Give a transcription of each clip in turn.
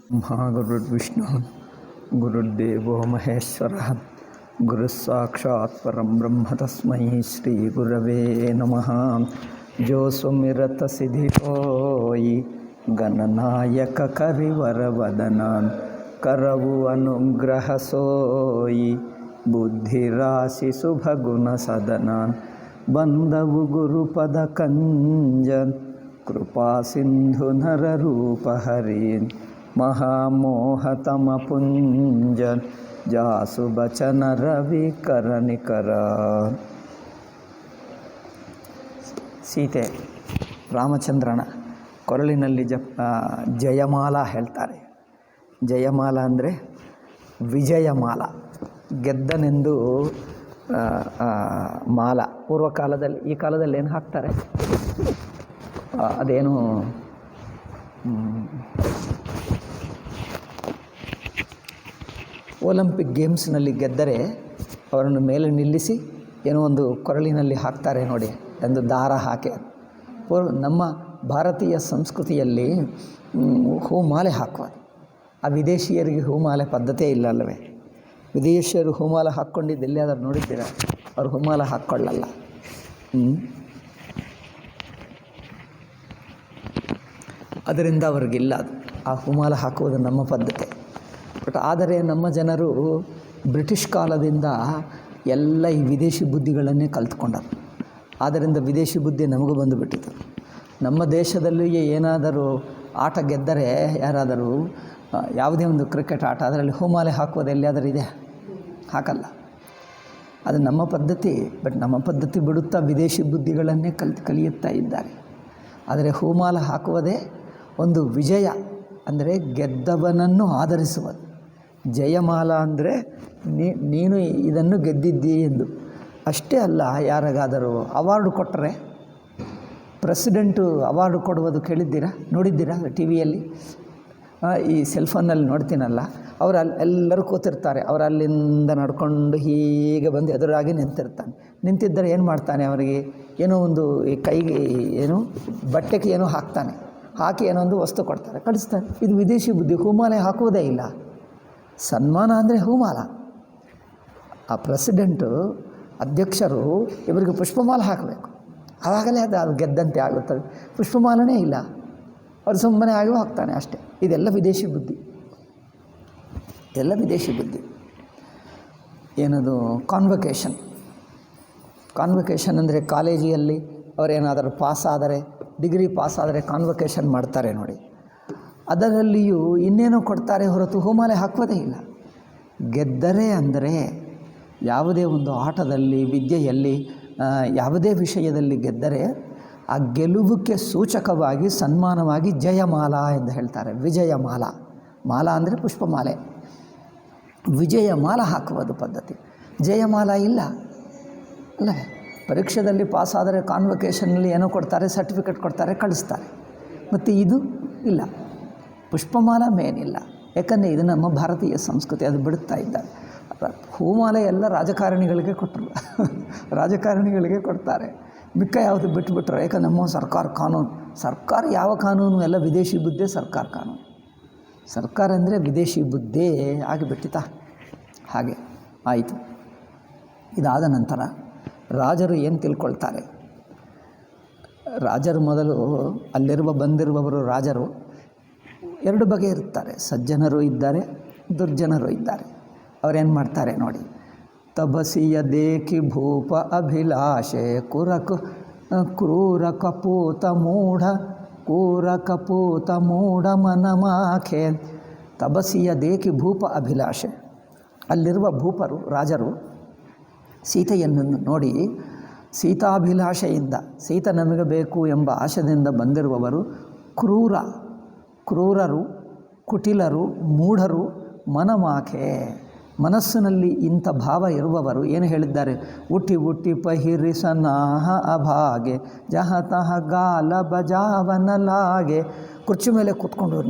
ಗುರುರ್ವಿಷ್ಣು ಗುರುರ್ದೇವೋ ಮಹೇಶ್ವರ ಗುರುಸ್ಸಾಕ್ಷಾತ್ ಪರಂ ಬ್ರಹ್ಮ ತಸ್ಮೈ ಶ್ರೀ ಗುರವೇ ನಮಃ. ಜೋ ಸುಮಿರತ ಸಿದ್ಧಿಪೋಯಿ ಗಣನಾಯಕ ಕರಿವರವದನಾನ್ ಕರವು ಅನುಗ್ರಹ ಸೋಯಿ ಬುದ್ಧಿರಾಶಿ ಶುಭಗುಣ ಸದನಾನ್ ಬಂದವು ಗುರುಪದ ಕಂಜನ್ ಕೃಪಾ ಸಿಂಧು ನರರೂಪ ಹರೀನ್ ಮಹಾಮೋಹತಮ ಪುಂಜನ್ ಜಾಸು ಬಚನ ರವಿ ಕರನಿಕರ. ಸೀತೆ ರಾಮಚಂದ್ರನ ಕೊರಳಿನಲ್ಲಿ ಜಯಮಾಲ ಹೇಳ್ತಾರೆ. ಜಯಮಾಲ ಅಂದರೆ ವಿಜಯಮಾಲ, ಗೆದ್ದನೆಂದು ಮಾಲ. ಪೂರ್ವಕಾಲದಲ್ಲಿ, ಈ ಕಾಲದಲ್ಲಿ ಏನು ಹಾಕ್ತಾರೆ, ಅದೇನು ಒಲಿಂಪಿಕ್ ಗೇಮ್ಸ್ನಲ್ಲಿ ಗೆದ್ದರೆ ಅವರನ್ನು ಮೇಲೆ ನಿಲ್ಲಿಸಿ ಏನೋ ಒಂದು ಕೊರಳಿನಲ್ಲಿ ಹಾಕ್ತಾರೆ ನೋಡಿ, ಒಂದು ದಾರ ಹಾಕಿ. ನಮ್ಮ ಭಾರತೀಯ ಸಂಸ್ಕೃತಿಯಲ್ಲಿ ಹೂಮಾಲೆ ಹಾಕುವುದು. ಆ ವಿದೇಶಿಯರಿಗೆ ಹೂಮಾಲೆ ಪದ್ಧತಿಯೇ ಇಲ್ಲ ಅಲ್ಲವೇ? ವಿದೇಶಿಯರು ಹೂಮಾಲೆ ಹಾಕ್ಕೊಂಡಿದ್ದು ಎಲ್ಲಿಯಾದರೂ ನೋಡಿದ್ದೀರ? ಅವರು ಹೂಮಾಲೆ ಹಾಕ್ಕೊಳ್ಳಲ್ಲ. ಅದರಿಂದ ಅವ್ರಿಗಿಲ್ಲ ಅದು, ಆ ಹೂಮಾಲೆ ಹಾಕುವುದು ನಮ್ಮ ಪದ್ಧತಿ. ಬಟ್ ಆದರೆ ನಮ್ಮ ಜನರು ಬ್ರಿಟಿಷ್ ಕಾಲದಿಂದ ಎಲ್ಲ ಈ ವಿದೇಶಿ ಬುದ್ಧಿಗಳನ್ನೇ ಕಲ್ತ್ಕೊಂಡರು. ಆದ್ದರಿಂದ ವಿದೇಶಿ ಬುದ್ಧಿ ನಮಗೂ ಬಂದುಬಿಟ್ಟಿತು. ನಮ್ಮ ದೇಶದಲ್ಲಿಯೇ ಏನಾದರೂ ಆಟ ಗೆದ್ದರೆ, ಯಾರಾದರೂ ಯಾವುದೇ ಒಂದು ಕ್ರಿಕೆಟ್ ಆಟ, ಅದರಲ್ಲಿ ಹೂಮಾಲೆ ಹಾಕುವುದು ಎಲ್ಲಿಯಾದರೂ ಇದೆ? ಹಾಕಲ್ಲ. ಅದು ನಮ್ಮ ಪದ್ಧತಿ. ಬಟ್ ನಮ್ಮ ಪದ್ಧತಿ ಬಿಡುತ್ತಾ ವಿದೇಶಿ ಬುದ್ಧಿಗಳನ್ನೇ ಕಲಿಯುತ್ತಾ ಇದ್ದಾರೆ. ಆದರೆ ಹೂಮಾಲೆ ಹಾಕುವುದೇ ಒಂದು ವಿಜಯ, ಅಂದರೆ ಗೆದ್ದವನನ್ನು ಆಧರಿಸುವುದು. ಜಯಮಾಲ ಅಂದರೆ ನೀನು ಇದನ್ನು ಗೆದ್ದಿದ್ದೀ ಎಂದು. ಅಷ್ಟೇ ಅಲ್ಲ, ಯಾರಿಗಾದರೂ ಅವಾರ್ಡು ಕೊಟ್ಟರೆ, ಪ್ರೆಸಿಡೆಂಟು ಅವಾರ್ಡು ಕೊಡುವುದು ಕೇಳಿದ್ದೀರಾ, ನೋಡಿದ್ದೀರಾ ಟಿ ವಿಯಲ್ಲಿ? ಈ ಸೆಲ್ಫೋನಲ್ಲಿ ನೋಡ್ತೀನಲ್ಲ, ಅವರು ಎಲ್ಲರೂ ಕೂತಿರ್ತಾರೆ. ಅವರು ಅಲ್ಲಿಂದ ನಡ್ಕೊಂಡು ಹೀಗೆ ಬಂದು ಎದುರಾಗಿ ನಿಂತಿರ್ತಾನೆ. ನಿಂತಿದ್ದರೆ ಏನು ಮಾಡ್ತಾನೆ, ಅವರಿಗೆ ಏನೋ ಒಂದು ಈ ಕೈಗೆ ಏನು ಬಟ್ಟೆಗೆ ಏನೋ ಹಾಕ್ತಾನೆ, ಹಾಕಿ ಏನೋ ಒಂದು ವಸ್ತು ಕೊಡ್ತಾರೆ, ಕಳಿಸ್ತಾರೆ. ಇದು ವಿದೇಶಿ ಬುದ್ಧಿ. ಹೂಮಾಲೆ ಹಾಕುವುದೇ ಇಲ್ಲ. ಸನ್ಮಾನ ಅಂದರೆ ಹೂಮಾಲ. ಆ ಪ್ರೆಸಿಡೆಂಟು, ಅಧ್ಯಕ್ಷರು ಇವರಿಗೆ ಪುಷ್ಪಮಾಲೆ ಹಾಕಬೇಕು, ಆವಾಗಲೇ ಅದು ಗೆದ್ದಂತೆ ಆಗುತ್ತದೆ. ಪುಷ್ಪಮಾಲನೇ ಇಲ್ಲ, ಅವರು ಸುಮ್ಮನೆ ಆಗಿ ಹಾಕ್ತಾನೆ ಅಷ್ಟೇ. ಇದೆಲ್ಲ ವಿದೇಶಿ ಬುದ್ಧಿ, ಎಲ್ಲ ವಿದೇಶಿ ಬುದ್ಧಿ. ಏನದು ಕಾನ್ವೊಕೇಷನ್ ಅಂದರೆ ಕಾಲೇಜಿಯಲ್ಲಿ ಅವರೇನಾದರೂ ಪಾಸಾದರೆ, ಡಿಗ್ರಿ ಪಾಸಾದರೆ ಕಾನ್ವೊಕೇಷನ್ ಮಾಡ್ತಾರೆ ನೋಡಿ. ಅದರಲ್ಲಿಯೂ ಇನ್ನೇನೋ ಕೊಡ್ತಾರೆ ಹೊರತು ಹೂಮಾಲೆ ಹಾಕುವುದೇ ಇಲ್ಲ. ಗೆದ್ದರೆ ಅಂದರೆ ಯಾವುದೇ ಒಂದು ಆಟದಲ್ಲಿ, ವಿದ್ಯೆಯಲ್ಲಿ, ಯಾವುದೇ ವಿಷಯದಲ್ಲಿ ಗೆದ್ದರೆ ಆ ಗೆಲುವಿಗೆ ಸೂಚಕವಾಗಿ ಸನ್ಮಾನವಾಗಿ ಜಯಮಾಲ ಎಂದು ಹೇಳ್ತಾರೆ. ವಿಜಯಮಾಲ, ಮಾಲ ಅಂದರೆ ಪುಷ್ಪಮಾಲೆ. ವಿಜಯಮಾಲ ಹಾಕುವುದು ಪದ್ಧತಿ. ಜಯಮಾಲ ಇಲ್ಲ ಅಲ್ಲವೇ? ಪರೀಕ್ಷೆಯಲ್ಲಿ ಪಾಸಾದರೆ ಕಾನ್ವೊಕೇಷನಲ್ಲಿ ಏನೋ ಕೊಡ್ತಾರೆ, ಸರ್ಟಿಫಿಕೇಟ್ ಕೊಡ್ತಾರೆ, ಕಳಿಸ್ತಾರೆ. ಮತ್ತು ಇದು ಇಲ್ಲ, ಪುಷ್ಪಮಾಲ ಮೇನಿಲ್ಲ. ಯಾಕಂದರೆ ಇದು ನಮ್ಮ ಭಾರತೀಯ ಸಂಸ್ಕೃತಿ, ಅದು ಬಿಡುತ್ತಾ ಇದ್ದಾರೆ. ಹೂಮಾಲೆ ಎಲ್ಲ ರಾಜಕಾರಣಿಗಳಿಗೆ ಕೊಟ್ಟರು, ರಾಜಕಾರಣಿಗಳಿಗೆ ಕೊಡ್ತಾರೆ. ಮಿಕ್ಕ ಯಾವುದು ಬಿಟ್ಟುಬಿಟ್ರೆ, ಯಾಕಂದ್ರೆ ನಮ್ಮ ಸರ್ಕಾರ ಕಾನೂನು, ಸರ್ಕಾರ ಯಾವ ಕಾನೂನು, ಎಲ್ಲ ವಿದೇಶಿ ಬುದ್ಧಿ. ಸರ್ಕಾರ ಕಾನೂನು, ಸರ್ಕಾರ ಅಂದರೆ ವಿದೇಶಿ ಬುದ್ಧಿ ಆಗಿಬಿಟ್ಟಿತಾ. ಹಾಗೆ ಆಯಿತು. ಇದಾದ ನಂತರ ರಾಜರು ಏನು ತಿಳ್ಕೊಳ್ತಾರೆ? ರಾಜರು ಮೊದಲು ಬಂದಿರುವವರು ರಾಜರು ಎರಡು ಬಗೆ ಇರ್ತಾರೆ. ಸಜ್ಜನರು ಇದ್ದಾರೆ, ದುರ್ಜನರು ಇದ್ದಾರೆ. ಅವರೇನು ಮಾಡ್ತಾರೆ ನೋಡಿ. ತಬಸಿಯ ದೇಖಿ ಭೂಪ ಅಭಿಲಾಷೆ ಕ್ರೂರ ಕಪೂತ ಮೂಢ ಮನಮಾಖೆ. ತಬಸಿಯ ದೇಖಿ ಭೂಪ ಅಭಿಲಾಷೆ. ಅಲ್ಲಿರುವ ಭೂಪರು, ರಾಜರು ಸೀತೆಯನ್ನು ನೋಡಿ ಸೀತಾಭಿಲಾಷೆಯಿಂದ, ಸೀತೆ ನಮಗೆ ಬೇಕು ಎಂಬ ಆಶೆಯಿಂದ ಬಂದಿರುವವರು ಕ್ರೂರರು, ಕುಟಿಲರು, ಮೂಢರು, ಮನಮಾಖೆ. ಮನಸ್ಸಿನಲ್ಲಿ ಇಂಥ ಭಾವ ಇರುವವರು ಏನು ಹೇಳಿದ್ದಾರೆ? ಉಟ್ಟಿ ಪಹಿರಿಸನಾಹ ಅಭಾಗೆ ಜಹತಃ ಗಾಲ ಬಜಾವನಲಾಗೆ. ಕುರ್ಚಿ ಮೇಲೆ ಕೂತ್ಕೊಂಡು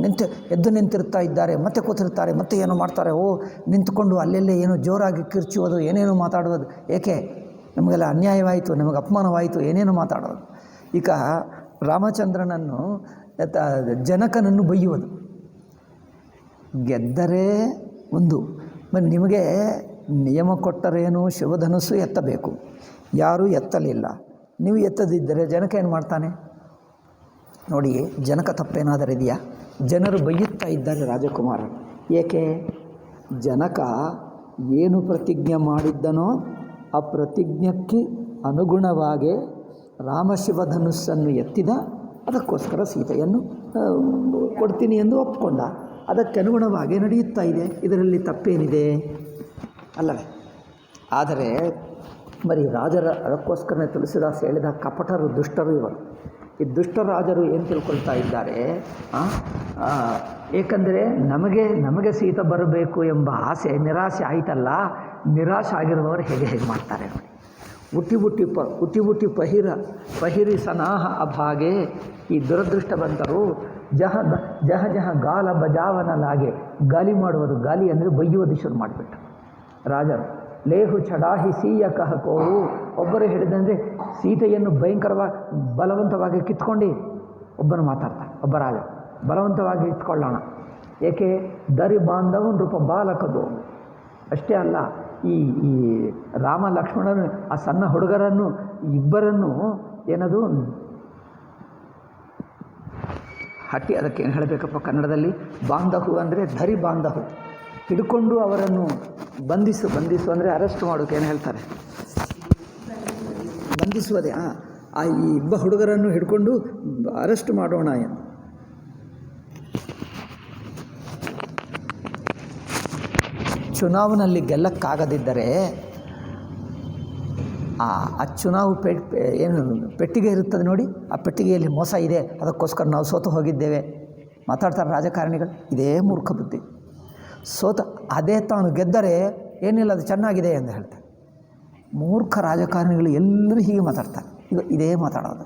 ಎದ್ದು ನಿಂತಿರ್ತಾ ಇದ್ದಾರೆ, ಮತ್ತೆ ಕೂತಿರ್ತಾರೆ, ಮತ್ತೆ ಏನು ಮಾಡ್ತಾರೆ, ನಿಂತ್ಕೊಂಡು ಅಲ್ಲೆಲ್ಲೇ ಏನೋ ಜೋರಾಗಿ ಕಿರ್ಚುವುದು, ಏನೇನು ಮಾತಾಡುವುದು. ಏಕೆ? ನಮಗೆಲ್ಲ ಅನ್ಯಾಯವಾಯಿತು, ನಮಗೆ ಅಪಮಾನವಾಯಿತು, ಏನೇನು ಮಾತಾಡೋದು. ಈಗ ರಾಮಚಂದ್ರನನ್ನು ಜನಕನನ್ನು ಬೈಯುವುದು. ಗೆದ್ದರೆ ಒಂದು. ನಿಮಗೆ ನಿಯಮ ಕೊಟ್ಟರೇನು, ಶಿವಧನುಸ್ಸು ಎತ್ತಬೇಕು, ಯಾರೂ ಎತ್ತಲಿಲ್ಲ. ನೀವು ಎತ್ತದಿದ್ದರೆ ಜನಕ ಏನು ಮಾಡ್ತಾನೆ ನೋಡಿ. ಜನಕ ತಪ್ಪೇನಾದರೂ ಇದೆಯಾ? ಜನರು ಬೈಯುತ್ತಾ ಇದ್ದಾರೆ ರಾಜಕುಮಾರ. ಏಕೆ? ಜನಕ ಏನು ಪ್ರತಿಜ್ಞೆ ಮಾಡಿದ್ದನೋ ಆ ಪ್ರತಿಜ್ಞಕ್ಕೆ ಅನುಗುಣವಾಗಿ ರಾಮಶಿವಧನುಸ್ಸನ್ನು ಎತ್ತಿದ. ಅದಕ್ಕೋಸ್ಕರ ಸೀತೆಯನ್ನು ಕೊಡ್ತೀನಿ ಎಂದು ಒಪ್ಪಿಕೊಂಡ. ಅದಕ್ಕೆ ಅನುಗುಣವಾಗಿ ನಡೆಯುತ್ತಾ ಇದೆ. ಇದರಲ್ಲಿ ತಪ್ಪೇನಿದೆ ಅಲ್ಲವೇ? ಆದರೆ ಬರೀ ರಾಜರ ಅದಕ್ಕೋಸ್ಕರನೇ ತುಳಸಿದಾಸ್ ಹೇಳಿದ ಕಪಟರು, ದುಷ್ಟರು ಇವರು. ಈ ದುಷ್ಟ ರಾಜರು ಏನು ತಿಳ್ಕೊಳ್ತಾ ಇದ್ದಾರೆ? ಏಕೆಂದರೆ ನಮಗೆ ಸೀತೆ ಬರಬೇಕು ಎಂಬ ಆಸೆ ನಿರಾಸೆ ಆಯಿತಲ್ಲ. ನಿರಾಶೆ ಆಗಿರುವವರು ಹೇಗೆ ಮಾಡ್ತಾರೆ ನೋಡಿ. ಉಟಿ ಪಹಿರಿ ಸನಾಹ ಅಭಾಗೆ. ಈ ದುರದೃಷ್ಟವಂತರು ಜಹ ಗಾಲ ಬಜಾವನಲಾಗೆ ಗಾಲಿ ಮಾಡುವುದು. ಗಾಲಿ ಅಂದರೆ ಬೈಯುವುದು ಶುರು ಮಾಡಿಬಿಟ್ಟು ರಾಜರು. ಲೇಹು ಚಡಾಹಿ ಸೀಯ ಕಹಕೋವು. ಒಬ್ಬರು ಹೇಳಿದಂದರೆ ಸೀತೆಯನ್ನು ಭಯಂಕರವಾಗಿ ಬಲವಂತವಾಗಿ ಕಿತ್ಕೊಂಡು ಒಬ್ಬನು ಮಾತಾಡ್ತಾನೆ. ಒಬ್ಬ ರಾಜ ಬಲವಂತವಾಗಿ ಇಟ್ಕೊಳ್ಳೋಣ. ಏಕೆ? ದರಿ ಬಾಂಧವ ನೃಪ ಬಾಲಕದು. ಅಷ್ಟೇ ಅಲ್ಲ, ಈ ರಾಮ ಲಕ್ಷ್ಮಣನು ಆ ಸಣ್ಣ ಹುಡುಗರನ್ನು ಇಬ್ಬರನ್ನು ಏನದು ಹಟ್ಟಿ, ಅದಕ್ಕೆ ಏನು ಹೇಳಬೇಕಪ್ಪ ಕನ್ನಡದಲ್ಲಿ? ಬಾಂಧವು ಅಂದರೆ ಧರಿ ಬಾಂಧವು. ಹಿಡ್ಕೊಂಡು ಅವರನ್ನು ಬಂಧಿಸು ಅಂದರೆ ಅರೆಸ್ಟ್ ಮಾಡೋಕೆ ಏನು ಹೇಳ್ತಾರೆ? ಬಂಧಿಸುವುದೇ. ಆ ಈ ಇಬ್ಬ ಹುಡುಗರನ್ನು ಹಿಡ್ಕೊಂಡು ಅರೆಸ್ಟ್ ಮಾಡೋಣ ಎಂದು. ಚುನಾವಣೆಯಲ್ಲಿ ಗೆಲ್ಲಕ್ಕಾಗದಿದ್ದರೆ ಆ ಚುನಾವು ಏನು ಪೆಟ್ಟಿಗೆ ಇರುತ್ತದೆ ನೋಡಿ, ಆ ಪೆಟ್ಟಿಗೆಯಲ್ಲಿ ಮೋಸ ಇದೆ, ಅದಕ್ಕೋಸ್ಕರ ನಾವು ಸೋತು ಹೋಗಿದ್ದೇವೆ ಮಾತಾಡ್ತಾರೆ ರಾಜಕಾರಣಿಗಳು. ಇದೇ ಮೂರ್ಖ ಬುದ್ಧಿ. ಅದೇ ತಾನು ಗೆದ್ದರೆ ಏನಿಲ್ಲ, ಅದು ಚೆನ್ನಾಗಿದೆ ಎಂದು ಹೇಳ್ತಾರೆ. ಮೂರ್ಖ ರಾಜಕಾರಣಿಗಳು ಎಲ್ಲರೂ ಹೀಗೆ ಮಾತಾಡ್ತಾರೆ. ಈಗ ಇದೇ ಮಾತಾಡೋದು.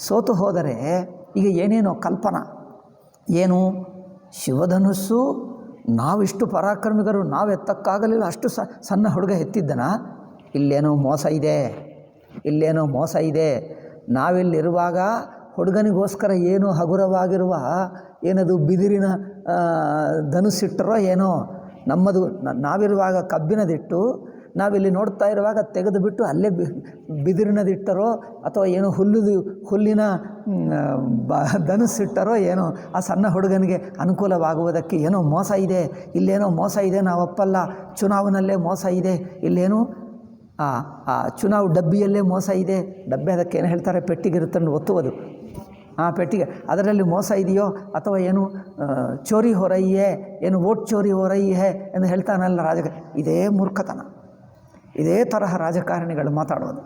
ಸೋತು ಹೋದರೆ ಈಗ ಏನೇನೋ ಕಲ್ಪನಾ, ಏನು ಶಿವಧನುಸ್ಸು ನಾವಿಷ್ಟು ಪರಾಕ್ರಮಿಗರು, ನಾವು ಎತ್ತಕ್ಕಾಗಲಿಲ್ಲ, ಅಷ್ಟು ಸಣ್ಣ ಹುಡುಗ ಎತ್ತಿದ್ದನ. ಇಲ್ಲೇನೋ ಮೋಸ ಇದೆ. ನಾವಿಲ್ಲಿರುವಾಗ ಹುಡುಗನಿಗೋಸ್ಕರ ಏನೋ ಹಗುರವಾಗಿರುವ ಏನದು ಬಿದಿರಿನ ಧನುಸ್ಸಿಟ್ಟರೋ ಏನೋ, ನಮ್ಮದು ನಾವಿರುವಾಗ ಕಬ್ಬಿನದಿಟ್ಟು, ನಾವಿಲ್ಲಿ ನೋಡ್ತಾ ಇರುವಾಗ ತೆಗೆದು ಬಿಟ್ಟು ಅಲ್ಲೇ ಬಿದಿರಿನದಿಟ್ಟರೋ ಅಥವಾ ಏನೋ ಹುಲ್ಲಿನ ಧನುಸ್ಸಿಟ್ಟರೋ ಏನೋ, ಆ ಸಣ್ಣ ಹುಡುಗನಿಗೆ ಅನುಕೂಲವಾಗುವುದಕ್ಕೆ ಏನೋ ಮೋಸ ಇದೆ. ಇಲ್ಲೇನೋ ಮೋಸ ಇದೆ, ನಾವಪ್ಪಲ್ಲ. ಚುನಾವಣೆಯಲ್ಲೇ ಮೋಸ ಇದೆ. ಇಲ್ಲೇನು ಆ ಚುನಾವು ಡಬ್ಬಿಯಲ್ಲೇ ಮೋಸ ಇದೆ. ಡಬ್ಬೆ ಅದಕ್ಕೆ ಏನು ಹೇಳ್ತಾರೆ? ಪೆಟ್ಟಿಗೆ ಇರುತ್ತಂಡು ಒತ್ತುವುದು. ಆ ಪೆಟ್ಟಿಗೆ ಅದರಲ್ಲಿ ಮೋಸ ಇದೆಯೋ ಅಥವಾ ಏನು ಚೋರಿ ಹೋ ರಹಿ ಹೈ, ಏನು ವೋಟ್ ಚೋರಿ ಹೋ ರಹಿ ಹೈ ಎಂದು ಹೇಳ್ತಾನಲ್ಲ ಇದೇ ಮೂರ್ಖತನ. ಇದೇ ತರಹ ರಾಜಕಾರಣಿಗಳು ಮಾತಾಡೋದು.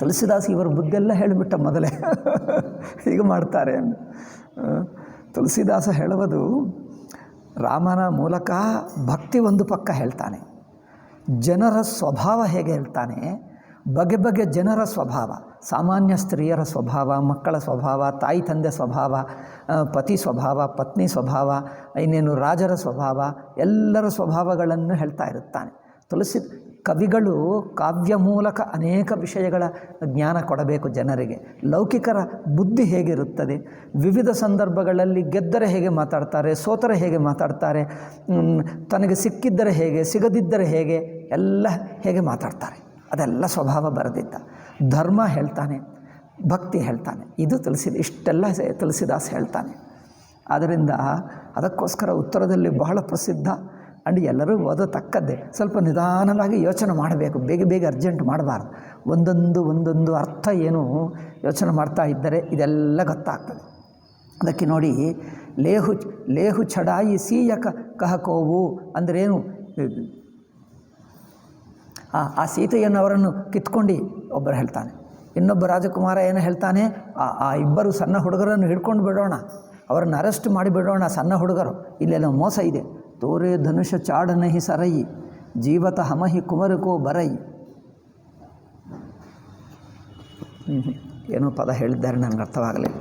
ತುಳಸಿದಾಸ್ ಇವರು ಬುದ್ಧೆಲ್ಲ ಹೇಳಿಬಿಟ್ಟ ಮೊದಲೇ ಹೀಗೆ ಮಾಡ್ತಾರೆ ಎಂದು. ತುಳಸಿದಾಸ ಹೇಳುವುದು ರಾಮನ ಮೂಲಕ ಭಕ್ತಿ ಒಂದು ಪಕ್ಕ ಹೇಳ್ತಾನೆ, ಜನರ ಸ್ವಭಾವ ಹೇಗೆ ಹೇಳ್ತಾನೆ, ಬಗೆ ಜನರ ಸ್ವಭಾವ, ಸಾಮಾನ್ಯ ಸ್ತ್ರೀಯರ ಸ್ವಭಾವ, ಮಕ್ಕಳ ಸ್ವಭಾವ, ತಾಯಿ ತಂದೆ ಸ್ವಭಾವ, ಪತಿ ಸ್ವಭಾವ, ಪತ್ನಿ ಸ್ವಭಾವ, ಇನ್ನೇನು ರಾಜರ ಸ್ವಭಾವ, ಎಲ್ಲರ ಸ್ವಭಾವಗಳನ್ನು ಹೇಳ್ತಾ ಇರುತ್ತಾನೆ. ಕವಿಗಳು ಕಾವ್ಯ ಮೂಲಕ ಅನೇಕ ವಿಷಯಗಳ ಜ್ಞಾನ ಕೊಡಬೇಕು ಜನರಿಗೆ. ಲೌಕಿಕರ ಬುದ್ಧಿ ಹೇಗಿರುತ್ತದೆ, ವಿವಿಧ ಸಂದರ್ಭಗಳಲ್ಲಿ ಗೆದ್ದರೆ ಹೇಗೆ ಮಾತಾಡ್ತಾರೆ, ಸೋತರೆ ಹೇಗೆ ಮಾತಾಡ್ತಾರೆ, ತನಗೆ ಸಿಕ್ಕಿದ್ದರೆ ಹೇಗೆ, ಸಿಗದಿದ್ದರೆ ಹೇಗೆ, ಎಲ್ಲ ಹೇಗೆ ಮಾತಾಡ್ತಾರೆ, ಅದೆಲ್ಲ ಸ್ವಭಾವ ಬರೆದಿದ್ದ. ಧರ್ಮ ಹೇಳ್ತಾನೆ, ಭಕ್ತಿ ಹೇಳ್ತಾನೆ. ಇದು ಇಷ್ಟೆಲ್ಲ ತುಳಸಿದಾಸ್ ಹೇಳ್ತಾನೆ. ಆದ್ದರಿಂದ ಅದಕ್ಕೋಸ್ಕರ ಉತ್ತರದಲ್ಲಿ ಬಹಳ ಪ್ರಸಿದ್ಧ. ಅಂಡ್ ಎಲ್ಲರೂ ಓದತಕ್ಕದ್ದೇ. ಸ್ವಲ್ಪ ನಿಧಾನವಾಗಿ ಯೋಚನೆ ಮಾಡಬೇಕು, ಬೇಗ ಅರ್ಜೆಂಟ್ ಮಾಡಬಾರ್ದು. ಒಂದೊಂದು ಅರ್ಥ ಏನು ಯೋಚನೆ ಮಾಡ್ತಾ ಇದ್ದರೆ ಇದೆಲ್ಲ ಗೊತ್ತಾಗ್ತದೆ. ಅದಕ್ಕೆ ನೋಡಿ, ಲೇಹು ಚಡಾಯಿ ಸೀಯ ಕಹಕೋವು ಅಂದ್ರೇನು? ಆ ಸೀತೆಯನ್ನು ಅವರನ್ನು ಕಿತ್ಕೊಂಡು ಒಬ್ಬರು ಹೇಳ್ತಾನೆ. ಇನ್ನೊಬ್ಬ ರಾಜಕುಮಾರ ಏನು ಹೇಳ್ತಾನೆ? ಆ ಇಬ್ಬರು ಸಣ್ಣ ಹುಡುಗರನ್ನು ಹಿಡ್ಕೊಂಡು ಬಿಡೋಣ, ಅವರನ್ನು ಅರೆಸ್ಟ್ ಮಾಡಿಬಿಡೋಣ. ಸಣ್ಣ ಹುಡುಗರು, ಇಲ್ಲೆಲ್ಲ ಮೋಸ ಇದೆ. ತೋರೆ ಧನುಷ ಚಾಡನಹಿ ಸರಯಿ, ಜೀವತ ಹಮಹಿ ಕುಮರಕೋ ಬರೈ. ಏನೋ ಪದ ಹೇಳಿದ್ದಾರೆ, ನನಗೆ ಅರ್ಥವಾಗಲಿಲ್ಲ.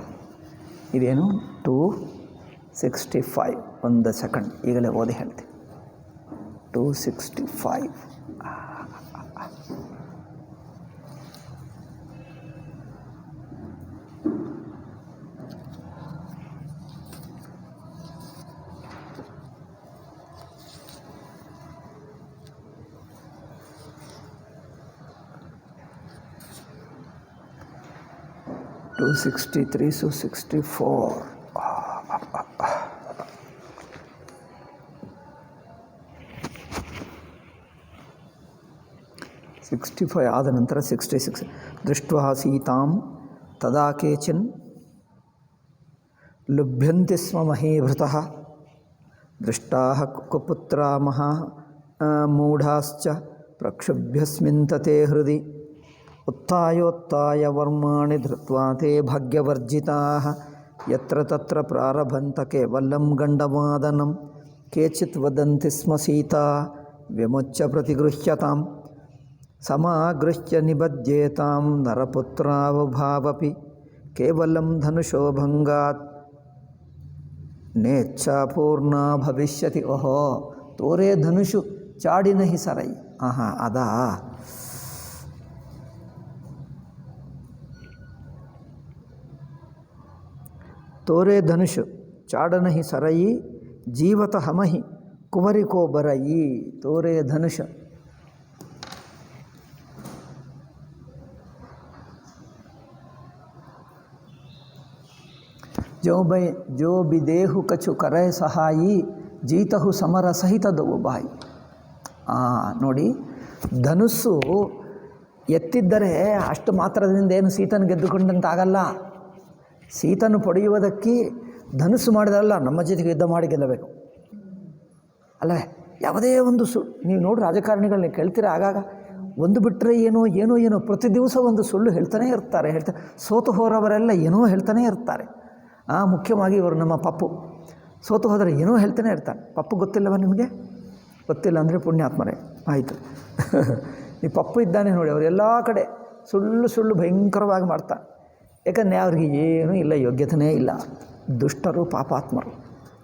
ಇದೇನು 265. ಒಂದು ಸೆಕೆಂಡ್, ಈಗಲೇ ಓದಿ ಹೇಳ್ತೀನಿ. 265. 263 so 64. 65 ಆದ ನಂತರ 66. ದೃಷ್ಟ್ವಾ ಸೀತಾಂ ತದಾ ಕೇಚಿನ್ ಲುಭ್ಯಂತಿ ಸ್ಮ ಮಹೀಭೃತಃ ದೃಷ್ಟಾಃ ಕುಪುತ್ರಾ ಮಹಾ ಮೂಢಾಶ್ಚ ಪ್ರಕ್ಷುಭ್ಯಸ್ಮಿನ್ ತತೆ ಹೃದಿ ಉತ್ಥಾಯೋತ್ಥಾಯ ವರ್ಮಾಣಿ ಧೃತ್ವಾ ತೇ ಭಾಗ್ಯವರ್ಜಿತಾಃ ಯತ್ರ ತತ್ರ ಪ್ರಾರಭಂತ ಕೇವಲಂ ಗಂಡಮಾದನಂ ಕೇಚಿತ್ ವದಂತಿ ಸ್ಮ ಸೀತಾ ವಿಮುಚ್ಯ ಪ್ರತಿಗೃಹ್ಯತಾಂ ಸಮಾಗೃಹ್ಯ ನಿಬಧ್ಯೇತಾಂ ನರಪುತ್ರಾವಭಾವಪಿ ಕೇವಲಂ ಧನುಷೋಭಂಗಾತ್ ನೇಚ್ಛಾಪೂರ್ಣ ಭವಿಷ್ಯತಿ. ಓಹೋ, ತೋರೇ ಧನುಷು ಚಾಡಿನ ಹಿ ಸರೈ. ಅದಾ ತೋರೇ ಧನುಷು ಚಾಡನ ಹಿ ಸರಯಿ ಜೀವತ ಹಮಹಿ ಕುಮರಿಕೋ ಬರಯಿ. ತೋರೇ ಧನುಷ ಜೋ ಬಿದೇಹು ಕಚು ಕರೈ ಸಹಾಯಿ ಜೀತಹು ಸಮರ ಸಹಿತ ದೌಬಾಯಿ. ನೋಡಿ, ಧನುಸ್ಸು ಎತ್ತಿದ್ದರೆ ಅಷ್ಟು ಮಾತ್ರದಿಂದ ಏನು ಸೀತನ ಗೆದ್ದುಕೊಂಡಂತಾಗಲ್ಲ. ಸೀತನು ಪಡೆಯುವುದಕ್ಕೆ ಧನುಸ್ಸು ಮಾಡಿದರಲ್ಲ, ನಮ್ಮ ಜೊತೆಗೆ ಯುದ್ಧ ಮಾಡಿ ಗೆಲ್ಲಬೇಕು ಅಲ್ಲವೇ? ಯಾವುದೇ ಒಂದು ನೀವು ನೋಡಿ, ರಾಜಕಾರಣಿಗಳನ್ನ ಕೇಳ್ತೀರ ಆಗಾಗ, ಒಂದು ಬಿಟ್ಟರೆ ಏನೋ ಪ್ರತಿ ದಿವಸ ಒಂದು ಸುಳ್ಳು ಹೇಳ್ತಾನೆ ಇರ್ತಾರೆ. ಸೋತು ಹೋರವರೆಲ್ಲ ಏನೋ ಹೇಳ್ತಾನೆ ಇರ್ತಾರೆ. ಮುಖ್ಯವಾಗಿ ಇವರು ನಮ್ಮ ಪಪ್ಪು ಸೋತು ಹೋದರೆ ಏನೋ ಹೇಳ್ತಾನೆ ಇರ್ತಾರೆ. ಪಪ್ಪು ಗೊತ್ತಿಲ್ಲವ ನಿಮಗೆ? ಗೊತ್ತಿಲ್ಲ ಅಂದರೆ ಪುಣ್ಯಾತ್ಮರೇ ಆಯಿತು. ಈ ಪಪ್ಪು ಇದ್ದಾನೆ ನೋಡಿ, ಅವರು ಎಲ್ಲ ಕಡೆ ಸುಳ್ಳು ಭಯಂಕರವಾಗಿ ಮಾಡ್ತಾರೆ. ಯಾಕಂದರೆ ಅವ್ರಿಗೆ ಏನೂ ಇಲ್ಲ, ಯೋಗ್ಯತೆಯೇ ಇಲ್ಲ, ದುಷ್ಟರು, ಪಾಪಾತ್ಮರು.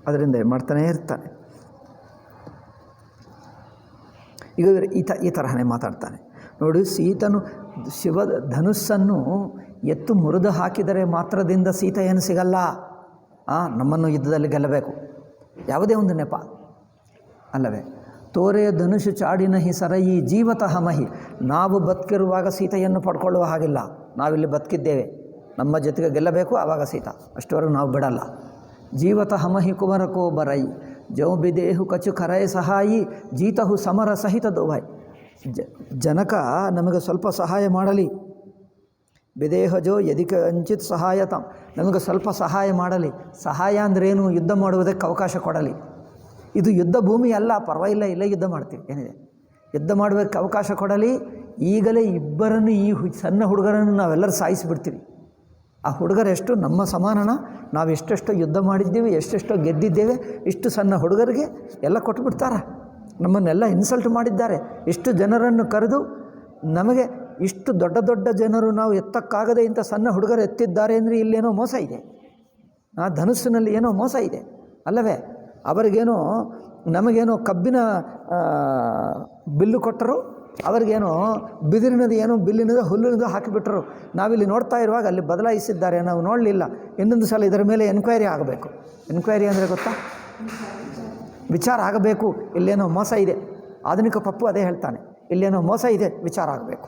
ಅದರಿಂದ ಏನು ಮಾಡ್ತಾನೇ ಇರ್ತಾನೆ. ಈಗ ಈ ತರಹನೇ ಮಾತಾಡ್ತಾನೆ ನೋಡಿ. ಸೀತನು ಧನುಸ್ಸನ್ನು ಎತ್ತು ಮುರಿದು ಹಾಕಿದರೆ ಮಾತ್ರದಿಂದ ಸೀತೆ ಏನು ಸಿಗಲ್ಲ. ನಮ್ಮನ್ನು ಯುದ್ಧದಲ್ಲಿ ಗೆಲ್ಲಬೇಕು, ಯಾವುದೇ ಒಂದು ನೆಪ ಅಲ್ಲವೇ? ತೋರೆ ಧನುಷು ಚಾಡಿನ ಹಿ ಸರಯಿ ಜೀವತಃ ಮಹಿ. ನಾವು ಬದುಕಿರುವಾಗ ಸೀತೆಯನ್ನು ಪಡ್ಕೊಳ್ಳುವ ಹಾಗಿಲ್ಲ. ನಾವಿಲ್ಲಿ ಬದುಕಿದ್ದೇವೆ, ನಮ್ಮ ಜೊತೆಗೆ ಗೆಲ್ಲಬೇಕು, ಆವಾಗ ಸೀತಾ. ಅಷ್ಟವರೆಗೂ ನಾವು ಬಿಡಲ್ಲ. ಜೀವತಃ ಮಹಿ ಕುಮರಕೋ ಬರೈ ಜೌ ಬಿದೇಹು ಕಚು ಕರೈ ಸಹಾಯಿ ಜೀತಹು ಸಮರ ಸಹಿತ ದೋವಾಯ್. ಜನಕ ನಮಗೆ ಸ್ವಲ್ಪ ಸಹಾಯ ಮಾಡಲಿ. ಬಿದೇಹಜೋ ಯದಿ ಕಂಚಿತ್ ಸಹಾಯತ, ನಮಗೆ ಸ್ವಲ್ಪ ಸಹಾಯ ಮಾಡಲಿ. ಸಹಾಯ ಅಂದ್ರೇನು? ಯುದ್ಧ ಮಾಡುವುದಕ್ಕೆ ಅವಕಾಶ ಕೊಡಲಿ. ಇದು ಯುದ್ಧ ಭೂಮಿ ಅಲ್ಲ, ಪರವಾಗಿಲ್ಲ, ಇಲ್ಲೇ ಯುದ್ಧ ಮಾಡ್ತೀವಿ, ಏನಿದೆ, ಯುದ್ಧ ಮಾಡುವುದಕ್ಕೆ ಅವಕಾಶ ಕೊಡಲಿ. ಈಗಲೇ ಇಬ್ಬರನ್ನು, ಈ ಸಣ್ಣ ಹುಡುಗರನ್ನು ನಾವೆಲ್ಲರೂ ಸಾಯಿಸಿಬಿಡ್ತೀವಿ. ಆ ಹುಡುಗರೆಷ್ಟು ನಮ್ಮ ಸಮಾನನ? ನಾವು ಎಷ್ಟೆಷ್ಟೋ ಯುದ್ಧ ಮಾಡಿದ್ದೀವಿ, ಎಷ್ಟೆಷ್ಟೋ ಗೆದ್ದಿದ್ದೇವೆ. ಇಷ್ಟು ಸಣ್ಣ ಹುಡುಗರಿಗೆ ಎಲ್ಲ ಕೊಟ್ಟುಬಿಡ್ತಾರ? ನಮ್ಮನ್ನೆಲ್ಲ ಇನ್ಸಲ್ಟ್ ಮಾಡಿದ್ದಾರೆ. ಇಷ್ಟು ಜನರನ್ನು ಕರೆದು ನಮಗೆ ಇಷ್ಟು ದೊಡ್ಡ ಜನರು ನಾವು ಎತ್ತಕ್ಕಾಗದೆ ಇಂಥ ಸಣ್ಣ ಹುಡುಗರು ಎತ್ತಿದ್ದಾರೆ ಅಂದರೆ ಇಲ್ಲೇನೋ ಮೋಸ ಇದೆ. ಧನುಸ್ಸಿನಲ್ಲಿ ಏನೋ ಮೋಸ ಇದೆ ಅಲ್ಲವೇ? ಅವರಿಗೇನೋ ನಮಗೇನೋ ಕಬ್ಬಿನ ಬಿಲ್ಲು ಕೊಟ್ಟರು, ಅವ್ರಿಗೇನೋ ಬಿದಿರಿನದು ಏನೋ ಬಿಲ್ಲಿನದು ಹುಲ್ಲಿನದು ಹಾಕಿಬಿಟ್ರು. ನಾವಿಲ್ಲಿ ನೋಡ್ತಾ ಇರುವಾಗ ಅಲ್ಲಿ ಬದಲಾಯಿಸಿದ್ದಾರೆ, ನಾವು ನೋಡಲಿಲ್ಲ. ಇನ್ನೊಂದು ಸಲ ಇದರ ಮೇಲೆ ಎನ್ಕ್ವೈರಿ ಆಗಬೇಕು. ಎನ್ಕ್ವೈರಿ ಅಂದರೆ ಗೊತ್ತಾ? ವಿಚಾರ ಆಗಬೇಕು. ಇಲ್ಲೇನೋ ಮೋಸ ಇದೆ. ಆಧುನಿಕ ಪಪ್ಪು ಅದೇ ಹೇಳ್ತಾನೆ, ಇಲ್ಲೇನೋ ಮೋಸ ಇದೆ, ವಿಚಾರ ಆಗಬೇಕು.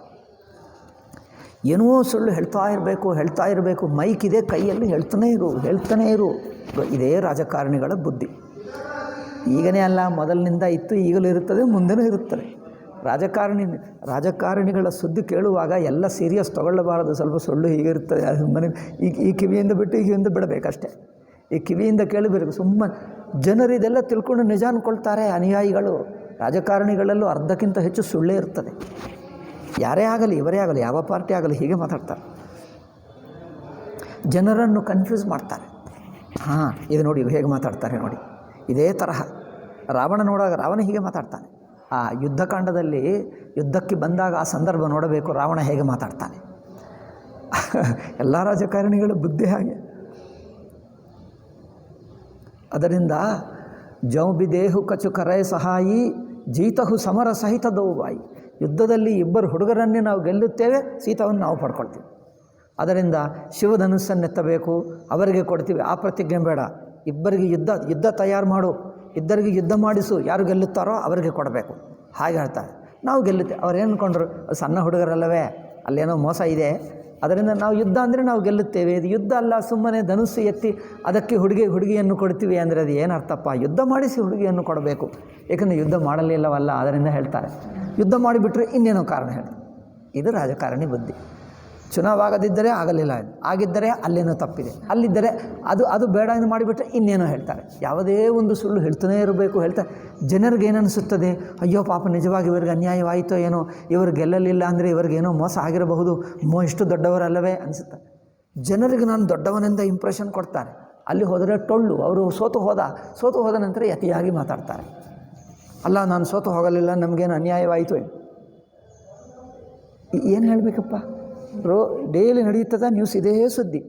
ಏನೋ ಸುಳ್ಳು ಹೇಳ್ತಾ ಇರಬೇಕು. ಮೈಕ್ ಇದೆ ಕೈಯಲ್ಲಿ, ಹೇಳ್ತಾನೇ ಇರು. ಇದೇ ರಾಜಕಾರಣಿಗಳ ಬುದ್ಧಿ. ಈಗನೇ ಅಲ್ಲ, ಮೊದಲಿನಿಂದ ಇತ್ತು, ಈಗಲೂ ಇರುತ್ತದೆ, ಮುಂದೆನೂ ಇರುತ್ತದೆ. ರಾಜಕಾರಣಿಗಳ ಸುದ್ದಿ ಕೇಳುವಾಗ ಎಲ್ಲ ಸೀರಿಯಸ್ ತೊಗೊಳ್ಳಬಾರದು. ಸ್ವಲ್ಪ ಸುಳ್ಳು ಹೀಗೆ ಇರ್ತದೆ. ಮನೆ ಈ ಕಿವಿಯಿಂದ ಬಿಟ್ಟು ಈ ಕಿವಿಯಿಂದ ಬಿಡಬೇಕಷ್ಟೆ. ಈ ಕಿವಿಯಿಂದ ಕೇಳಬೇಕು. ಸುಮ್ಮನೆ ಜನರು ಇದೆಲ್ಲ ತಿಳ್ಕೊಂಡು ನಿಜ ಅಂದ್ಕೊಳ್ತಾರೆ. ಅನುಯಾಯಿಗಳು, ರಾಜಕಾರಣಿಗಳಲ್ಲೂ ಅರ್ಧಕ್ಕಿಂತ ಹೆಚ್ಚು ಸುಳ್ಳೇ ಇರ್ತದೆ. ಯಾರೇ ಆಗಲಿ, ಇವರೇ ಆಗಲಿ, ಯಾವ ಪಾರ್ಟಿ ಆಗಲಿ, ಹೀಗೆ ಮಾತಾಡ್ತಾರೆ. ಜನರನ್ನು ಕನ್ಫ್ಯೂಸ್ ಮಾಡ್ತಾರೆ. ಇದು ನೋಡಿ ಹೇಗೆ ಮಾತಾಡ್ತಾರೆ ನೋಡಿ. ಇದೇ ತರಹ ರಾವಣ ನೋಡಾಗ ರಾವಣ ಹೀಗೆ ಮಾತಾಡ್ತಾನೆ. ಆ ಯುದ್ಧಕಾಂಡದಲ್ಲಿ ಯುದ್ಧಕ್ಕೆ ಬಂದಾಗ ಆ ಸಂದರ್ಭ ನೋಡಬೇಕು, ರಾವಣ ಹೇಗೆ ಮಾತಾಡ್ತಾನೆ. ಎಲ್ಲ ರಾಜಕಾರಣಿಗಳ ಬುದ್ಧಿ ಹಾಗೆ. ಅದರಿಂದ ಜೌ ಬಿದೇಹು ಕಚು ಕರೈ ಸಹಾಯಿ ಜೀತಹು ಸಮರ ಸಹಿತ ದೌಬಾಯಿ. ಯುದ್ಧದಲ್ಲಿ ಇಬ್ಬರು ಹುಡುಗರನ್ನೇ ನಾವು ಗೆಲ್ಲುತ್ತೇವೆ, ಸೀತವನ್ನು ನಾವು ಪಡ್ಕೊಳ್ತೀವಿ. ಅದರಿಂದ ಶಿವಧನುಸ್ಸನ್ನೆತ್ತಬೇಕು, ಅವರಿಗೆ ಕೊಡ್ತೀವಿ. ಆ ಪ್ರತಿಜ್ಞೆ ಬೇಡ. ಇಬ್ಬರಿಗೆ ಯುದ್ಧ ತಯಾರು ಮಾಡು, ಇಬ್ಬರಿಗೆ ಯುದ್ಧ ಮಾಡಿಸು, ಯಾರು ಗೆಲ್ಲುತ್ತಾರೋ ಅವರಿಗೆ ಕೊಡಬೇಕು. ಹಾಗೆ ಹೇಳ್ತಾರೆ. ನಾವು ಗೆಲ್ಲುತ್ತೇವೆ. ಅವ್ರು ಏನು ಅಂದ್ಕೊಂಡ್ರು? ಸಣ್ಣ ಹುಡುಗರಲ್ಲವೇ, ಅಲ್ಲೇನೋ ಮೋಸ ಇದೆ, ಅದರಿಂದ ನಾವು ಯುದ್ಧ ಅಂದರೆ ನಾವು ಗೆಲ್ಲುತ್ತೇವೆ. ಇದು ಯುದ್ಧ ಅಲ್ಲ, ಸುಮ್ಮನೆ ಧನುಸ್ಸು ಎತ್ತಿ ಅದಕ್ಕೆ ಹುಡುಗಿಯನ್ನು ಕೊಡ್ತೀವಿ ಅಂದರೆ ಅದು ಏನರ್ಥಪ್ಪ? ಯುದ್ಧ ಮಾಡಿಸಿ ಹುಡುಗಿಯನ್ನು ಕೊಡಬೇಕು. ಏಕೆಂದರೆ ಯುದ್ಧ ಮಾಡಲಿಲ್ಲವಲ್ಲ, ಅದರಿಂದ ಹೇಳ್ತಾರೆ. ಯುದ್ಧ ಮಾಡಿಬಿಟ್ರೆ ಇನ್ನೇನೋ ಕಾರಣ ಹೇಳ್ತಾರೆ. ಇದು ರಾಜಕಾರಣಿ ಬುದ್ಧಿ. ಚುನಾವಾಗದಿದ್ದರೆ ಆಗಲಿಲ್ಲ, ಆಗಿದ್ದರೆ ಅಲ್ಲೇನೋ ತಪ್ಪಿದೆ, ಅಲ್ಲಿದ್ದರೆ ಅದು ಬೇಡ ಎಂದು ಮಾಡಿಬಿಟ್ರೆ ಇನ್ನೇನೋ ಹೇಳ್ತಾರೆ. ಯಾವುದೇ ಒಂದು ಸುಳ್ಳು ಹೇಳ್ತಾನೇ ಇರಬೇಕು. ಹೇಳ್ತಾರೆ. ಜನರಿಗೆ ಏನನ್ನಿಸುತ್ತದೆ? ಅಯ್ಯೋ ಪಾಪ, ನಿಜವಾಗಿ ಇವರಿಗೆ ಅನ್ಯಾಯವಾಯಿತೋ ಏನೋ, ಇವರು ಗೆಲ್ಲಲಿಲ್ಲ ಅಂದರೆ ಇವರಿಗೇನೋ ಮೋಸ ಆಗಿರಬಹುದು, ಇಷ್ಟು ದೊಡ್ಡವರಲ್ಲವೇ ಅನಿಸುತ್ತೆ. ಜನರಿಗೆ ನಾನು ದೊಡ್ಡವನೆಂದ ಇಂಪ್ರೆಷನ್ ಕೊಡ್ತಾರೆ. ಅಲ್ಲಿ ಹೋದರೆ ಟೊಳ್ಳು, ಅವರು ಸೋತು ಹೋದ ನಂತರ ಯತಿಯಾಗಿ ಮಾತಾಡ್ತಾರೆ. ಅಲ್ಲ, ನಾನು ಸೋತು ಹೋಗಲಿಲ್ಲ, ನಮಗೇನು ಅನ್ಯಾಯವಾಯಿತು. ಏನು ಹೇಳಬೇಕಪ್ಪ? ಡೈಲಿ ನಡೆಯುತ್ತದೆ ನ್ಯೂಸ್, ಇದೇ ಸುದ್ದಿ.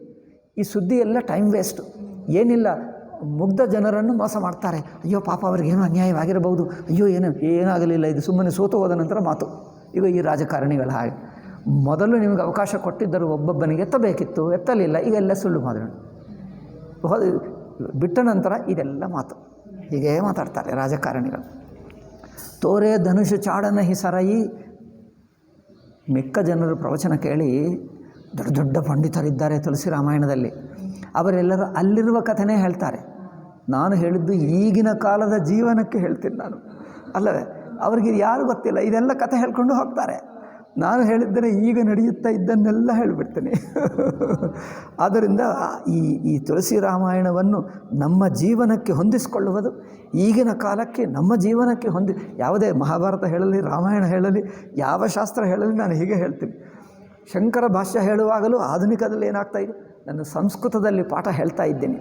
ಈ ಸುದ್ದಿ ಎಲ್ಲ ಟೈಮ್ ವೇಸ್ಟು. ಏನಿಲ್ಲ, ಮುಗ್ಧ ಜನರನ್ನು ಮೋಸ ಮಾಡ್ತಾರೆ. ಅಯ್ಯೋ ಪಾಪ, ಅವ್ರಿಗೇನೋ ಅನ್ಯಾಯವಾಗಿರಬಹುದು, ಅಯ್ಯೋ ಏನಾಗಲಿಲ್ಲ, ಇದು ಸುಮ್ಮನೆ ಸೋತು ಹೋದ ನಂತರ ಮಾತು. ಈಗ ಈ ರಾಜಕಾರಣಿಗಳ ಹಾಗೆ ಮೊದಲು ನಿಮಗೆ ಅವಕಾಶ ಕೊಟ್ಟಿದ್ದರು, ಒಬ್ಬೊಬ್ಬನಿಗೆ ಎತ್ತಬೇಕಿತ್ತು, ಎತ್ತಲಿಲ್ಲ, ಈಗ ಎಲ್ಲ ಸುಳ್ಳು ಬಿಟ್ಟ ನಂತರ ಇದೆಲ್ಲ ಮಾತು. ಹೀಗೇ ಮಾತಾಡ್ತಾರೆ ರಾಜಕಾರಣಿಗಳು. ತೋರೆ ಧನುಷು ಚಾಡನ ಹಿಸರಯಿ. ಮಿಕ್ಕ ಜನರು ಪ್ರವಚನ ಕೇಳಿ ದೊಡ್ಡ ದೊಡ್ಡ ಪಂಡಿತರಿದ್ದಾರೆ ತುಳಸಿ ರಾಮಾಯಣದಲ್ಲಿ, ಅವರೆಲ್ಲರೂ ಅಲ್ಲಿರುವ ಕಥೆನೇ ಹೇಳ್ತಾರೆ. ನಾನು ಹೇಳಿದ್ದು ಈಗಿನ ಕಾಲದ ಜೀವನಕ್ಕೆ ಹೇಳ್ತೀನಿ ನಾನು, ಅಲ್ಲವೇ? ಅವ್ರಿಗೆ ಯಾರು ಗೊತ್ತಿಲ್ಲ, ಇದೆಲ್ಲ ಕಥೆ ಹೇಳ್ಕೊಂಡು ಹೋಗ್ತಾರೆ. ನಾನು ಹೇಳಿದ್ದರೆ ಈಗ ನಡೆಯುತ್ತಾ ಇದ್ದನ್ನೆಲ್ಲ ಹೇಳಿಬಿಡ್ತೀನಿ. ಆದ್ದರಿಂದ ಈ ತುಳಸಿ ರಾಮಾಯಣವನ್ನು ನಮ್ಮ ಜೀವನಕ್ಕೆ ಹೊಂದಿಸಿಕೊಳ್ಳುವುದು, ಈಗಿನ ಕಾಲಕ್ಕೆ ನಮ್ಮ ಜೀವನಕ್ಕೆ ಯಾವುದೇ ಮಹಾಭಾರತ ಹೇಳಲಿ, ರಾಮಾಯಣ ಹೇಳಲಿ, ಯಾವ ಶಾಸ್ತ್ರ ಹೇಳಲಿ, ನಾನು ಹೀಗೆ ಹೇಳ್ತೀನಿ. ಶಂಕರ ಭಾಷ್ಯ ಹೇಳುವಾಗಲೂ ಆಧುನಿಕದಲ್ಲಿ ಏನಾಗ್ತಾ ಇದೆ, ನಾನು ಸಂಸ್ಕೃತದಲ್ಲಿ ಪಾಠ ಹೇಳ್ತಾ ಇದ್ದೀನಿ.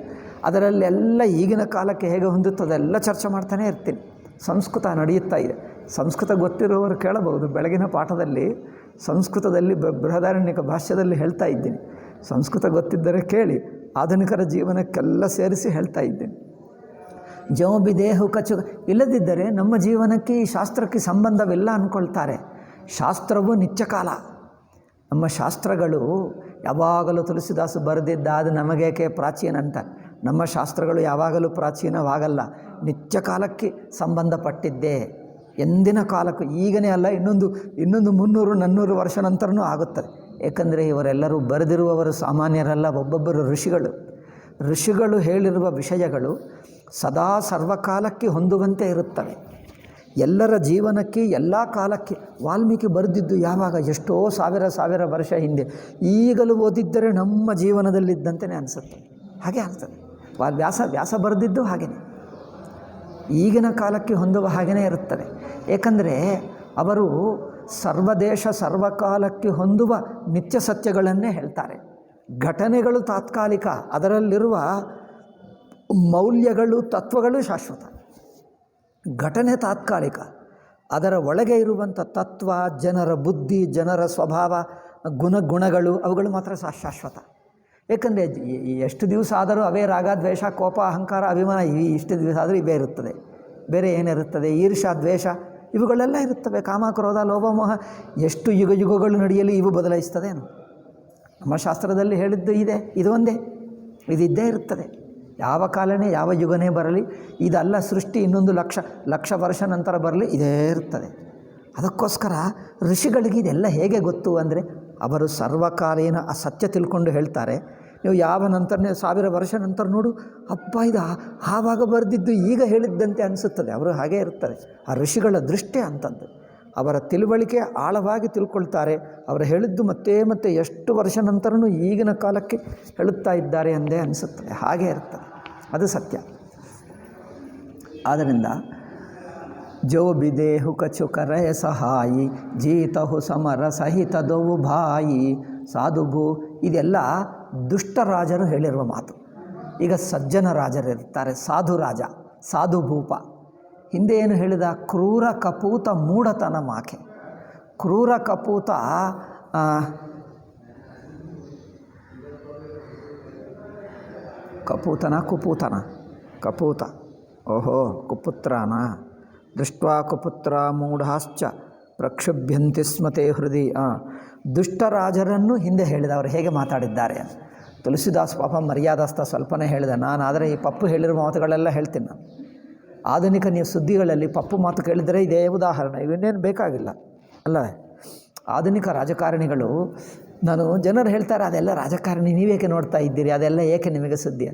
ಅದರಲ್ಲೆಲ್ಲ ಈಗಿನ ಕಾಲಕ್ಕೆ ಹೇಗೆ ಹೊಂದುತ್ತದೆ ಎಲ್ಲ ಚರ್ಚೆ ಮಾಡ್ತಾನೇ ಇರ್ತೀನಿ. ಸಂಸ್ಕೃತ ನಡೆಯುತ್ತಾ ಇದೆ. ಸಂಸ್ಕೃತ ಗೊತ್ತಿರುವವರು ಕೇಳಬಹುದು. ಬೆಳಗಿನ ಪಾಠದಲ್ಲಿ ಸಂಸ್ಕೃತದಲ್ಲಿ ಬೃಹದಾರಣ್ಯಕ ಭಾಷ್ಯದಲ್ಲಿ ಹೇಳ್ತಾ ಇದ್ದೀನಿ. ಸಂಸ್ಕೃತ ಗೊತ್ತಿದ್ದರೆ ಕೇಳಿ, ಆಧುನಿಕರ ಜೀವನಕ್ಕೆಲ್ಲ ಸೇರಿಸಿ ಹೇಳ್ತಾ ಇದ್ದೀನಿ. ಜೋ ಬಿದೇಹು ಕಚು ಇಲ್ಲದಿದ್ದರೆ ನಮ್ಮ ಜೀವನಕ್ಕೆ ಈ ಶಾಸ್ತ್ರಕ್ಕೆ ಸಂಬಂಧವಿಲ್ಲ ಅಂದ್ಕೊಳ್ತಾರೆ. ಶಾಸ್ತ್ರವು ನಿತ್ಯಕಾಲ. ನಮ್ಮ ಶಾಸ್ತ್ರಗಳು ಯಾವಾಗಲೂ ತುಳಸಿದಾಸು ಬರೆದಿದ್ದ ಅದು ನಮಗೇಕೆ ಪ್ರಾಚೀನ ಅಂತ. ನಮ್ಮ ಶಾಸ್ತ್ರಗಳು ಯಾವಾಗಲೂ ಪ್ರಾಚೀನವಾಗಲ್ಲ, ನಿತ್ಯ ಕಾಲಕ್ಕೆ ಸಂಬಂಧಪಟ್ಟಿದ್ದೇ. ಎಂದಿನ ಕಾಲಕ್ಕೂ, ಈಗನೇ ಅಲ್ಲ, ಇನ್ನೊಂದು 300-400 ವರ್ಷ ನಂತರನೂ ಆಗುತ್ತದೆ. ಏಕೆಂದರೆ ಇವರೆಲ್ಲರೂ ಬರೆದಿರುವವರು ಸಾಮಾನ್ಯರಲ್ಲ, ಒಬ್ಬೊಬ್ಬರು ಋಷಿಗಳು ಹೇಳಿರುವ ವಿಷಯಗಳು ಸದಾ ಸರ್ವಕಾಲಕ್ಕೆ ಹೊಂದುವಂತೆ ಇರುತ್ತವೆ. ಎಲ್ಲರ ಜೀವನಕ್ಕೆ, ಎಲ್ಲ ಕಾಲಕ್ಕೆ. ವಾಲ್ಮೀಕಿ ಬರೆದಿದ್ದು ಯಾವಾಗ? ಎಷ್ಟೋ ಸಾವಿರ ವರ್ಷ ಹಿಂದೆ. ಈಗಲೂ ಓದಿದ್ದರೆ ನಮ್ಮ ಜೀವನದಲ್ಲಿದ್ದಂತೆಯೇ ಅನಿಸುತ್ತೆ. ಹಾಗೆ ಅನಿಸ್ತದೆ. ವ್ಯಾಸ ಬರೆದಿದ್ದು ಹಾಗೆಯೇ ಈಗಿನ ಕಾಲಕ್ಕೆ ಹೊಂದುವ ಹಾಗೆಯೇ ಇರುತ್ತದೆ. ಏಕೆಂದರೆ ಅವರು ಸರ್ವದೇಶ ಸರ್ವಕಾಲಕ್ಕೆ ಹೊಂದುವ ನಿತ್ಯ ಸತ್ಯಗಳನ್ನೇ ಹೇಳ್ತಾರೆ. ಘಟನೆಗಳು ತಾತ್ಕಾಲಿಕ, ಅದರಲ್ಲಿರುವ ಮೌಲ್ಯಗಳು ತತ್ವಗಳು ಶಾಶ್ವತ. ಘಟನೆ ತಾತ್ಕಾಲಿಕ, ಅದರ ಒಳಗೆ ಇರುವಂಥ ತತ್ವ, ಜನರ ಬುದ್ಧಿ, ಜನರ ಸ್ವಭಾವ, ಗುಣಗಳು ಅವುಗಳು ಮಾತ್ರ ಶಾಶ್ವತ. ಏಕೆಂದರೆ ಎಷ್ಟು ದಿವಸ ಆದರೂ ಅವೇ ರಾಗ, ದ್ವೇಷ, ಕೋಪ, ಅಹಂಕಾರ, ಅಭಿಮಾನ ಇಷ್ಟು ದಿವಸ ಆದರೂ ಇವೇ ಇರುತ್ತದೆ. ಬೇರೆ ಏನಿರುತ್ತದೆ? ಈರ್ಷಾ, ದ್ವೇಷ ಇವುಗಳೆಲ್ಲ ಇರುತ್ತವೆ. ಕಾಮ, ಕ್ರೋಧ, ಲೋಭ, ಮೋಹ ಎಷ್ಟು ಯುಗಗಳು ನಡೆಯಲಿ ಇವು ಬದಲಾಯಿಸ್ತದೇನು? ನಮ್ಮ ಶಾಸ್ತ್ರದಲ್ಲಿ ಹೇಳಿದ್ದು ಇದೆ, ಇದು ಒಂದೇ, ಇದಿದ್ದೇ ಇರುತ್ತದೆ. ಯಾವ ಕಾಲನೇ ಯಾವ ಯುಗನೇ ಬರಲಿ, ಇದಲ್ಲ ಸೃಷ್ಟಿ, ಇನ್ನೊಂದು ಲಕ್ಷ ವರ್ಷ ನಂತರ ಬರಲಿ, ಇದೇ ಇರ್ತದೆ. ಅದಕ್ಕೋಸ್ಕರ ಋಷಿಗಳಿಗೆ ಇದೆಲ್ಲ ಹೇಗೆ ಗೊತ್ತು ಅಂದರೆ, ಅವರು ಸರ್ವಕಾಲೀನ ಆ ಸತ್ಯ ತಿಳ್ಕೊಂಡು ಹೇಳ್ತಾರೆ. ನೀವು ಯಾವ ನಂತರನೇ 1000 ವರ್ಷ ನಂತರ ನೋಡು, ಅಪ್ಪ ಇದು ಆವಾಗ ಬರೆದಿದ್ದು ಈಗ ಹೇಳಿದ್ದಂತೆ ಅನಿಸುತ್ತದೆ. ಅವರು ಹಾಗೇ ಇರ್ತಾರೆ. ಆ ಋಷಿಗಳ ದೃಷ್ಟಿ ಅಂಥದ್ದು. ಅವರ ತಿಳುವಳಿಕೆ ಆಳವಾಗಿ ತಿಳ್ಕೊಳ್ತಾರೆ. ಅವರು ಹೇಳಿದ್ದು ಮತ್ತೆ ಎಷ್ಟು ವರ್ಷ ನಂತರನೂ ಈಗಿನ ಕಾಲಕ್ಕೆ ಹೇಳುತ್ತಾ ಇದ್ದಾರೆ ಎಂದೇ ಅನಿಸುತ್ತದೆ. ಹಾಗೇ ಇರ್ತದೆ, ಅದು ಸತ್ಯ. ಆದ್ದರಿಂದ ಜೋ ಬಿದೇಹು ಕಚು ಕರಯ ಸಹಾಯಿ ಜೀತಹು ಸಮರ ಸಹಿತ ದೋವು ಭಾಯಿ ಸಾಧುಭೂ. ಇದೆಲ್ಲ ದುಷ್ಟ ರಾಜರು ಹೇಳಿರುವ ಮಾತು. ಈಗ ಸಜ್ಜನ ರಾಜರಿರ್ತಾರೆ, ಸಾಧು ರಾಜ, ಸಾಧು ಭೂಪ. ಹಿಂದೆ ಏನು ಹೇಳಿದ? ಕ್ರೂರ ಕಪೂತ ಮೂಢತನ ಮಾಕೆ. ಕ್ರೂರ ಕಪೂತ ಕಪೂತ ಓಹೋ ಕುಪುತ್ರನ ದೃಷ್ಟ್ವಾ ಕುಪುತ್ರ ಮೂಢಾಶ್ಚ ಪ್ರಕ್ಷುಭ್ಯಂತಿ ಸ್ಮತೆ ಹೃದಯ. ದುಷ್ಟರಾಜರನ್ನು ಹಿಂದೆ ಹೇಳಿದ, ಅವರು ಹೇಗೆ ಮಾತಾಡಿದ್ದಾರೆ. ತುಳಸಿದಾಸ್ ಪಾಪ ಮರ್ಯಾದಸ್ಥ ಸ್ವಲ್ಪನೇ ಹೇಳಿದ. ನಾನು ಆದರೆ ಈ ಪಪ್ಪು ಹೇಳಿರುವ ಮಾತುಗಳೆಲ್ಲ ಹೇಳ್ತೀನಿ ನಾನು. ಆಧುನಿಕ ನೀವು ಸುದ್ದಿಗಳಲ್ಲಿ ಪಪ್ಪು ಮಾತು ಕೇಳಿದರೆ ಇದೇ ಉದಾಹರಣೆ, ಇವನ್ನೇನು ಬೇಕಾಗಿಲ್ಲ ಅಲ್ಲವೇ? ಆಧುನಿಕ ರಾಜಕಾರಣಿಗಳು ಜನರು ಹೇಳ್ತಾರೆ ಅದೆಲ್ಲ ರಾಜಕಾರಣಿ, ನೀವೇಕೆ ನೋಡ್ತಾ ಇದ್ದೀರಿ, ಅದೆಲ್ಲ ಏಕೆ ನಿಮಗೆ ಸುದ್ದಿ?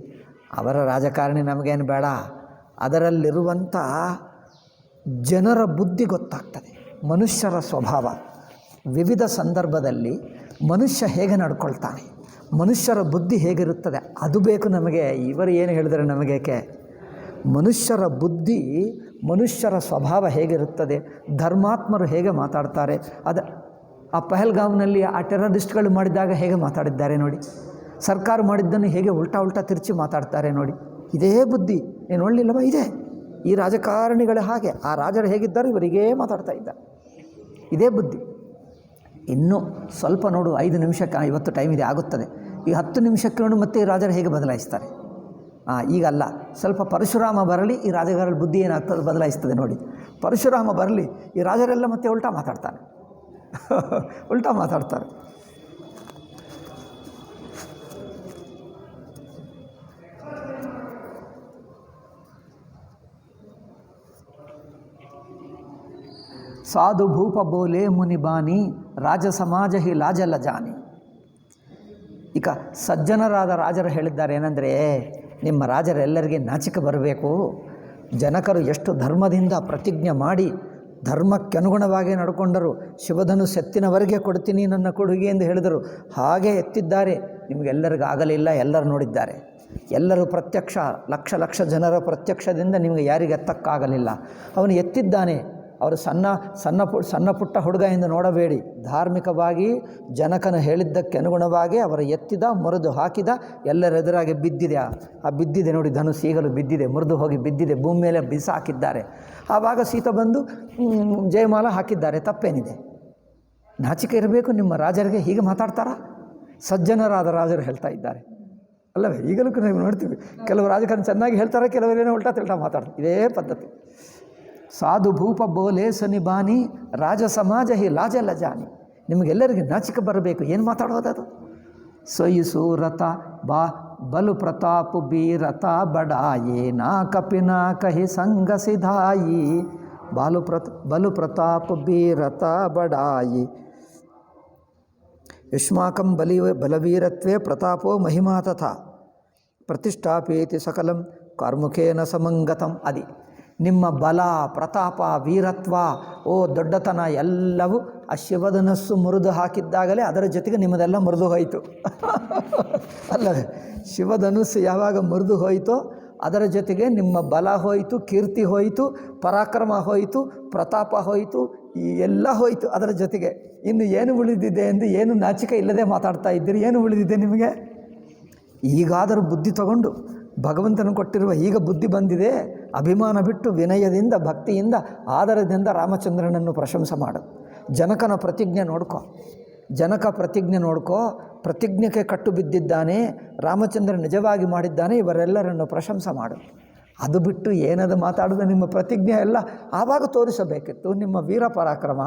ಅವರ ರಾಜಕಾರಣಿ ನಮಗೇನು ಬೇಡ, ಅದರಲ್ಲಿರುವಂಥ ಜನರ ಬುದ್ಧಿ ಗೊತ್ತಾಗ್ತದೆ, ಮನುಷ್ಯರ ಸ್ವಭಾವ, ವಿವಿಧ ಸಂದರ್ಭದಲ್ಲಿ ಮನುಷ್ಯ ಹೇಗೆ ನಡ್ಕೊಳ್ತಾನೆ, ಮನುಷ್ಯರ ಬುದ್ಧಿ ಹೇಗಿರುತ್ತದೆ, ಅದು ಬೇಕು ನಮಗೆ. ಇವರು ಏನು ಹೇಳಿದರೆ ನಮಗೇಕೆ? ಮನುಷ್ಯರ ಬುದ್ಧಿ, ಮನುಷ್ಯರ ಸ್ವಭಾವ ಹೇಗಿರುತ್ತದೆ, ಧರ್ಮಾತ್ಮರು ಹೇಗೆ ಮಾತಾಡ್ತಾರೆ, ಆ ಪಹಲ್ಗಾಮ್ನಲ್ಲಿ ಆ ಟೆರರಿಸ್ಟ್ಗಳು ಮಾಡಿದಾಗ ಹೇಗೆ ಮಾತಾಡಿದ್ದಾರೆ ನೋಡಿ, ಸರ್ಕಾರ ಮಾಡಿದ್ದನ್ನು ಹೇಗೆ ಉಲ್ಟಾ ತಿರುಚಿ ಮಾತಾಡ್ತಾರೆ ನೋಡಿ. ಇದೇ ಬುದ್ಧಿ ಏನು ನೋಡಲಿಲ್ಲವ? ಇದೆ. ಈ ರಾಜಕಾರಣಿಗಳು ಹಾಗೆ, ಆ ರಾಜರು ಹೇಗಿದ್ದಾರೆ ಇವರಿಗೇ ಮಾತಾಡ್ತಾ ಇದ್ದಾರೆ. ಇದೇ ಬುದ್ಧಿ. ಇನ್ನೂ ಸ್ವಲ್ಪ ನೋಡು, 5 ನಿಮಿಷಕ್ಕೆ, ಇವತ್ತು ಟೈಮ್ ಇದೆ ಆಗುತ್ತದೆ, ಈ 10 ನಿಮಿಷಕ್ಕೆ ನೋಡು ಮತ್ತೆ ಈ ರಾಜರು ಹೇಗೆ ಬದಲಾಯಿಸ್ತಾರೆ. ಈಗಲ್ಲ, ಸ್ವಲ್ಪ ಪರಶುರಾಮ ಬರಲಿ, ಈ ರಾಜಗಾರರ ಬುದ್ಧಿ ಏನಾಗ್ತದೆ ಬದಲಾಯಿಸ್ತದೆ ನೋಡಿ. ಪರಶುರಾಮ ಬರಲಿ, ಈ ರಾಜರೆಲ್ಲ ಮತ್ತೆ ಉಲ್ಟಾ ಮಾತಾಡ್ತಾರೆ ಉಲ್ಟಾ ಮಾತಾಡ್ತಾರೆ. ಸಾಧು ಭೂಪ ಬೋಲೆ ಮುನಿಬಾನಿ ರಾಜ ಸಮಾಜ ಹಿ ಲಾಜಲ ಜಾನಿ. ಈಗ ಸಜ್ಜನರಾದ ರಾಜರು ಹೇಳಿದ್ದಾರೆ ಏನಂದರೆ, ನಿಮ್ಮ ರಾಜರೆಲ್ಲರಿಗೆ ನಾಚಿಕೆ ಬರಬೇಕು. ಜನಕರು ಎಷ್ಟು ಧರ್ಮದಿಂದ ಪ್ರತಿಜ್ಞೆ ಮಾಡಿ ಧರ್ಮಕ್ಕೆ ಅನುಗುಣವಾಗಿ ನಡ್ಕೊಂಡರು. ಶಿವಧನುಸ್ಸು ಎತ್ತಿನವರೆಗೆ ಕೊಡ್ತೀನಿ ನನ್ನ ಕೊಡುಗೆ ಎಂದು ಹೇಳಿದರು. ಹಾಗೆ ಎತ್ತಿದ್ದಾರೆ. ನಿಮಗೆಲ್ಲರಿಗೂ ಆಗಲಿಲ್ಲ, ಎಲ್ಲರೂ ನೋಡಿದ್ದಾರೆ. ಎಲ್ಲರೂ ಪ್ರತ್ಯಕ್ಷ, ಲಕ್ಷ ಜನರ ಪ್ರತ್ಯಕ್ಷದಿಂದ ನಿಮಗೆ ಯಾರಿಗೆ ಎತ್ತಕ್ಕಾಗಲಿಲ್ಲ. ಅವನು ಎತ್ತಿದ್ದಾನೆ. ಅವರು ಸಣ್ಣ ಪುಟ್ಟ ಹುಡುಗ ಎಂದು ನೋಡಬೇಡಿ. ಧಾರ್ಮಿಕವಾಗಿ ಜನಕನು ಹೇಳಿದ್ದಕ್ಕೆ ಅನುಗುಣವಾಗಿ ಅವರು ಎತ್ತಿದ, ಮುರಿದು ಹಾಕಿದ, ಎಲ್ಲರೆದುರಾಗಿ ಬಿದ್ದಿದೆ. ಬಿದ್ದಿದೆ ನೋಡಿ, ಧನುಸ್ಸು ಈಗಲೂ ಬಿದ್ದಿದೆ, ಮುರಿದು ಹೋಗಿ ಬಿದ್ದಿದೆ, ಭೂಮಿ ಮೇಲೆ ಬಿಸಾಕಿದ್ದಾರೆ. ಆವಾಗ ಸೀತೆ ಬಂದು ಜಯಮಾಲ ಹಾಕಿದ್ದಾರೆ. ತಪ್ಪೇನಿದೆ? ನಾಚಿಕೆ ಇರಬೇಕು ನಿಮ್ಮ ರಾಜರಿಗೆ. ಹೀಗೆ ಮಾತಾಡ್ತಾರಾ? ಸಜ್ಜನರಾದ ರಾಜರು ಹೇಳ್ತಾ ಇದ್ದಾರೆ ಅಲ್ಲವೇ? ಈಗಲೂ ನಾವು ನೋಡ್ತೀವಿ, ಕೆಲವು ರಾಜಕಾರಣ ಚೆನ್ನಾಗಿ ಹೇಳ್ತಾರೆ, ಕೆಲವರೇನೋ ಉಲ್ಟಾ ತಿಲ್ಟಾ ಮಾತಾಡ್ತಾರೆ. ಇದೇ ಪದ್ಧತಿ. ಸಾಧು ಭೂಪ ಬೋಲೆ ಸನಿಬಾನಿ ರಾಜ ಸಮಾಜ ಹಿ ಲಾಜ ಲಜಾನಿ. ನಿಮಗೆಲ್ಲರಿಗೆ ನಾಚಿಕೆ ಬರಬೇಕು. ಏನು ಮಾತಾಡೋದದು? ಸೊಯಿಸು ರಥ ಬಲು ಪ್ರತಾಪ್ ಬೀರತ ಬಡಾಯಿ ನಾ ಕಪಿನ ಕಹಿ ಸಂಗ ಸಿಧಾಯಿ. ಬಲು ಪ್ರತಾಪ್ ಬೀರತ ಬಡಾಯಿ ಯುಷ್ಮಾಕಂ ಬಲವೀರತ್ವೇ ಪ್ರತಾಪೋ ಮಹಿಮಾ ತಥಾ ಪ್ರತಿಷ್ಠಾಪೇತಿ ಸಕಲಂ ಕಾರ್ಮುಖೇನ ಸಮಂಗತಂ. ಅದಿ ನಿಮ್ಮ ಬಲ, ಪ್ರತಾಪ, ವೀರತ್ವ, ದೊಡ್ಡತನ ಎಲ್ಲವೂ ಆ ಶಿವಧನಸ್ಸು ಮುರಿದು ಹಾಕಿದ್ದಾಗಲೇ ಅದರ ಜೊತೆಗೆ ನಿಮ್ಮದೆಲ್ಲ ಮುರಿದು ಹೋಯಿತು ಅಲ್ಲವೇ? ಶಿವಧನುಸ್ಸು ಯಾವಾಗ ಮುರಿದು ಹೋಯಿತೋ ಅದರ ಜೊತೆಗೆ ನಿಮ್ಮ ಬಲ ಹೋಯಿತು, ಕೀರ್ತಿ ಹೋಯಿತು, ಪರಾಕ್ರಮ ಹೋಯಿತು, ಪ್ರತಾಪ ಹೋಯಿತು, ಈ ಎಲ್ಲ ಹೋಯಿತು ಅದರ ಜೊತೆಗೆ. ಇನ್ನು ಏನು ಉಳಿದಿದೆ ಎಂದು ಏನು ನಾಚಿಕೆ ಇಲ್ಲದೆ ಮಾತಾಡ್ತಾ ಇದ್ದೀರಿ? ಏನು ಉಳಿದಿದೆ ನಿಮಗೆ? ಈಗಾದರೂ ಬುದ್ಧಿ ತಗೊಂಡು ಭಗವಂತನು ಕೊಟ್ಟಿರುವ ಈಗ ಬುದ್ಧಿ ಬಂದಿದೆ, ಅಭಿಮಾನ ಬಿಟ್ಟು ವಿನಯದಿಂದ, ಭಕ್ತಿಯಿಂದ, ಆದರದಿಂದ ರಾಮಚಂದ್ರನನ್ನು ಪ್ರಶಂಸೆ ಮಾಡು. ಜನಕನ ಪ್ರತಿಜ್ಞೆ ನೋಡ್ಕೋ, ಜನಕ ಪ್ರತಿಜ್ಞೆ ನೋಡ್ಕೋ. ಪ್ರತಿಜ್ಞೆಗೆ ಕಟ್ಟು ಬಿದ್ದಿದ್ದಾನೆ, ರಾಮಚಂದ್ರ ನಿಜವಾಗಿ ಮಾಡಿದ್ದಾನೆ, ಇವರೆಲ್ಲರನ್ನು ಪ್ರಶಂಸೆ ಮಾಡು. ಅದು ಬಿಟ್ಟು ಏನದು ಮಾತಾಡೋದು? ನಿಮ್ಮ ಪ್ರತಿಜ್ಞೆ ಎಲ್ಲ ಆವಾಗ ತೋರಿಸಬೇಕಿತ್ತು, ನಿಮ್ಮ ವೀರ ಪರಾಕ್ರಮ.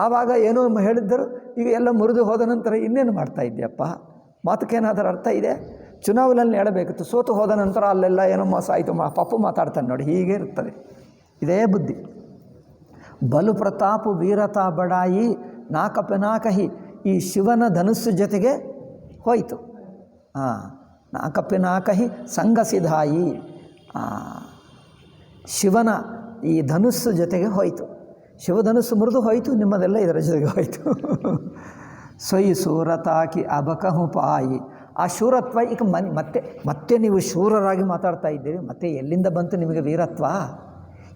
ಆವಾಗ ಏನೋ ಹೇಳಿದ್ದರು, ಈಗ ಎಲ್ಲ ಮುರಿದು ಹೋದ ನಂತರ ಇನ್ನೇನು ಮಾಡ್ತಾ ಇದ್ದೀಯಪ್ಪ? ಮಾತಕ್ಕೇನಾದರೂ ಅರ್ಥ ಇದೆ? ಚುನಾವಣೆಯಲ್ಲಿ ಹೇಳಬೇಕಿತ್ತು, ಸೋತು ಹೋದ ನಂತರ ಅಲ್ಲೆಲ್ಲ ಏನೋ ಮೋಸ ಆಯಿತು, ಪಪ್ಪು ಮಾತಾಡ್ತಾನೆ ನೋಡಿ. ಹೀಗೆ ಇರ್ತದೆ, ಇದೇ ಬುದ್ಧಿ. ಬಲು ಪ್ರತಾಪು ವೀರತಾ ಬಡಾಯಿ ನಾಕಪಿ ಈ ಶಿವನ ಧನುಸ್ಸು ಜೊತೆಗೆ ಹೋಯಿತು. ನಾಕಪಿ ಸಂಗಸಿಧಾಯಿ, ಶಿವನ ಈ ಧನುಸ್ಸು ಜೊತೆಗೆ ಹೋಯಿತು. ಶಿವಧನುಸ್ಸು ಮುರಿದು ಹೋಯಿತು, ನಿಮ್ಮದೆಲ್ಲ ಇದರ ಜೊತೆಗೆ ಹೋಯಿತು. ಸೊಯ್ ಸೂರತಾಕಿ ಅಬಕಹು ಪಾಯಿ. ಆ ಶೂರತ್ವ ಈಗ ಮತ್ತೆ ನೀವು ಶೂರರಾಗಿ ಮಾತಾಡ್ತಾ ಇದ್ದೀರಿ. ಮತ್ತೆ ಎಲ್ಲಿಂದ ಬಂತು ನಿಮಗೆ ವೀರತ್ವ?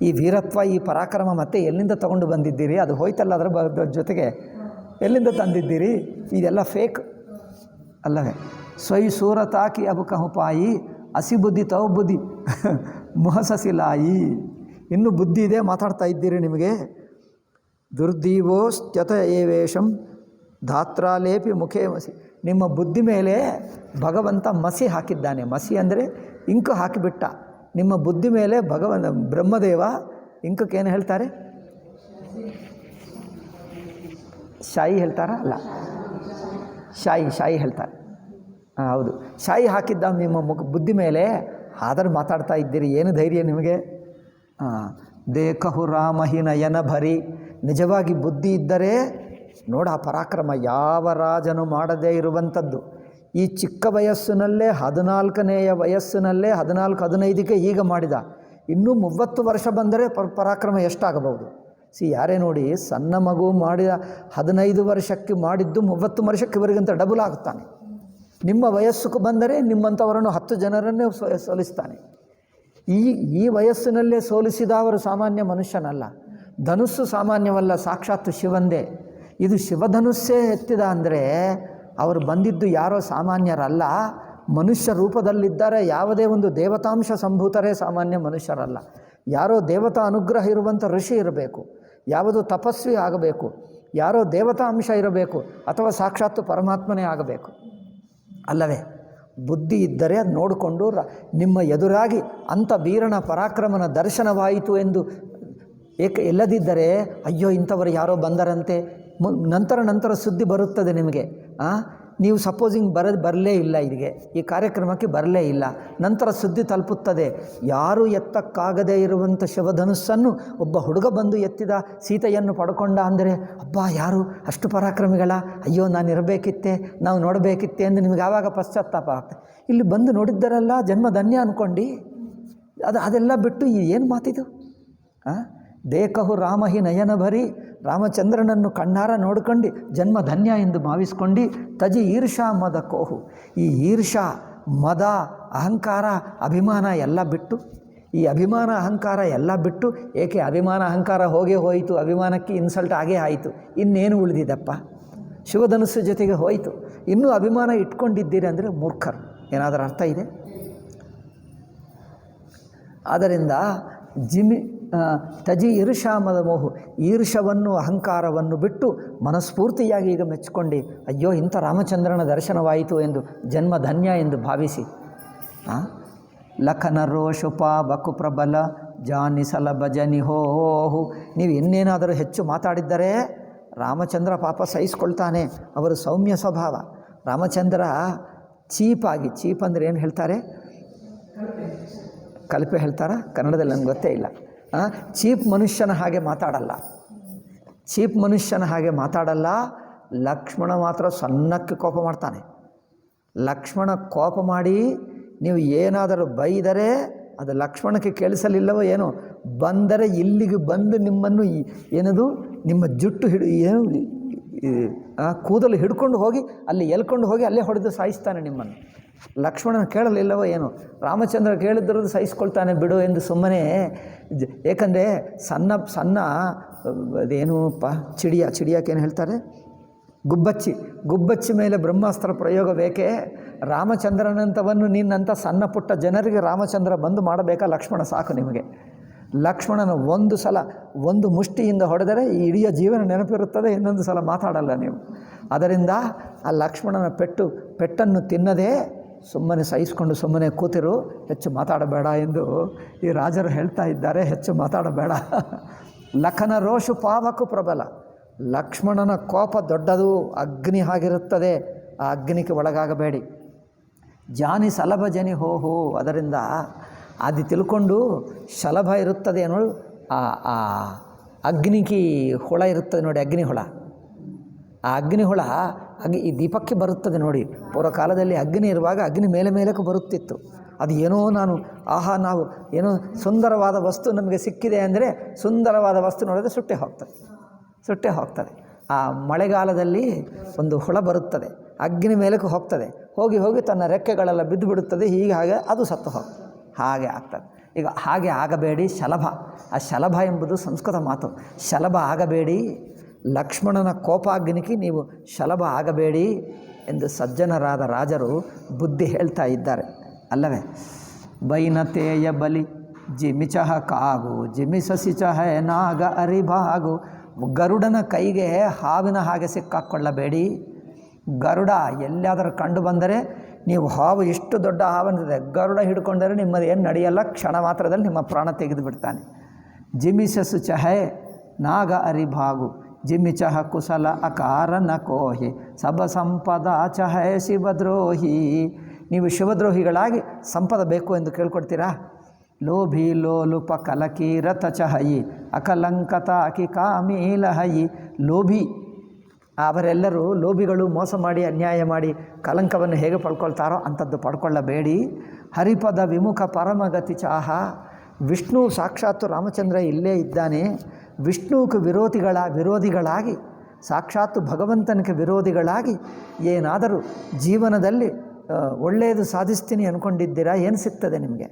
ಈ ವೀರತ್ವ, ಈ ಪರಾಕ್ರಮ ಮತ್ತೆ ಎಲ್ಲಿಂದ ತಗೊಂಡು ಬಂದಿದ್ದೀರಿ? ಅದು ಹೋಯ್ತಲ್ಲ ಅದರ ಜೊತೆಗೆ, ಎಲ್ಲಿಂದ ತಂದಿದ್ದೀರಿ? ಇದೆಲ್ಲ ಫೇಕ್ ಅಲ್ಲವೇ? ಸೊಯ್ ಸೂರತಾಕಿ ಅಬಕಹು ಪಾಯಿ ಹಸಿ ಬುದ್ಧಿ ತವ ಬುದ್ಧಿ ಮೊಹಸಸಿಲಾಯಿ. ಇನ್ನೂ ಬುದ್ಧಿ ಇದೆ, ಮಾತಾಡ್ತಾ ಇದ್ದೀರಿ ನಿಮಗೆ. ದುರ್ದೀವೋ ತ್ಯತ ಏವೇಶಂ ಧಾತ್ರಾಲೇಪಿ ಮುಖೇ ಮಸಿ. ನಿಮ್ಮ ಬುದ್ಧಿ ಮೇಲೆ ಭಗವಂತ ಮಸಿ ಹಾಕಿದ್ದಾನೆ. ಮಸಿ ಅಂದರೆ ಇಂಕು ಹಾಕಿಬಿಟ್ಟ. ನಿಮ್ಮ ಬುದ್ಧಿ ಮೇಲೆ ಬ್ರಹ್ಮದೇವ ಇಂಕಕ್ಕೇನು ಹೇಳ್ತಾರೆ? ಶಾಯಿ ಹೇಳ್ತಾರ? ಅಲ್ಲ, ಶಾಯಿ ಹೇಳ್ತಾರೆ. ಹೌದು, ಶಾಯಿ ಹಾಕಿದ್ದ ನಿಮ್ಮ ಬುದ್ಧಿ ಮೇಲೆ. ಆದರೂ ಮಾತಾಡ್ತಾ ಇದ್ದೀರಿ, ಏನು ಧೈರ್ಯ ನಿಮಗೆ? ದೇಖಹು ರಾಮಹಿ ನಯನ ಭರಿ. ನಿಜವಾಗಿ ಬುದ್ಧಿ ಇದ್ದರೆ ನೋಡ ಆ ಪರಾಕ್ರಮ ಯಾವ ರಾಜನು ಮಾಡದೇ ಇರುವಂಥದ್ದು. ಈ ಚಿಕ್ಕ ವಯಸ್ಸಿನಲ್ಲೇ 14ನೆಯ ವಯಸ್ಸಿನಲ್ಲೇ 14-15ಕ್ಕೆ ಈಗ ಮಾಡಿದ. ಇನ್ನೂ 30 ವರ್ಷ ಬಂದರೆ ಪರಾಕ್ರಮ ಎಷ್ಟಾಗಬಹುದು? ಯಾರೇ ನೋಡಿ, ಸಣ್ಣ ಮಗು ಮಾಡಿದ 15 ವರ್ಷಕ್ಕೆ ಮಾಡಿದ್ದು 30 ವರ್ಷಕ್ಕೆ ಇವರಿಗಿಂತ ಡಬಲ್ ಆಗುತ್ತಾನೆ. ನಿಮ್ಮ ವಯಸ್ಸಿಗೆ ಬಂದರೆ ನಿಮ್ಮಂಥವರನ್ನು 10 ಜನರನ್ನೇ ಸೋಲಿಸ್ತಾನೆ. ಈ ವಯಸ್ಸಿನಲ್ಲೇ ಸೋಲಿಸಿದ ಅವರು ಸಾಮಾನ್ಯ ಮನುಷ್ಯನಲ್ಲ. ಧನುಸ್ಸು ಸಾಮಾನ್ಯವಲ್ಲ, ಸಾಕ್ಷಾತ್ ಶಿವಂದೇ. ಇದು ಶಿವಧನುಸ್ಸೇ ಎತ್ತಿದ ಅಂದರೆ ಅವರು ಬಂದಿದ್ದು ಯಾರೋ ಸಾಮಾನ್ಯರಲ್ಲ, ಮನುಷ್ಯ ರೂಪದಲ್ಲಿದ್ದಾರೆ. ಯಾವುದೇ ಒಂದು ದೇವತಾಂಶ ಸಂಭೂತರೇ ಸಾಮಾನ್ಯ ಮನುಷ್ಯರಲ್ಲ. ಯಾರೋ ದೇವತಾ ಅನುಗ್ರಹ ಇರುವಂಥ ಋಷಿ ಇರಬೇಕು, ಯಾವುದೋ ತಪಸ್ವಿ ಆಗಬೇಕು, ಯಾರೋ ದೇವತಾ ಅಂಶ ಇರಬೇಕು, ಅಥವಾ ಸಾಕ್ಷಾತ್ ಪರಮಾತ್ಮನೇ ಆಗಬೇಕು, ಅಲ್ಲವೇ? ಬುದ್ಧಿ ಇದ್ದರೆ ಅದು ನೋಡಿಕೊಂಡು ನಿಮ್ಮ ಎದುರಾಗಿ ಅಂಥ ವೀರನ ಪರಾಕ್ರಮನ ದರ್ಶನವಾಯಿತು ಎಂದು ಇಲ್ಲದಿದ್ದರೆ ಅಯ್ಯೋ ಇಂಥವರು ಯಾರೋ ಬಂದರಂತೆ, ನಂತರ ಸುದ್ದಿ ಬರುತ್ತದೆ ನಿಮಗೆ. ನೀವು ಸಪೋಸಿಂಗ್ ಬರಲೇ ಇಲ್ಲ, ಇಲ್ಲಿಗೆ ಈ ಕಾರ್ಯಕ್ರಮಕ್ಕೆ ಬರಲೇ ಇಲ್ಲ, ನಂತರ ಸುದ್ದಿ ತಲುಪುತ್ತದೆ. ಯಾರು ಎತ್ತಕ್ಕಾಗದೇ ಇರುವಂಥ ಶಿವಧನುಸ್ಸನ್ನು ಒಬ್ಬ ಹುಡುಗ ಬಂದು ಎತ್ತಿದ, ಸೀತೆಯನ್ನು ಪಡ್ಕೊಂಡ ಅಂದರೆ ಅಬ್ಬಾ ಯಾರು ಅಷ್ಟು ಪರಾಕ್ರಮಿಗಳ, ಅಯ್ಯೋ ನಾನು ಇರಬೇಕಿತ್ತೆ, ನಾವು ನೋಡಬೇಕಿತ್ತೆ ಎಂದು ನಿಮಗೆ ಆವಾಗ ಪಶ್ಚಾತ್ತಾಪ ಆಗ್ತದೆ. ಇಲ್ಲಿ ಬಂದು ನೋಡಿದ್ದರಲ್ಲ ಜನ್ಮ ಧನ್ಯ ಅಂದ್ಕೊಂಡು ಅದೆಲ್ಲ ಬಿಟ್ಟು ಏನು ಮಾತಿದು? ದೇಕಹು ರಾಮಹಿ ನಯನ ಭರಿ, ರಾಮಚಂದ್ರನನ್ನು ಕಣ್ಣಾರ ನೋಡ್ಕೊಂಡು ಜನ್ಮ ಧನ್ಯ ಎಂದು ಭಾವಿಸ್ಕೊಂಡು ತಜಿ ಈರ್ಷಾ ಮದ ಕೋಹು, ಈ ಈರ್ಷಾ ಮದ ಅಹಂಕಾರ ಅಭಿಮಾನ ಎಲ್ಲ ಬಿಟ್ಟು, ಈ ಅಭಿಮಾನ ಅಹಂಕಾರ ಎಲ್ಲ ಬಿಟ್ಟು, ಏಕೆ ಅಭಿಮಾನ ಅಹಂಕಾರ ಹೋಗೇ ಹೋಯಿತು, ಅಭಿಮಾನಕ್ಕೆ ಇನ್ಸಲ್ಟ್ ಆಗೇ ಆಯಿತು, ಇನ್ನೇನು ಉಳಿದಿದಪ್ಪ? ಶಿವಧನುಸ್ಸು ಜೊತೆಗೆ ಹೋಯಿತು, ಇನ್ನೂ ಅಭಿಮಾನ ಇಟ್ಕೊಂಡಿದ್ದೀರಿ ಅಂದರೆ ಮೂರ್ಖರು. ಏನಾದರೂ ಅರ್ಥ ಇದೆ? ಆದ್ದರಿಂದ ತಜಿ ಈರ್ಷಾಮದ ಮೋಹು, ಈರ್ಷವನ್ನು ಅಹಂಕಾರವನ್ನು ಬಿಟ್ಟು ಮನಸ್ಫೂರ್ತಿಯಾಗಿ ಈಗ ಮೆಚ್ಚಿಕೊಂಡು ಅಯ್ಯೋ ಇಂಥ ರಾಮಚಂದ್ರನ ದರ್ಶನವಾಯಿತು ಎಂದು ಜನ್ಮ ಧನ್ಯ ಎಂದು ಭಾವಿಸಿ. ಲಖನ ರೋಷುಪ ಬಕು ಪ್ರಬಲ ಜಾನಿಸಲ ಭಜನಿ ಹೋಹು. ನೀವು ಇನ್ನೇನಾದರೂ ಹೆಚ್ಚು ಮಾತಾಡಿದ್ದರೆ ರಾಮಚಂದ್ರ ಪಾಪ ಸಹಿಸ್ಕೊಳ್ತಾನೆ, ಅವರು ಸೌಮ್ಯ ಸ್ವಭಾವ. ರಾಮಚಂದ್ರ ಚೀಪಾಗಿ, ಚೀಪ್ ಅಂದರೆ ಏನು ಹೇಳ್ತಾರೆ? ಕಲ್ಪೆ ಹೇಳ್ತಾರಾ? ಕನ್ನಡದಲ್ಲಿ ನನಗೆ ಗೊತ್ತೇ ಇಲ್ಲ. ಚೀಪ್ ಮನುಷ್ಯನ ಹಾಗೆ ಮಾತಾಡಲ್ಲ, ಚೀಪ್ ಮನುಷ್ಯನ ಹಾಗೆ ಮಾತಾಡಲ್ಲ. ಲಕ್ಷ್ಮಣ ಮಾತ್ರ ಸಣ್ಣಕ್ಕೆ ಕೋಪ ಮಾಡ್ತಾನೆ. ಲಕ್ಷ್ಮಣ ಕೋಪ ಮಾಡಿ ನೀವು ಏನಾದರೂ ಬೈದರೆ ಅದು ಲಕ್ಷ್ಮಣಕ್ಕೆ ಕೇಳಿಸಲಿಲ್ಲವೋ ಏನೋ, ಬಂದರೆ ಇಲ್ಲಿಗೆ ಬಂದು ನಿಮ್ಮನ್ನು ಏನದು ನಿಮ್ಮ ಜುಟ್ಟು ಏನು ಕೂದಲು ಹಿಡ್ಕೊಂಡು ಹೋಗಿ ಅಲ್ಲಿ ಎಲ್ಕೊಂಡು ಹೋಗಿ ಅಲ್ಲೇ ಹೊಡೆದು ಸಾಯಿಸ್ತಾನೆ ನಿಮ್ಮನ್ನು. ಲಕ್ಷ್ಮಣನ ಕೇಳಲಿಲ್ಲವೋ ಏನೋ, ರಾಮಚಂದ್ರ ಕೇಳಿದ್ರದ್ದು ಸಹಿಸ್ಕೊಳ್ತಾನೆ ಬಿಡು ಎಂದು ಸುಮ್ಮನೆ. ಏಕೆಂದರೆ ಸಣ್ಣ ಅದೇನೂಪ್ಪ ಚಿಡಿಯಾಕೇನು ಹೇಳ್ತಾರೆ? ಗುಬ್ಬಚ್ಚಿ ಮೇಲೆ ಬ್ರಹ್ಮಾಸ್ತ್ರ ಪ್ರಯೋಗ ಬೇಕೇ? ರಾಮಚಂದ್ರನಂತವನ್ನು ನಿನ್ನಂಥ ಸಣ್ಣ ಪುಟ್ಟ ಜನರಿಗೆ ರಾಮಚಂದ್ರ ಬಂದು ಮಾಡಬೇಕಾ? ಲಕ್ಷ್ಮಣ ಸಾಕು ನಿಮಗೆ. ಲಕ್ಷ್ಮಣನ ಒಂದು ಸಲ ಒಂದು ಮುಷ್ಟಿಯಿಂದ ಹೊಡೆದರೆ ಈ ಇಡೀ ಜೀವನ ನೆನಪಿರುತ್ತದೆ, ಇನ್ನೊಂದು ಸಲ ಮಾತಾಡಲ್ಲ ನೀವು. ಅದರಿಂದ ಆ ಲಕ್ಷ್ಮಣನ ಪೆಟ್ಟನ್ನು ತಿನ್ನದೇ ಸುಮ್ಮನೆ ಸಹಿಸ್ಕೊಂಡು ಸುಮ್ಮನೆ ಕೂತಿರು, ಹೆಚ್ಚು ಮಾತಾಡಬೇಡ ಎಂದು ಈ ರಾಜರು ಹೇಳ್ತಾ ಇದ್ದಾರೆ. ಹೆಚ್ಚು ಮಾತಾಡಬೇಡ. ಲಖನ ರೋಷು ಪಾವಕು ಪ್ರಬಲ, ಲಕ್ಷ್ಮಣನ ಕೋಪ ದೊಡ್ಡದು, ಅಗ್ನಿ ಆಗಿರುತ್ತದೆ, ಆ ಅಗ್ನಿಗೆ ಒಳಗಾಗಬೇಡಿ. ಜಾನಿ ಸಲಭ ಜನಿ ಹೋಹು, ಅದರಿಂದ ಅದು ತಿಳ್ಕೊಂಡು ಶಲಭ ಇರುತ್ತದೆ ಅನ್ನೋ ಆ ಅಗ್ನಿಗೆ ಹುಳ ಇರುತ್ತದೆ ನೋಡಿ, ಅಗ್ನಿ ಹುಳ. ಆ ಅಗ್ನಿ ಹುಳ ಈ ದೀಪಕ್ಕೆ ಬರುತ್ತದೆ ನೋಡಿ. ಪೂರ್ವಕಾಲದಲ್ಲಿ ಅಗ್ನಿ ಇರುವಾಗ ಅಗ್ನಿ ಮೇಲಕ್ಕೆ ಬರುತ್ತಿತ್ತು. ಅದು ಏನೋ ನಾವು ಏನೋ ಸುಂದರವಾದ ವಸ್ತು ನಮಗೆ ಸಿಕ್ಕಿದೆ ಅಂದರೆ ಸುಂದರವಾದ ವಸ್ತು ನೋಡಿದ್ರೆ ಸುಟ್ಟೇ ಹೋಗ್ತದೆ. ಆ ಮಳೆಗಾಲದಲ್ಲಿ ಒಂದು ಹುಳ ಬರುತ್ತದೆ, ಅಗ್ನಿ ಮೇಲಕ್ಕೆ ಹೋಗ್ತದೆ, ಹೋಗಿ ತನ್ನ ರೆಕ್ಕೆಗಳೆಲ್ಲ ಬಿದ್ದು ಬಿಡುತ್ತದೆ. ಹಾಗೆ ಅದು ಸತ್ತು ಹೋಗ್ತದೆ. ಹಾಗೆ ಆಗ್ತದೆ. ಈಗ ಹಾಗೆ ಆಗಬೇಡಿ. ಶಲಭ, ಆ ಶಲಭ ಎಂಬುದು ಸಂಸ್ಕೃತ ಮಾತು. ಶಲಭ ಆಗಬೇಡಿ, ಲಕ್ಷ್ಮಣನ ಕೋಪಾಗ್ನಿಗೆ ನೀವು ಶಲಭ ಆಗಬೇಡಿ ಎಂದು ಸಜ್ಜನರಾದ ರಾಜರು ಬುದ್ಧಿ ಹೇಳ್ತಾ ಇದ್ದಾರೆ, ಅಲ್ಲವೇ? ಬೈನತೇಯ ಬಲಿ ಜಿಮಿಚಹ ಕಾಗು ಜಿಮಿಸಸಿಚಹ ನಾಗ ಅರಿಭಾಗು. ಗರುಡನ ಕೈಗೆ ಹಾವಿನ ಹಾಗೆ ಸಿಕ್ಕಾಕ್ಕೊಳ್ಳಬೇಡಿ. ಗರುಡ ಎಲ್ಲಾದರೂ ಕಂಡು ಬಂದರೆ ನೀವು ಹಾವು ಇಷ್ಟು ದೊಡ್ಡ ಹಾವನಿದೆ, ಗರುಡ ಹಿಡ್ಕೊಂಡರೆ ನಿಮ್ಮದು ಏನು ನಡೆಯಲ್ಲ, ಕ್ಷಣ ಮಾತ್ರದಲ್ಲಿ ನಿಮ್ಮ ಪ್ರಾಣ ತೆಗೆದು ಬಿಡ್ತಾನೆ. ಜಿಮಿಸಸು ಚಹೆ ನಾಗ ಅರಿಭಾಗು ಜಿಮಿಚಹ ಕುಶಲ ಅಕಾರ ನ ಕೋಹಿ ಸಬ ಸಂಪದ ಚಹೆ ಶಿವದ್ರೋಹಿ. ನೀವು ಶಿವದ್ರೋಹಿಗಳಾಗಿ ಸಂಪದ ಬೇಕು ಎಂದು ಕೇಳ್ಕೊಡ್ತೀರಾ? ಲೋಭಿ ಲೋಲುಪ ಕಲಕಿ ರಥ ಚಹಯಿ ಅಕಲಂಕತ ಅಕಿ ಕಾಮೀಲಹಯಿ. ಲೋಭಿ, ಅವರೆಲ್ಲರೂ ಲೋಭಿಗಳು, ಮೋಸ ಮಾಡಿ ಅನ್ಯಾಯ ಮಾಡಿ ಕಲಂಕವನ್ನು ಹೇಗೆ ಪಡ್ಕೊಳ್ತಾರೋ ಅಂಥದ್ದು ಪಡ್ಕೊಳ್ಳಬೇಡಿ. ಹರಿಪದ ವಿಮುಖ ಪರಮಗತಿ ಚಾಹ. ವಿಷ್ಣು ಸಾಕ್ಷಾತ್ತು ರಾಮಚಂದ್ರ ಇಲ್ಲೇ ಇದ್ದಾನೆ. ವಿಷ್ಣುವಿಗೆ ವಿರೋಧಿಗಳಾಗಿ ಸಾಕ್ಷಾತ್ತು ಭಗವಂತನಿಗೆ ವಿರೋಧಿಗಳಾಗಿ ಏನಾದರೂ ಜೀವನದಲ್ಲಿ ಒಳ್ಳೆಯದು ಸಾಧಿಸ್ತೀನಿ ಅಂದ್ಕೊಂಡಿದ್ದೀರಾ? ಏನು ಸಿಗ್ತದೆ ನಿಮಗೆ?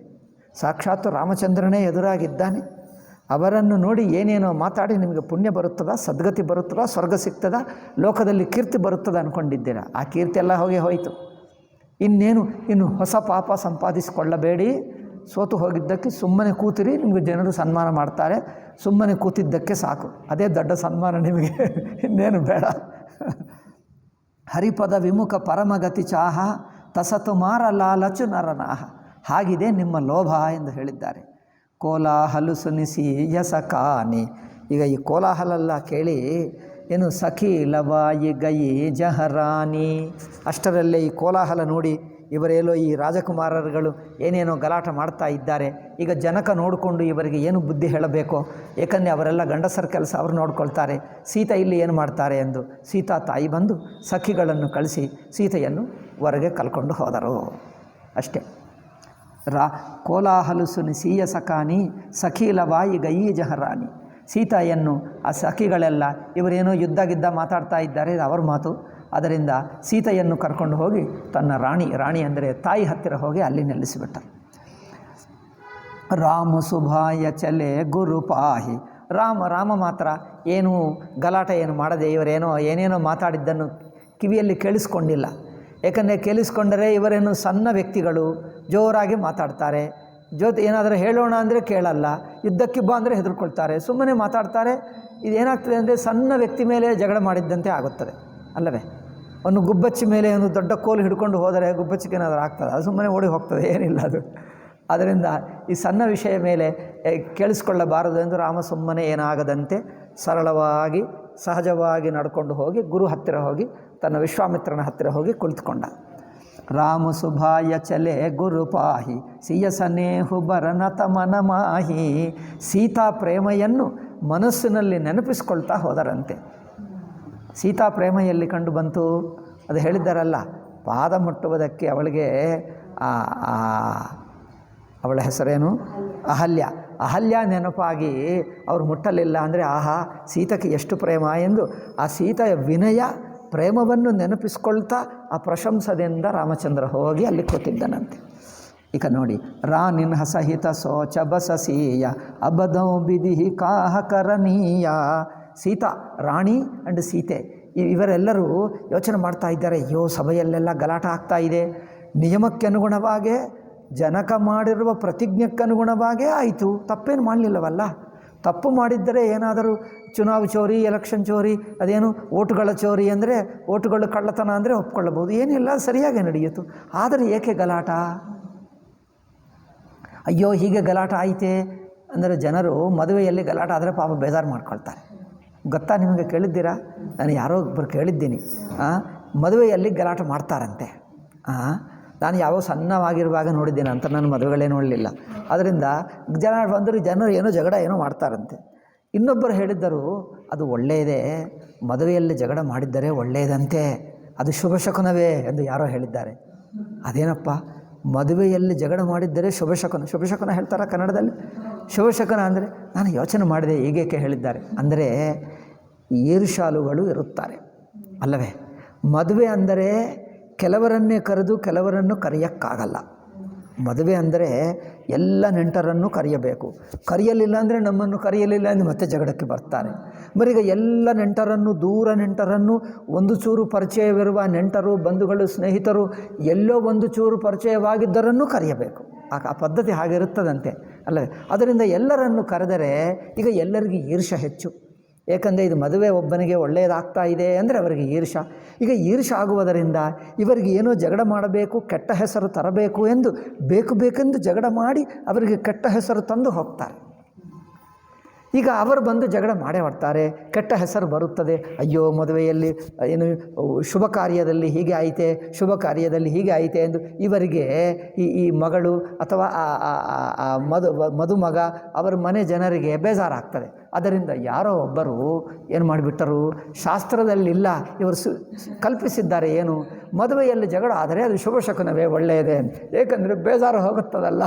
ಸಾಕ್ಷಾತ್ತು ರಾಮಚಂದ್ರನೇ ಎದುರಾಗಿದ್ದಾನೆ. ಅವರನ್ನು ನೋಡಿ ಏನೇನೋ ಮಾತಾಡಿ ನಿಮಗೆ ಪುಣ್ಯ ಬರುತ್ತದ, ಸದ್ಗತಿ ಬರುತ್ತದ, ಸ್ವರ್ಗ ಸಿಗ್ತದ, ಲೋಕದಲ್ಲಿ ಕೀರ್ತಿ ಬರುತ್ತದೆ ಅಂದ್ಕೊಂಡಿದ್ದೀರಾ? ಆ ಕೀರ್ತಿ ಎಲ್ಲ ಹೋಯಿತು. ಇನ್ನು ಹೊಸ ಪಾಪ ಸಂಪಾದಿಸಿಕೊಳ್ಳಬೇಡಿ. ಸೋತು ಹೋಗಿದ್ದಕ್ಕೆ ಸುಮ್ಮನೆ ಕೂತಿರಿ, ನಿಮಗೆ ಜನರು ಸನ್ಮಾನ ಮಾಡ್ತಾರೆ. ಸುಮ್ಮನೆ ಕೂತಿದ್ದಕ್ಕೆ ಸಾಕು, ಅದೇ ದೊಡ್ಡ ಸನ್ಮಾನ ನಿಮಗೆ, ಇನ್ನೇನು ಬೇಡ. ಹರಿಪದ ವಿಮುಖ ಪರಮಗತಿ ಚಾಹ ತಸತು ಮಾರ ಲಾಲಚು ನರನಾಹ. ಹಾಗಿದೆ ನಿಮ್ಮ ಲೋಭ ಎಂದು ಹೇಳಿದ್ದಾರೆ. ಕೋಲಾಹಲು ಸುನಿಸಿ ಯಸಕಾನಿ. ಈಗ ಈ ಕೋಲಾಹಲೆಲ್ಲ ಕೇಳಿ ಏನು ಸಖಿ ಲವಾಯಿ ಗಯಿ ಜಹರಾನಿ, ಅಷ್ಟರಲ್ಲೇ ಈ ಕೋಲಾಹಲ ನೋಡಿ ಇವರೇಲೋ ಈ ರಾಜಕುಮಾರರುಗಳು ಏನೇನೋ ಗಲಾಟೆ ಮಾಡ್ತಾ ಇದ್ದಾರೆ. ಈಗ ಜನಕ ನೋಡಿಕೊಂಡು ಇವರಿಗೆ ಏನು ಬುದ್ಧಿ ಹೇಳಬೇಕೋ, ಏಕೆಂದರೆ ಅವರೆಲ್ಲ ಗಂಡಸರ ಕೆಲಸ ಅವರು ನೋಡ್ಕೊಳ್ತಾರೆ. ಸೀತಾ ಇಲ್ಲಿ ಏನು ಮಾಡ್ತಾರೆ ಎಂದು ಸೀತಾ ತಾಯಿ ಬಂದು ಸಖಿಗಳನ್ನು ಕಳಿಸಿ ಸೀತೆಯನ್ನು ಹೊರಗೆ ಕಲ್ಕೊಂಡು ಹೋದರು. ಅಷ್ಟೇ. ಕೋಲಾಹಲು ಸುನಿಸೀಯ ಸಖಾನಿ ಸಖೀಲವಾಯಿ ಗಯಿ ಜಹರಾನಿ. ಸೀತೆಯನ್ನು ಆ ಸಖಿಗಳೆಲ್ಲ ಇವರೇನೋ ಯುದ್ಧ ಮಾತಾಡ್ತಾ ಇದ್ದಾರೆ, ಇದು ಅವ್ರ ಮಾತು. ಅದರಿಂದ ಸೀತೆಯನ್ನು ಕರ್ಕೊಂಡು ಹೋಗಿ ತನ್ನ ರಾಣಿ ಅಂದರೆ ತಾಯಿ ಹತ್ತಿರ ಹೋಗಿ ಅಲ್ಲಿ ನಿಲ್ಲಿಸಿಬಿಟ್ಟರು. ರಾಮ ಸುಭಾಯ ಚಲೆ ಗುರುಪಾಹಿ. ರಾಮ ಮಾತ್ರ ಏನು ಗಲಾಟೆ ಏನು ಮಾಡದೆ ಏನೇನೋ ಮಾತಾಡಿದ್ದನ್ನು ಕಿವಿಯಲ್ಲಿ ಕೇಳಿಸ್ಕೊಂಡಿಲ್ಲ. ಏಕೆಂದರೆ ಕೇಳಿಸ್ಕೊಂಡರೆ ಇವರೇನು ಸಣ್ಣ ವ್ಯಕ್ತಿಗಳು, ಜೋರಾಗಿ ಮಾತಾಡ್ತಾರೆ. ಏನಾದರೂ ಹೇಳೋಣ ಅಂದರೆ ಕೇಳಲ್ಲ, ಯುದ್ಧಕ್ಕೆ ಬಾ ಅಂದರೆ ಹೆದರ್ಕೊಳ್ತಾರೆ, ಸುಮ್ಮನೆ ಮಾತಾಡ್ತಾರೆ. ಇದೇನಾಗ್ತದೆ ಅಂದರೆ ಸಣ್ಣ ವ್ಯಕ್ತಿ ಮೇಲೆ ಜಗಳ ಮಾಡಿದ್ದಂತೆ ಆಗುತ್ತದೆ ಅಲ್ಲವೇ? ಒಂದು ಗುಬ್ಬಚ್ಚಿ ಮೇಲೆ ಒಂದು ದೊಡ್ಡ ಕೋಲು ಹಿಡ್ಕೊಂಡು ಹೋದರೆ ಗುಬ್ಬಚ್ಚಿಗೆ ಏನಾದರೂ ಆಗ್ತದೆ, ಅದು ಸುಮ್ಮನೆ ಓಡಿ ಹೋಗ್ತದೆ, ಏನಿಲ್ಲ ಅದು. ಆದ್ದರಿಂದ ಈ ಸಣ್ಣ ವಿಷಯ ಮೇಲೆ ಕೇಳಿಸ್ಕೊಳ್ಳಬಾರದು ಎಂದು ರಾಮ ಸುಮ್ಮನೆ ಏನಾಗದಂತೆ ಸರಳವಾಗಿ ಸಹಜವಾಗಿ ನಡ್ಕೊಂಡು ಹೋಗಿ ಗುರು ಹತ್ತಿರ ಹೋಗಿ ತನ್ನ ವಿಶ್ವಾಮಿತ್ರನ ಹತ್ತಿರ ಹೋಗಿ ಕುಳಿತುಕೊಂಡ. ರಾಮ ಸುಭಾಯ ಚಲೆ ಗುರುಪಾಹಿ ಸಿಯಸನೇಹು ಬರನತ ಮನಮಾಹಿ. ಸೀತಾ ಪ್ರೇಮೆಯನ್ನು ಮನಸ್ಸಿನಲ್ಲಿ ನೆನಪಿಸ್ಕೊಳ್ತಾ ಹೋದರಂತೆ. ಸೀತಾ ಪ್ರೇಮ ಎಲ್ಲಿ ಕಂಡು ಬಂತು? ಅದು ಹೇಳಿದ್ದಾರಲ್ಲ, ಪಾದ ಮುಟ್ಟುವುದಕ್ಕೆ ಅವಳಿಗೆ ಅವಳ ಹೆಸರೇನು? ಅಹಲ್ಯ ನೆನಪಾಗಿ ಅವರು ಮುಟ್ಟಲಿಲ್ಲ ಅಂದರೆ ಆಹಾ ಸೀತೆಗೆ ಎಷ್ಟು ಪ್ರೇಮ ಎಂದು ಆ ಸೀತೆಯ ವಿನಯ ಪ್ರೇಮವನ್ನು ನೆನಪಿಸ್ಕೊಳ್ತಾ ಆ ಪ್ರಶಂಸದಿಂದ ರಾಮಚಂದ್ರ ಹೋಗಿ ಅಲ್ಲಿ ಕೂತಿದ್ದನಂತೆ. ಈಗ ನೋಡಿ, ರಾನಿನ್ ಸಹಿತ ಸೋಚ ಬಸಸೀಯ ಅಬದೌ ಬಿದಿಹಿ ಕಾಹ ಕರಣೀಯ. ಸೀತಾ, ರಾಣಿ ಆ್ಯಂಡ್ ಸೀತೆ ಇವರೆಲ್ಲರೂ ಯೋಚನೆ ಮಾಡ್ತಾ ಇದ್ದಾರೆ, ಅಯ್ಯೋ ಸಭೆಯಲ್ಲೆಲ್ಲ ಗಲಾಟ ಆಗ್ತಾ ಇದೆ, ನಿಯಮಕ್ಕೆ ಅನುಗುಣವಾಗೇ ಜನಕ ಮಾಡಿರುವ ಪ್ರತಿಜ್ಞಕ್ಕನುಗುಣವಾಗೇ ಆಯಿತು, ತಪ್ಪೇನು ಮಾಡಲಿಲ್ಲವಲ್ಲ. ತಪ್ಪು ಮಾಡಿದ್ದರೆ ಏನಾದರೂ ಚುನಾವ್ ಚೋರಿ, ಎಲೆಕ್ಷನ್ ಚೋರಿ, ಅದೇನು ಓಟುಗಳ ಚೋರಿ ಅಂದರೆ ಓಟುಗಳು ಕಳ್ಳತನ ಅಂದರೆ ಒಪ್ಕೊಳ್ಳಬಹುದು, ಏನಿಲ್ಲ ಸರಿಯಾಗಿ ನಡೆಯಿತು. ಆದರೆ ಏಕೆ ಗಲಾಟ? ಅಯ್ಯೋ ಹೀಗೆ ಗಲಾಟ ಆಯಿತೆ ಅಂದರೆ ಜನರು ಮದುವೆಯಲ್ಲಿ ಗಲಾಟ ಆದರೆ ಪಾಪ ಬೇಜಾರು ಮಾಡ್ಕೊಳ್ತಾರೆ. ಗೊತ್ತಾ ನಿಮಗೆ? ಕೇಳಿದ್ದೀರಾ? ನಾನು ಯಾರೋ ಒಬ್ಬರು ಕೇಳಿದ್ದೀನಿ, ಮದುವೆಯಲ್ಲಿ ಗಲಾಟೆ ಮಾಡ್ತಾರಂತೆ. ನಾನು ಯಾವ ಸಣ್ಣವಾಗಿರುವಾಗ ನೋಡಿದ್ದೇನೆ ಅಂತ, ನಾನು ಮದುವೆಗಳೇ ನೋಡಲಿಲ್ಲ. ಅದರಿಂದ ಜನರು ಏನೋ ಜಗಳ ಏನೋ ಮಾಡ್ತಾರಂತೆ. ಇನ್ನೊಬ್ಬರು ಹೇಳಿದ್ದರು, ಅದು ಒಳ್ಳೆಯದೇ, ಮದುವೆಯಲ್ಲಿ ಜಗಳ ಮಾಡಿದ್ದರೆ ಒಳ್ಳೆಯದಂತೆ, ಅದು ಶುಭ ಶಕುನವೇ ಎಂದು ಯಾರೋ ಹೇಳಿದ್ದಾರೆ. ಅದೇನಪ್ಪ, ಮದುವೆಯಲ್ಲಿ ಜಗಳ ಮಾಡಿದ್ದರೆ ಶುಭ ಶಕುನ ಹೇಳ್ತಾರ ಕನ್ನಡದಲ್ಲಿ? ಶುಭ ಶಕುನ ಅಂದರೆ ನಾನು ಯೋಚನೆ ಮಾಡಿದೆ, ಹೀಗೇಕೆ ಹೇಳಿದ್ದಾರೆ ಅಂದರೆ ಈರ್ಷಾಲುಗಳು ಇರುತ್ತಾರೆ ಅಲ್ಲವೇ? ಮದುವೆ ಅಂದರೆ ಕೆಲವರನ್ನೇ ಕರೆದು ಕೆಲವರನ್ನು ಕರೆಯೋಕ್ಕಾಗಲ್ಲ. ಮದುವೆ ಅಂದರೆ ಎಲ್ಲ ನೆಂಟರನ್ನು ಕರೆಯಬೇಕು. ಕರೆಯಲಿಲ್ಲ ಅಂದರೆ ನಮ್ಮನ್ನು ಕರೆಯಲಿಲ್ಲ ಎಂದು ಮತ್ತೆ ಜಗಳಕ್ಕೆ ಬರ್ತಾರೆ. ಬರೀಗ ಎಲ್ಲ ನೆಂಟರನ್ನು, ದೂರ ನೆಂಟರನ್ನು, ಒಂದು ಚೂರು ಪರಿಚಯವಿರುವ ನೆಂಟರು, ಬಂಧುಗಳು, ಸ್ನೇಹಿತರು, ಎಲ್ಲೋ ಒಂದು ಚೂರು ಪರಿಚಯವಾಗಿದ್ದರನ್ನು ಕರೆಯಬೇಕು. ಆ ಪದ್ಧತಿ ಹಾಗಿರುತ್ತದಂತೆ ಅಲ್ಲವೇ? ಅದರಿಂದ ಎಲ್ಲರನ್ನು ಕರೆದರೆ ಈಗ ಎಲ್ಲರಿಗೂ ಈರ್ಷೆ ಹೆಚ್ಚು. ಏಕೆಂದರೆ ಇದು ಮದುವೆ ಒಬ್ಬನಿಗೆ ಒಳ್ಳೆಯದಾಗ್ತಾ ಇದೆ ಅಂದರೆ ಅವರಿಗೆ ಈರ್ಷ. ಈಗ ಈರ್ಷ ಆಗುವುದರಿಂದ ಇವರಿಗೆ ಏನೋ ಜಗಳ ಮಾಡಬೇಕು, ಕೆಟ್ಟ ಹೆಸರು ತರಬೇಕು ಎಂದು ಬೇಕೆಂದು ಜಗಳ ಮಾಡಿ ಅವರಿಗೆ ಕೆಟ್ಟ ಹೆಸರು ತಂದು ಹೋಗ್ತಾರೆ. ಈಗ ಅವರು ಬಂದು ಜಗಳ ಮಾಡೇ ಮಾಡ್ತಾರೆ, ಕೆಟ್ಟ ಹೆಸರು ಬರುತ್ತದೆ. ಅಯ್ಯೋ ಮದುವೆಯಲ್ಲಿ ಏನು ಶುಭ ಕಾರ್ಯದಲ್ಲಿ ಹೀಗೆ ಆಯಿತೆ, ಶುಭ ಕಾರ್ಯದಲ್ಲಿ ಹೀಗೆ ಆಯಿತೆ ಎಂದು ಇವರಿಗೆ ಈ ಮಗಳು ಅಥವಾ ಮದುಮಗ ಅವರ ಮನೆ ಜನರಿಗೆ ಬೇಜಾರಾಗ್ತದೆ. ಅದರಿಂದ ಯಾರೋ ಒಬ್ಬರು ಏನು ಮಾಡಿಬಿಟ್ಟರು, ಶಾಸ್ತ್ರದಲ್ಲಿಲ್ಲ, ಇವರು ಕಲ್ಪಿಸಿದ್ದಾರೆ. ಏನು, ಮದುವೆಯಲ್ಲಿ ಜಗಳ ಆದರೆ ಅದು ಶುಭ ಶಕುನವೇ, ಒಳ್ಳೆಯದೇ ಅಂತ. ಏಕೆಂದರೆ ಬೇಜಾರು ಹೋಗುತ್ತದಲ್ಲ,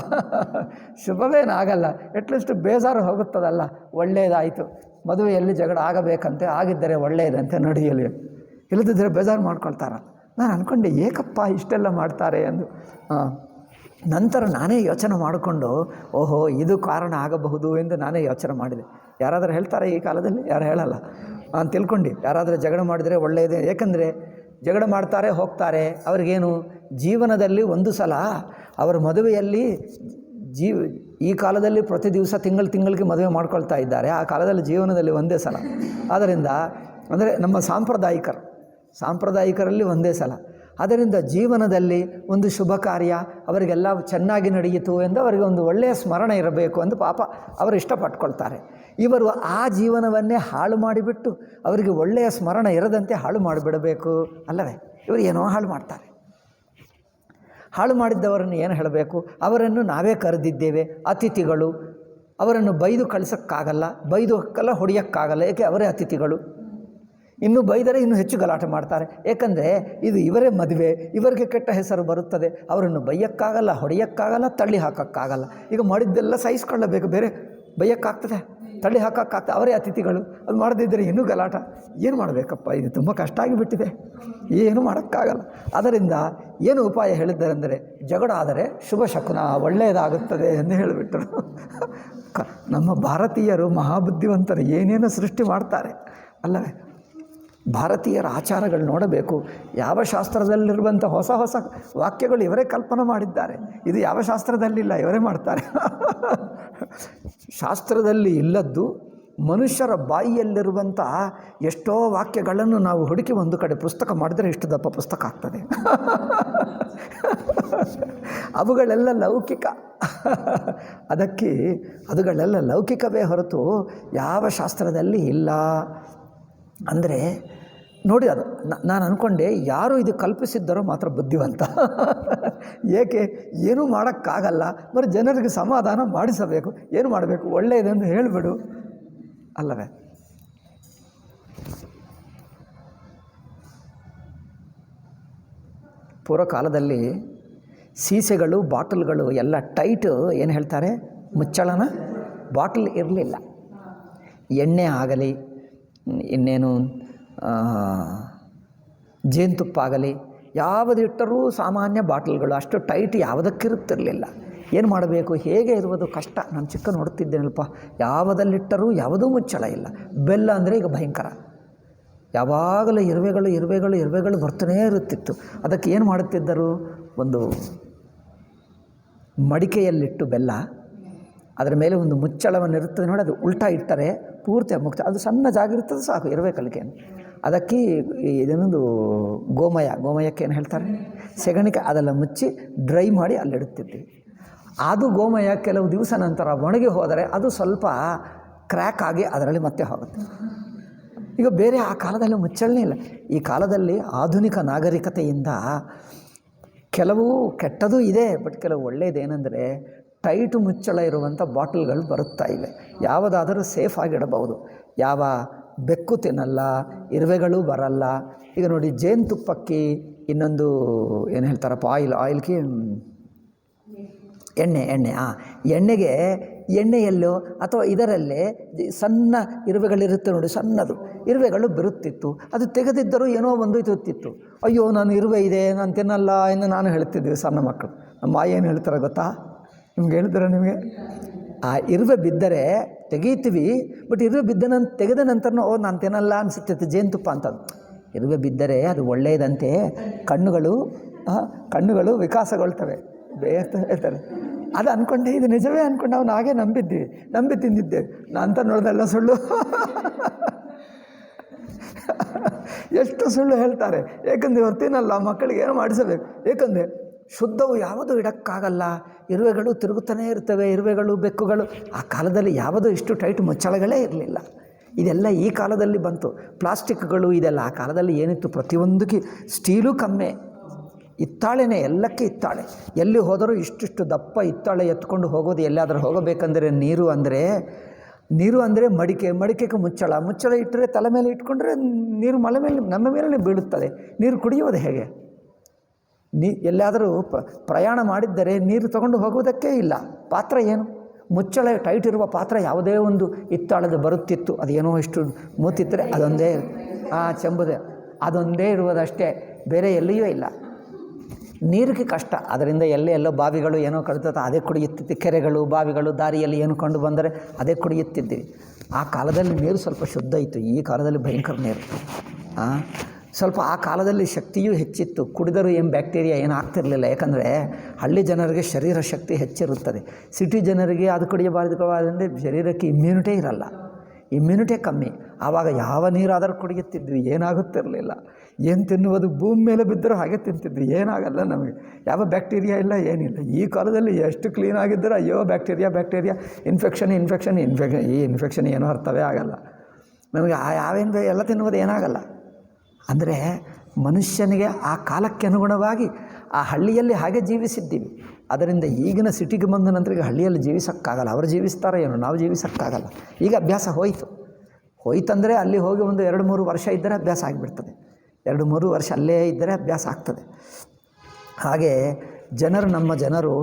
ಶುಭವೇನಾಗಲ್ಲ, ಅಟ್ಲೀಸ್ಟ್ ಬೇಜಾರು ಹೋಗುತ್ತದಲ್ಲ, ಒಳ್ಳೆಯದಾಯಿತು. ಮದುವೆಯಲ್ಲಿ ಜಗಳ ಆಗಬೇಕಂತೆ, ಆಗಿದ್ದರೆ ಒಳ್ಳೆಯದಂತೆ ನಡೆಯಲಿ, ಇಲ್ಲದಿದ್ದರೆ ಬೇಜಾರು ಮಾಡ್ಕೊಳ್ತಾರ. ನಾನು ಅಂದ್ಕೊಂಡೆ ಏಕಪ್ಪ ಇಷ್ಟೆಲ್ಲ ಮಾಡ್ತಾರೆ ಎಂದು. ನಂತರ ನಾನೇ ಯೋಚನೆ ಮಾಡಿಕೊಂಡು ಓಹೋ ಇದು ಕಾರಣ ಆಗಬಹುದು ಎಂದು ನಾನೇ ಯೋಚನೆ ಮಾಡಿದೆ. ಯಾರಾದರೂ ಹೇಳ್ತಾರೆ ಈ ಕಾಲದಲ್ಲಿ? ಯಾರು ಹೇಳಲ್ಲ. ನಾನು ತಿಳ್ಕೊಂಡು ಯಾರಾದರೂ ಜಗಳ ಮಾಡಿದರೆ ಒಳ್ಳೆಯದೇ. ಏಕೆಂದರೆ ಜಗಳ ಮಾಡ್ತಾರೆ, ಹೋಗ್ತಾರೆ. ಅವ್ರಿಗೇನು, ಜೀವನದಲ್ಲಿ ಒಂದು ಸಲ ಅವರ ಮದುವೆಯಲ್ಲಿ ಈ ಕಾಲದಲ್ಲಿ ಪ್ರತಿ ದಿವಸ ತಿಂಗಳಿಗೆ ಮದುವೆ ಮಾಡ್ಕೊಳ್ತಾ ಇದ್ದಾರೆ. ಆ ಕಾಲದಲ್ಲಿ ಜೀವನದಲ್ಲಿ ಒಂದೇ ಸಲ. ಆದ್ದರಿಂದ ಅಂದರೆ ನಮ್ಮ ಸಾಂಪ್ರದಾಯಿಕರಲ್ಲಿ ಒಂದೇ ಸಲ. ಅದರಿಂದ ಜೀವನದಲ್ಲಿ ಒಂದು ಶುಭ ಕಾರ್ಯ ಅವರಿಗೆಲ್ಲ ಚೆನ್ನಾಗಿ ನಡೆಯಿತು ಎಂದು ಅವರಿಗೆ ಒಂದು ಒಳ್ಳೆಯ ಸ್ಮರಣೆ ಇರಬೇಕು ಎಂದು ಪಾಪ ಅವರು ಇಷ್ಟಪಟ್ಕೊಳ್ತಾರೆ. ಇವರು ಆ ಜೀವನವನ್ನೇ ಹಾಳು ಮಾಡಿಬಿಟ್ಟು ಅವರಿಗೆ ಒಳ್ಳೆಯ ಸ್ಮರಣೆ ಇರದಂತೆ ಹಾಳು ಮಾಡಿಬಿಡಬೇಕು ಅಲ್ಲವೇ? ಇವರು ಏನೋ ಹಾಳು ಮಾಡ್ತಾರೆ. ಹಾಳು ಮಾಡಿದ್ದವರನ್ನು ಏನು ಹೇಳಬೇಕು? ಅವರನ್ನು ನಾವೇ ಕರೆದಿದ್ದೇವೆ, ಅತಿಥಿಗಳು. ಅವರನ್ನು ಬೈದು ಕಳಿಸೋಕ್ಕಾಗಲ್ಲ, ಬೈದು ಹಕ್ಕಲ್ಲ, ಹೊಡೆಯೋಕ್ಕಾಗಲ್ಲ. ಏಕೆ? ಅವರೇ ಅತಿಥಿಗಳು. ಇನ್ನೂ ಬೈದರೆ ಇನ್ನೂ ಹೆಚ್ಚು ಗಲಾಟೆ ಮಾಡ್ತಾರೆ. ಏಕೆಂದರೆ ಇದು ಇವರೇ ಮದುವೆ, ಇವರಿಗೆ ಕೆಟ್ಟ ಹೆಸರು ಬರುತ್ತದೆ. ಅವರನ್ನು ಬೈಯೋಕ್ಕಾಗಲ್ಲ, ಹೊಡೆಯೋಕ್ಕಾಗಲ್ಲ, ತಳ್ಳಿ ಹಾಕೋಕ್ಕಾಗಲ್ಲ. ಈಗ ಮಾಡಿದ್ದೆಲ್ಲ ಸಹಿಸ್ಕೊಳ್ಳಬೇಕು, ಬೇರೆ ಬೈಯೋಕ್ಕಾಗ್ತದೆ, ತಳ್ಳಿ ಹಾಕೋಕ್ಕಾಗ್ತದೆ. ಅವರೇ ಅತಿಥಿಗಳು. ಅದು ಮಾಡದಿದ್ದರೆ ಇನ್ನೂ ಗಲಾಟ. ಏನು ಮಾಡಬೇಕಪ್ಪ, ಇದು ತುಂಬ ಕಷ್ಟ ಆಗಿಬಿಟ್ಟಿದೆ, ಏನು ಮಾಡೋಕ್ಕಾಗಲ್ಲ. ಅದರಿಂದ ಏನು ಉಪಾಯ ಹೇಳಿದ್ದಾರೆಂದರೆ, ಜಗಳ ಆದರೆ ಶುಭ ಶಕುನ, ಒಳ್ಳೆಯದಾಗುತ್ತದೆ ಎಂದು ಹೇಳಿಬಿಟ್ಟರು. ನಮ್ಮ ಭಾರತೀಯರು ಮಹಾಬುದ್ಧಿವಂತರು, ಏನೇನೋ ಸೃಷ್ಟಿ ಮಾಡ್ತಾರೆ ಅಲ್ಲವೇ? ಭಾರತೀಯರ ಆಚಾರಗಳು ನೋಡಬೇಕು. ಯಾವ ಶಾಸ್ತ್ರದಲ್ಲಿರುವಂಥ ಹೊಸ ಹೊಸ ವಾಕ್ಯಗಳು ಇವರೇ ಕಲ್ಪನೆ ಮಾಡಿದ್ದಾರೆ. ಇದು ಯಾವ ಶಾಸ್ತ್ರದಲ್ಲಿಲ್ಲ, ಇವರೇ ಮಾಡ್ತಾರೆ. ಶಾಸ್ತ್ರದಲ್ಲಿ ಇಲ್ಲದ್ದು ಮನುಷ್ಯರ ಬಾಯಿಯಲ್ಲಿರುವಂಥ ಎಷ್ಟೋ ವಾಕ್ಯಗಳನ್ನು ನಾವು ಹುಡುಕಿ ಒಂದು ಕಡೆ ಪುಸ್ತಕ ಮಾಡಿದರೆ ಇಷ್ಟು ದಪ್ಪ ಪುಸ್ತಕ ಆಗ್ತದೆ. ಅವುಗಳೆಲ್ಲ ಲೌಕಿಕ. ಅದಕ್ಕೆ ಅದುಗಳೆಲ್ಲ ಲೌಕಿಕವೇ ಹೊರತು ಯಾವ ಶಾಸ್ತ್ರದಲ್ಲಿ ಇಲ್ಲ. ಅಂದರೆ ನೋಡಿ, ಅದು ನಾನು ಅಂದ್ಕೊಂಡೆ ಯಾರು ಇದು ಕಲ್ಪಿಸಿದ್ದರೋ ಮಾತ್ರ ಬುದ್ಧಿವಂತ. ಏಕೆ? ಏನೂ ಮಾಡೋಕ್ಕಾಗಲ್ಲ, ಬರೀ ಜನರಿಗೆ ಸಮಾಧಾನ ಮಾಡಿಸಬೇಕು. ಏನು ಮಾಡಬೇಕು? ಒಳ್ಳೆಯದೆಂದು ಹೇಳಿಬಿಡು ಅಲ್ಲವೇ? ಪೂರ್ವಕಾಲದಲ್ಲಿ ಸೀಸೆಗಳು, ಬಾಟಲ್ಗಳು ಎಲ್ಲ ಟೈಟು, ಏನು ಹೇಳ್ತಾರೆ, ಮುಚ್ಚಳನ ಬಾಟಲ್ ಇರಲಿಲ್ಲ. ಎಣ್ಣೆ ಆಗಲಿ, ಇನ್ನೇನು ಜೇನುತುಪ್ಪ ಆಗಲಿ, ಯಾವುದಿಟ್ಟರೂ ಸಾಮಾನ್ಯ ಬಾಟಲ್ಗಳು, ಅಷ್ಟು ಟೈಟ್ ಯಾವುದಕ್ಕಿರುತ್ತಿರಲಿಲ್ಲ. ಏನು ಮಾಡಬೇಕು, ಹೇಗೆ ಇರುವುದು ಕಷ್ಟ. ನಾನು ಚಿಕ್ಕ ನೋಡ್ತಿದ್ದೇನಲ್ಪ, ಯಾವುದಲ್ಲಿಟ್ಟರೂ ಯಾವುದೂ ಮುಚ್ಚಳ ಇಲ್ಲ. ಬೆಲ್ಲ ಅಂದರೆ ಈಗ ಭಯಂಕರ, ಯಾವಾಗಲೂ ಇರುವೆಗಳು ಬರ್ತಾನೇ ಇರುತ್ತಿತ್ತು. ಅದಕ್ಕೆ ಏನು ಮಾಡುತ್ತಿದ್ದರು, ಒಂದು ಮಡಿಕೆಯಲ್ಲಿಟ್ಟು ಬೆಲ್ಲ, ಅದರ ಮೇಲೆ ಒಂದು ಮುಚ್ಚಳವನ್ನು ಇರುತ್ತದೆ ನೋಡಿ, ಅದು ಉಲ್ಟಾ ಇಡ್ತಾರೆ, ಪೂರ್ತಿ ಮುಕ್ತ, ಅದು ಸಣ್ಣ ಜಾಗ ಇರ್ತದೆ ಸಾಕು, ಇರಬೇಕಲ್ಲಿಗೆ. ಅದಕ್ಕೆ ಇದನ್ನೊಂದು ಗೋಮಯಕ್ಕೆ ಏನು ಹೇಳ್ತಾರೆ, ಸೆಗಣಿಕೆ, ಅದೆಲ್ಲ ಮುಚ್ಚಿ ಡ್ರೈ ಮಾಡಿ ಅಲ್ಲಿಡುತ್ತಿದ್ವಿ. ಅದು ಗೋಮಯ ಕೆಲವು ದಿವಸ ನಂತರ ಒಣಗಿ ಹೋದರೆ ಅದು ಸ್ವಲ್ಪ ಕ್ರ್ಯಾಕ್ ಆಗಿ ಅದರಲ್ಲಿ ಮತ್ತೆ ಹೋಗುತ್ತೆ. ಈಗ ಬೇರೆ ಆ ಕಾಲದಲ್ಲಿ ಮುಚ್ಚಳನೇ ಇಲ್ಲ. ಈ ಕಾಲದಲ್ಲಿ ಆಧುನಿಕ ನಾಗರಿಕತೆಯಿಂದ ಕೆಲವು ಕೆಟ್ಟದೂ ಇದೆ, ಬಟ್ ಕೆಲವು ಒಳ್ಳೆಯದೇನೆಂದರೆ ಟೈಟು ಮುಚ್ಚಳ ಇರುವಂಥ ಬಾಟಲ್ಗಳು ಬರುತ್ತಾ ಇವೆ. ಯಾವುದಾದರೂ ಸೇಫಾಗಿಡಬಹುದು. ಯಾವ ಬೆಕ್ಕು ತಿನ್ನಲ್ಲ, ಇರುವೆಗಳು ಬರಲ್ಲ. ಈಗ ನೋಡಿ, ಜೇನುತುಪ್ಪಕ್ಕೆ ಇನ್ನೊಂದು ಏನು ಹೇಳ್ತಾರಪ್ಪ, ಆಯಿಲ್ಗೆ ಎಣ್ಣೆಗೆ ಎಣ್ಣೆಯಲ್ಲೋ ಅಥವಾ ಇದರಲ್ಲೇ ಸಣ್ಣ ಇರುವೆಗಳಿರುತ್ತೆ ನೋಡಿ, ಸಣ್ಣದು ಇರುವೆಗಳು ಬರುತ್ತಿತ್ತು. ಅದು ತೆಗೆದಿದ್ದರೂ ಏನೋ ಒಂದು ಇರುತ್ತಿತ್ತು. ಅಯ್ಯೋ, ನಾನು ಇರುವೆ ಇದೆ, ನಾನು ತಿನ್ನಲ್ಲ ಎಂದು ನಾನು ಹೇಳ್ತಿದ್ವಿ ಸಣ್ಣ ಮಕ್ಕಳು. ನಮ್ಮ ಏನು ಹೇಳ್ತಾರೆ ಗೊತ್ತಾ, ನಿಮ್ಗೆ ಹೇಳಿದ್ರೆ, ನಿಮಗೆ ಆ ಇರುವೆ ಬಿದ್ದರೆ ತೆಗೀತೀವಿ, ಬಟ್ ಇರುವೆ ತೆಗೆದ ನಂತರ ನಾನು ತಿನ್ನಲ್ಲ ಅನಿಸುತ್ತೆ ಜೇನುತುಪ್ಪ ಅಂತದ್ದು. ಇರುವೆ ಬಿದ್ದರೆ ಅದು ಒಳ್ಳೆಯದಂತೆ, ಕಣ್ಣುಗಳು ವಿಕಾಸಗೊಳ್ತವೆ ಹೇಳ್ತಾರೆ. ಅದು ಅಂದ್ಕೊಂಡೆ, ಇದು ನಿಜವೇ ಅಂದ್ಕೊಂಡು ನಾವು ಹಾಗೆ ನಂಬಿ ತಿಂದಿದ್ದೇವೆ. ನಾನು ಅಂತ ನೋಡ್ದೆಲ್ಲ ಸುಳ್ಳು. ಎಷ್ಟು ಸುಳ್ಳು ಹೇಳ್ತಾರೆ. ಏಕೆಂದರೆ ಇವ್ರು ತಿನ್ನಲ್ಲ, ಮಕ್ಕಳಿಗೆ ಏನೋ ಮಾಡಿಸಬೇಕು. ಏಕೆಂದರೆ ಶುದ್ಧವು ಯಾವುದೂ ಇಡೋಕ್ಕಾಗಲ್ಲ. ಇರುವೆಗಳು ತಿರುಗುತ್ತಾನೇ ಇರ್ತವೆ, ಇರುವೆಗಳು, ಬೆಕ್ಕುಗಳು. ಆ ಕಾಲದಲ್ಲಿ ಯಾವುದೂ ಇಷ್ಟು ಟೈಟ್ ಮುಚ್ಚಳಗಳೇ ಇರಲಿಲ್ಲ. ಇದೆಲ್ಲ ಈ ಕಾಲದಲ್ಲಿ ಬಂತು. ಪ್ಲಾಸ್ಟಿಕ್ಗಳು ಇದೆಲ್ಲ ಆ ಕಾಲದಲ್ಲಿ ಏನಿತ್ತು, ಪ್ರತಿಯೊಂದಕ್ಕೆ ಸ್ಟೀಲು ಕಮ್ಮಿ, ಹಿತ್ತಾಳೆನೇ, ಎಲ್ಲಕ್ಕೆ ಹಿತ್ತಾಳೆ. ಎಲ್ಲಿ ಹೋದರೂ ಇಷ್ಟಿಷ್ಟು ದಪ್ಪ ಹಿತ್ತಾಳೆ ಎತ್ಕೊಂಡು ಹೋಗೋದು. ಎಲ್ಲಾದರೂ ಹೋಗಬೇಕಂದರೆ ನೀರು ಅಂದರೆ ನೀರು ಅಂದರೆ ಮಡಿಕೆಗೆ ಮುಚ್ಚಳ ಇಟ್ಟರೆ ತಲೆ ಮೇಲೆ ಇಟ್ಕೊಂಡ್ರೆ ನೀರು ಮಲೆ ಮೇಲೆ ನಮ್ಮ ಮೇಲೆ ಬೀಳುತ್ತದೆ. ನೀರು ಕುಡಿಯೋದು ಹೇಗೆ? ಎಲ್ಲಾದರೂ ಪ್ರಯಾಣ ಮಾಡಿದ್ದರೆ ನೀರು ತಗೊಂಡು ಹೋಗುವುದಕ್ಕೇ ಇಲ್ಲ. ಪಾತ್ರ ಏನು? ಮುಚ್ಚಳ ಟೈಟ್ ಇರುವ ಪಾತ್ರ ಯಾವುದೇ ಒಂದು ಹಿತ್ತಾಳದ ಬರುತ್ತಿತ್ತು, ಅದೇನೋ ಇಷ್ಟು ಮೂತಿತ್ತರೆ ಅದೊಂದೇ ಚೆಂಬುದೆ ಅದೊಂದೇ ಇರುವುದಷ್ಟೇ, ಬೇರೆ ಎಲ್ಲಿಯೂ ಇಲ್ಲ. ನೀರಿಗೆ ಕಷ್ಟ, ಅದರಿಂದ ಎಲ್ಲೋ ಬಾವಿಗಳು ಏನೋ ಕಳಿತದೆ ಅದೇ ಕುಡಿಯುತ್ತಿತ್ತು. ಕೆರೆಗಳು ಬಾವಿಗಳು ದಾರಿಯಲ್ಲಿ ಏನು ಕಂಡು ಬಂದರೆ ಅದೇ ಕುಡಿಯುತ್ತಿದ್ದೀವಿ. ಆ ಕಾಲದಲ್ಲಿ ನೀರು ಸ್ವಲ್ಪ ಶುದ್ಧ ಇತ್ತು, ಈ ಕಾಲದಲ್ಲಿ ಭಯಂಕರ ನೀರು. ಸ್ವಲ್ಪ ಆ ಕಾಲದಲ್ಲಿ ಶಕ್ತಿಯೂ ಹೆಚ್ಚಿತ್ತು, ಕುಡಿದರೂ ಏನು ಬ್ಯಾಕ್ಟೀರಿಯಾ ಏನು ಆಗ್ತಿರಲಿಲ್ಲ. ಯಾಕಂದರೆ ಹಳ್ಳಿ ಜನರಿಗೆ ಶರೀರ ಶಕ್ತಿ ಹೆಚ್ಚಿರುತ್ತದೆ. ಸಿಟಿ ಜನರಿಗೆ ಅದು ಕುಡಿಯಬಾರದು, ಶರೀರಕ್ಕೆ ಇಮ್ಯುನಿಟೇ ಇರಲ್ಲ, ಇಮ್ಯುನಿಟೇ ಕಮ್ಮಿ. ಆವಾಗ ಯಾವ ನೀರಾದರೂ ಕುಡಿಯುತ್ತಿದ್ವಿ, ಏನಾಗುತ್ತಿರಲಿಲ್ಲ. ಏನು ತಿನ್ನುವುದು ಭೂಮಿ ಮೇಲೆ ಬಿದ್ದರೂ ಹಾಗೆ ತಿಂತಿದ್ವಿ, ಏನಾಗಲ್ಲ ನಮಗೆ, ಯಾವ ಬ್ಯಾಕ್ಟೀರಿಯಾ ಇಲ್ಲ, ಏನಿಲ್ಲ. ಈ ಕಾಲದಲ್ಲಿ ಎಷ್ಟು ಕ್ಲೀನಾಗಿದ್ದರೆ ಅಯ್ಯೋ ಬ್ಯಾಕ್ಟೀರಿಯಾ ಇನ್ಫೆಕ್ಷನ್ ಈ ಇನ್ಫೆಕ್ಷನ್ ಏನೋ ಅರ್ಥವೇ ಆಗಲ್ಲ ನಮಗೆ. ಯಾವೇನು ಎಲ್ಲ ತಿನ್ನುವುದು ಏನಾಗಲ್ಲ. ಅಂದರೆ ಮನುಷ್ಯನಿಗೆ ಆ ಕಾಲಕ್ಕೆ ಅನುಗುಣವಾಗಿ ಆ ಹಳ್ಳಿಯಲ್ಲಿ ಹಾಗೆ ಜೀವಿಸಿದ್ದೀವಿ. ಅದರಿಂದ ಈಗಿನ ಸಿಟಿಗೆ ಬಂದ ನಂತರ ಈಗ ಹಳ್ಳಿಯಲ್ಲಿ ಜೀವಿಸೋಕ್ಕಾಗಲ್ಲ. ಅವರು ಜೀವಿಸ್ತಾರೆ ಏನೋ, ನಾವು ಜೀವಿಸೋಕ್ಕಾಗಲ್ಲ. ಈಗ ಅಭ್ಯಾಸ ಹೋಯ್ತಂದರೆ ಅಲ್ಲಿ ಹೋಗಿ ಒಂದು 2-3 ವರ್ಷ ಇದ್ದರೆ ಅಭ್ಯಾಸ ಆಗಿಬಿಡ್ತದೆ. 2-3 ವರ್ಷ ಅಲ್ಲೇ ಇದ್ದರೆ ಅಭ್ಯಾಸ ಆಗ್ತದೆ. ಹಾಗೆ ನಮ್ಮ ಜನರು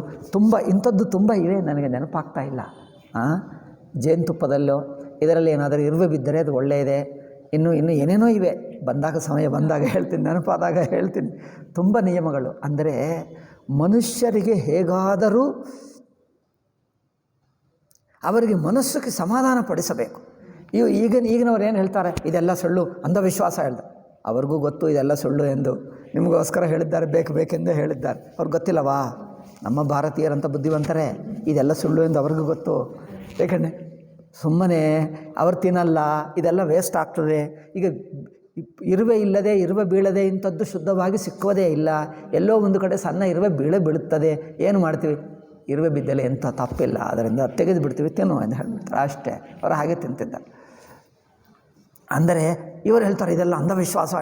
ಇಂಥದ್ದು ತುಂಬ ಇವೆ, ನನಗೆ ನೆನಪಾಗ್ತಾ ಇಲ್ಲ. ಜೇನುತುಪ್ಪದಲ್ಲೋ ಇದರಲ್ಲಿ ಏನಾದರೂ ಇರುವೆ ಬಿದ್ದರೆ ಅದು ಒಳ್ಳೆಯದೇ. ಇನ್ನು ಏನೇನೋ ಇವೆ, ಸಮಯ ಬಂದಾಗ ಹೇಳ್ತೀನಿ, ನೆನಪಾದಾಗ ಹೇಳ್ತೀನಿ. ತುಂಬ ನಿಯಮಗಳು. ಅಂದರೆ ಮನುಷ್ಯರಿಗೆ ಹೇಗಾದರೂ ಅವರಿಗೆ ಮನಸ್ಸಿಗೆ ಸಮಾಧಾನ ಪಡಿಸಬೇಕು. ಈಗಿನವ್ರು ಏನು ಹೇಳ್ತಾರೆ, ಇದೆಲ್ಲ ಸುಳ್ಳು, ಅಂಧವಿಶ್ವಾಸ ಹೇಳ್ತಾರೆ. ಅವ್ರಿಗೂ ಗೊತ್ತು ಇದೆಲ್ಲ ಸುಳ್ಳು ಎಂದು, ನಿಮಗೋಸ್ಕರ ಹೇಳಿದ್ದಾರೆ, ಬೇಕೆಂದೇ ಹೇಳಿದ್ದಾರೆ. ಅವ್ರಿಗೆ ಗೊತ್ತಿಲ್ಲವಾ? ನಮ್ಮ ಭಾರತೀಯರಂಥ ಬುದ್ಧಿವಂತರೇ, ಇದೆಲ್ಲ ಸುಳ್ಳು ಎಂದು ಅವ್ರಿಗೂ ಗೊತ್ತು. ಏಕೆಂದರೆ ಸುಮ್ಮನೆ ಅವ್ರು ತಿನ್ನಲ್ಲ, ಇದೆಲ್ಲ ವೇಸ್ಟ್ ಆಗ್ತದೆ. ಈಗ ಇರುವೆ ಬೀಳದೆ ಇಂಥದ್ದು ಶುದ್ಧವಾಗಿ ಸಿಕ್ಕುವುದೇ ಇಲ್ಲ. ಎಲ್ಲೋ ಒಂದು ಕಡೆ ಸಣ್ಣ ಇರುವೆ ಬೀಳುತ್ತದೆ. ಏನು ಮಾಡ್ತೀವಿ? ಇರುವೆ ಬಿದ್ದಲ್ಲಿ ಎಂಥ ತಪ್ಪಿಲ್ಲ, ಅದರಿಂದ ತೆಗೆದು ಬಿಡ್ತೀವಿ, ತಿನ್ನು ಅಂತ ಹೇಳ್ಬಿಡ್ತಾರೆ ಅಷ್ಟೇ. ಅವರು ಹಾಗೆ ತಿಂತಿದ್ದಾರೆ. ಅಂದರೆ ಇವರು ಹೇಳ್ತಾರೆ ಇದೆಲ್ಲ ಅಂಧವಿಶ್ವಾಸ.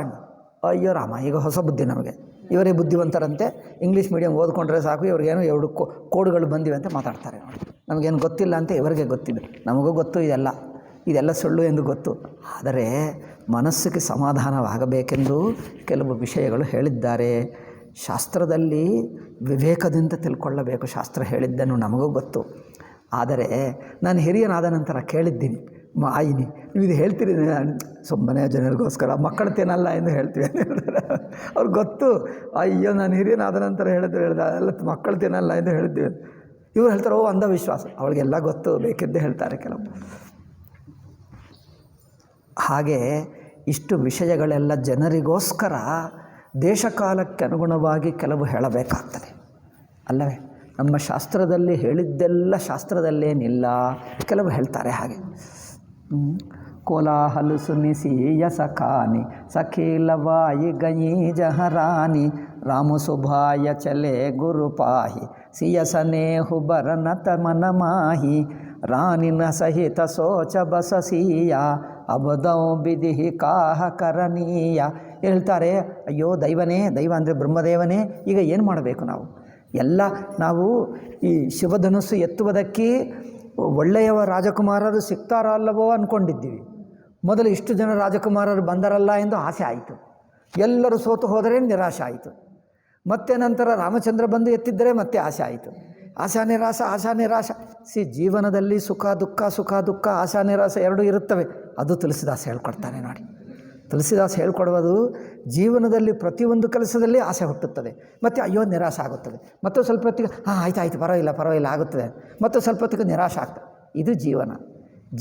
ಅಯ್ಯೋ ರಾಮ, ಈಗ ಹೊಸ ಬುದ್ಧಿ ನಮಗೆ. ಇವರೇ ಬುದ್ಧಿವಂತರಂತೆ, ಇಂಗ್ಲೀಷ್ ಮೀಡಿಯಮ್ ಓದ್ಕೊಂಡ್ರೆ ಸಾಕು, ಇವ್ರಿಗೇನೋ 2 ಕೋಡ್ಗಳು ಬಂದಿವೆ ಅಂತ ಮಾತಾಡ್ತಾರೆ. ನಮಗೇನು ಗೊತ್ತಿಲ್ಲ ಅಂತ ಇವರಿಗೆ ಗೊತ್ತಿದೆ, ನಮಗೂ ಗೊತ್ತು ಇದೆಲ್ಲ ಸುಳ್ಳು ಎಂದು ಗೊತ್ತು. ಆದರೆ ಮನಸ್ಸಿಗೆ ಸಮಾಧಾನವಾಗಬೇಕೆಂದು ಕೆಲವು ವಿಷಯಗಳು ಹೇಳಿದ್ದಾರೆ. ಶಾಸ್ತ್ರದಲ್ಲಿ ವಿವೇಕದಿಂದ ತಿಳ್ಕೊಳ್ಳಬೇಕು. ಶಾಸ್ತ್ರ ಹೇಳಿದ್ದನ್ನು ನಮಗೂ ಗೊತ್ತು. ಆದರೆ ನಾನು ಹಿರಿಯನಾದ ನಂತರ ಕೇಳಿದ್ದೀನಿ, ಆಯಿನಿ ನೀವು ಇದು ಹೇಳ್ತೀರಿ, ಸುಮ್ಮನೆ ಜನರಿಗೋಸ್ಕರ ಮಕ್ಕಳು ತಿನ್ನಲ್ಲ ಎಂದು ಹೇಳ್ತೀವಿ ಅಂತ ಹೇಳಿದ್ರೆ ಅವ್ರಿಗೆ ಗೊತ್ತು. ಅಯ್ಯೋ ನಾನು ಹಿರಿಯನಾದ ನಂತರ ಹೇಳ್ದೆ ಎಲ್ಲ ಮಕ್ಕಳು ತಿನ್ನಲ್ಲ ಎಂದು ಹೇಳಿದ್ದೀವಿ. ಇವ್ರು ಹೇಳ್ತಾರೆ ಅಂಧವಿಶ್ವಾಸ. ಅವಳಿಗೆಲ್ಲ ಗೊತ್ತು, ಬೇಕಿದ್ದೇ ಹೇಳ್ತಾರೆ ಕೆಲವು. ಹಾಗೆ ಇಷ್ಟು ವಿಷಯಗಳೆಲ್ಲ ಜನರಿಗೋಸ್ಕರ ದೇಶಕಾಲಕ್ಕೆ ಅನುಗುಣವಾಗಿ ಕೆಲವು ಹೇಳಬೇಕಾಗ್ತದೆ ಅಲ್ಲವೇ? ನಮ್ಮ ಶಾಸ್ತ್ರದಲ್ಲಿ ಹೇಳಿದ್ದೆಲ್ಲ ಶಾಸ್ತ್ರದಲ್ಲೇನಿಲ್ಲ, ಕೆಲವು ಹೇಳ್ತಾರೆ ಹಾಗೆ. ಕೋಲಾಹಲು ಸುನಿಸಿ ಯಸಖಾನಿ ಸಖೀಲವಾಯಿ ಗಯಿ ಜಹರಾನಿ ರಾಮು ಸುಭಾಯ ಚಲೆ ಗುರು ಪಾಹಿ ಸಿಯಸನೇಹು ಬರನತ ಮನ ಮಾಹಿ ರಾನಿನ ಸಹಿತ ಸೋಚ ಬಸಸೀಯ ಅಬದೌ ಬಿದಿಹಿ ಕಾಹ ಕರಣೀಯ. ಹೇಳ್ತಾರೆ, ಅಯ್ಯೋ ದೈವ ಅಂದರೆ ಬ್ರಹ್ಮದೇವನೇ, ಈಗ ಏನು ಮಾಡಬೇಕು ನಾವು ಈ ಶಿವಧನುಸ್ಸು ಎತ್ತುವುದಕ್ಕೆ ಒಳ್ಳೆಯವ ರಾಜಕುಮಾರರು ಸಿಗ್ತಾರೋ ಅಲ್ಲವೋ ಅಂದ್ಕೊಂಡಿದ್ದೀವಿ. ಮೊದಲು ಇಷ್ಟು ಜನ ರಾಜಕುಮಾರರು ಬಂದರಲ್ಲ ಎಂದು ಆಸೆ ಆಯಿತು. ಎಲ್ಲರೂ ಸೋತು ಹೋದರೆ ನಿರಾಶೆ ಆಯಿತು. ಮತ್ತೆ ನಂತರ ರಾಮಚಂದ್ರ ಬಂದು ಎತ್ತಿದ್ದರೆ ಮತ್ತೆ ಆಸೆ ಆಯಿತು. ಆಶಾ ನಿರಾಶ. ಜೀವನದಲ್ಲಿ ಸುಖ ದುಃಖ ಆಶಾ ನಿರಾಶ ಎರಡೂ ಇರುತ್ತವೆ. ಅದು ತುಳಸಿದಾಸ ಹೇಳ್ಕೊಡ್ತಾನೆ ನೋಡಿ. ತುಳಸಿದಾಸ ಹೇಳ್ಕೊಡುವುದು ಜೀವನದಲ್ಲಿ ಪ್ರತಿಯೊಂದು ಕೆಲಸದಲ್ಲಿ ಆಸೆ ಹುಟ್ಟುತ್ತದೆ, ಮತ್ತು ಅಯ್ಯೋ ನಿರಾಶೆ ಆಗುತ್ತದೆ. ಮತ್ತು ಸ್ವಲ್ಪ ಹೊತ್ತಿಗೆ ಆಯ್ತು ಪರವಾಗಿಲ್ಲ ಆಗುತ್ತದೆ, ಮತ್ತು ಸ್ವಲ್ಪ ಹೊತ್ತಿಗೆ ನಿರಾಶೆ ಆಗ್ತದೆ. ಇದು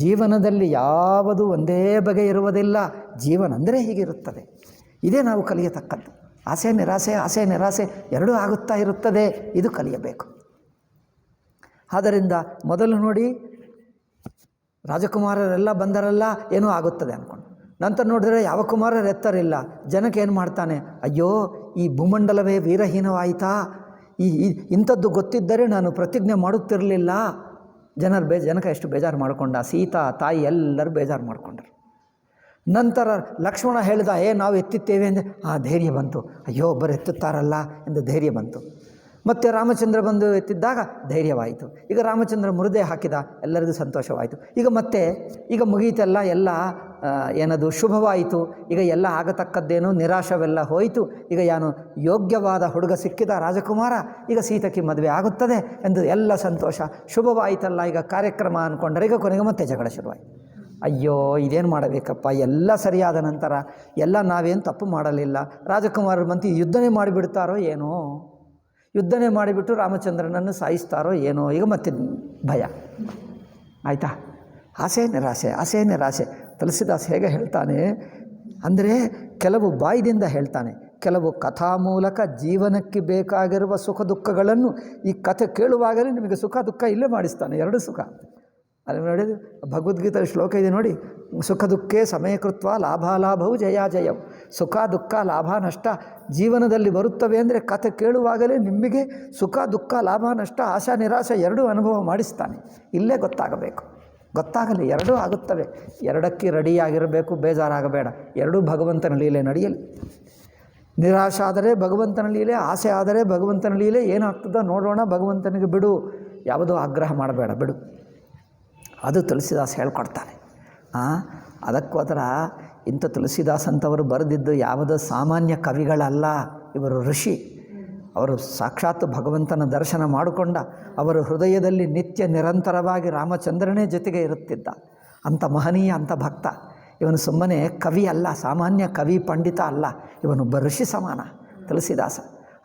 ಜೀವನದಲ್ಲಿ ಯಾವುದು ಒಂದೇ ಬಗೆ ಇರುವುದಿಲ್ಲ. ಜೀವನ ಅಂದರೆ ಹೀಗಿರುತ್ತದೆ. ಇದೇ ನಾವು ಕಲಿಯತಕ್ಕದ್ದು. ಆಸೆ ನಿರಾಸೆ ಎರಡೂ ಆಗುತ್ತಾ ಇರುತ್ತದೆ. ಇದು ಕಲಿಯಬೇಕು. ಆದ್ದರಿಂದ ಮೊದಲು ನೋಡಿ, ರಾಜಕುಮಾರರೆಲ್ಲ ಬಂದರಲ್ಲ ಏನೂ ಆಗುತ್ತದೆ ಅಂದ್ಕೊಂಡು, ನಂತರ ನೋಡಿದ್ರೆ ಯಾವ ಕುಮಾರರು ಎತ್ತರಿಲ್ಲ. ಜನಕ್ಕೆ ಏನು ಮಾಡ್ತಾನೆ, ಅಯ್ಯೋ ಈ ಭೂಮಂಡಲವೇ ವೀರಹೀನವಾಯಿತಾ, ಇಂಥದ್ದು ಗೊತ್ತಿದ್ದರೆ ನಾನು ಪ್ರತಿಜ್ಞೆ ಮಾಡುತ್ತಿರಲಿಲ್ಲ. ಜನಕ್ಕೆ ಎಷ್ಟು ಬೇಜಾರು ಮಾಡಿಕೊಂಡ. ಸೀತಾ ತಾಯಿ ಎಲ್ಲರೂ ಬೇಜಾರು ಮಾಡಿಕೊಂಡರು. ನಂತರ ಲಕ್ಷ್ಮಣ ಹೇಳಿದ, ನಾವು ಎತ್ತಿತ್ತೇವೆ ಅಂದರೆ ಧೈರ್ಯ ಬಂತು. ಅಯ್ಯೋ ಒಬ್ಬರು ಎತ್ತುತ್ತಾರಲ್ಲ ಎಂದು ಧೈರ್ಯ ಬಂತು. ಮತ್ತು ರಾಮಚಂದ್ರ ಬಂದು ಎತ್ತಿದ್ದಾಗ ಧೈರ್ಯವಾಯಿತು. ಈಗ ರಾಮಚಂದ್ರ ಮುರುದೆ ಹಾಕಿದ, ಎಲ್ಲರಿಗೂ ಸಂತೋಷವಾಯಿತು. ಈಗ ಮುಗೀತೆಲ್ಲ, ಎಲ್ಲ ಏನದು ಶುಭವಾಯಿತು. ಈಗ ಎಲ್ಲ ಆಗತಕ್ಕದ್ದೇನು, ನಿರಾಶವೆಲ್ಲ ಹೋಯಿತು. ಈಗ ಯಾನು ಯೋಗ್ಯವಾದ ಹುಡುಗ ಸಿಕ್ಕಿದ ರಾಜಕುಮಾರ, ಈಗ ಸೀತಕ್ಕೆ ಮದುವೆ ಆಗುತ್ತದೆ ಎಂದು ಎಲ್ಲ ಸಂತೋಷ ಶುಭವಾಯಿತಲ್ಲ. ಈಗ ಕಾರ್ಯಕ್ರಮ ಅಂದ್ಕೊಂಡ್ರೆ ಈಗ ಕೊನೆಗೆ ಮತ್ತೆ ಜಗಳ ಶುರುವಾಯಿತು. ಅಯ್ಯೋ ಇದೇನು ಮಾಡಬೇಕಪ್ಪ, ಎಲ್ಲ ಸರಿಯಾದ ನಂತರ ಎಲ್ಲ ನಾವೇನು ತಪ್ಪು ಮಾಡಲಿಲ್ಲ, ರಾಜಕುಮಾರರು ಬಂತು ಯುದ್ಧನೇ ಮಾಡಿಬಿಡ್ತಾರೋ ಏನೋ, ಯುದ್ಧನೇ ಮಾಡಿಬಿಟ್ಟು ರಾಮಚಂದ್ರನನ್ನು ಸಾಯಿಸ್ತಾರೋ ಏನೋ. ಈಗ ಮತ್ತೆ ಭಯ ಆಯಿತಾ. ಆಸೆ ನಿರಾಸೆ ತುಳಸಿದಾಸ್ ಹೇಗೆ ಹೇಳ್ತಾನೆ ಅಂದರೆ, ಕೆಲವು ಬಾಯಿದಿಂದ ಹೇಳ್ತಾನೆ, ಕೆಲವು ಕಥಾ ಮೂಲಕ ಜೀವನಕ್ಕೆ ಬೇಕಾಗಿರುವ ಸುಖ ದುಃಖಗಳನ್ನು ಈ ಕಥೆ ಕೇಳುವಾಗಲೇ ನಿಮಗೆ ಸುಖ ದುಃಖ ಇಲ್ಲೇ ಮಾಡಿಸ್ತಾನೆ, ಎರಡು ಸುಖ. ಅಲ್ಲಿ ನೋಡಿ ಭಗವದ್ಗೀತೆ ಶ್ಲೋಕ ಇದೆ ನೋಡಿ, ಸುಖ ದುಃಖೇ ಸಮಯಕೃತ್ವ ಲಾಭಾಲಾಭವು ಜಯಾಜಯವು. ಸುಖ ದುಃಖ ಲಾಭ ನಷ್ಟ ಜೀವನದಲ್ಲಿ ಬರುತ್ತವೆ ಅಂದರೆ ಕಥೆ ಕೇಳುವಾಗಲೇ ನಿಮಗೆ ಸುಖ ದುಃಖ ಲಾಭ ನಷ್ಟ ಆಶಾ ನಿರಾಶೆ ಎರಡೂ ಅನುಭವ ಮಾಡಿಸ್ತಾನೆ. ಇಲ್ಲೇ ಗೊತ್ತಾಗಲಿ, ಎರಡೂ ಆಗುತ್ತವೆ. ಎರಡಕ್ಕೆ ರೆಡಿಯಾಗಿರಬೇಕು, ಬೇಜಾರಾಗಬೇಡ. ಎರಡೂ ಭಗವಂತನ ಲೀಲೆ ನಡೆಯಲಿ. ನಿರಾಶೆ ಆದರೆ ಭಗವಂತನ ಲೀಲೆ, ಆಸೆ ಆದರೆ ಭಗವಂತನ ಲೀಲೆ. ಏನಾಗ್ತದೋ ನೋಡೋಣ, ಭಗವಂತನಿಗೆ ಬಿಡು, ಯಾವುದೋ ಆಗ್ರಹ ಮಾಡಬೇಡ, ಬಿಡು. ಅದು ತುಳಸಿದಾಸ್ ಹೇಳ್ಕೊಡ್ತಾನೆ. ಅದಕ್ಕೋಸ್ಕರ ಇಂಥ ತುಳಸಿದಾಸ್ ಅಂತವರು ಬರೆದಿದ್ದು ಯಾವುದೋ ಸಾಮಾನ್ಯ ಕವಿಗಳಲ್ಲ. ಇವರು ಋಷಿ. ಅವರು ಸಾಕ್ಷಾತ್ ಭಗವಂತನ ದರ್ಶನ ಮಾಡಿಕೊಂಡ, ಅವರ ಹೃದಯದಲ್ಲಿ ನಿತ್ಯ ನಿರಂತರವಾಗಿ ರಾಮಚಂದ್ರನೇ ಜೊತೆಗೆ ಇರುತ್ತಿದ್ದ ಅಂಥ ಮಹನೀಯ, ಅಂಥ ಭಕ್ತ. ಇವನು ಸುಮ್ಮನೆ ಕವಿ ಅಲ್ಲ, ಸಾಮಾನ್ಯ ಕವಿ ಪಂಡಿತ ಅಲ್ಲ, ಇವನೊಬ್ಬ ಋಷಿ ಸಮಾನ ತುಳಸಿದಾಸ.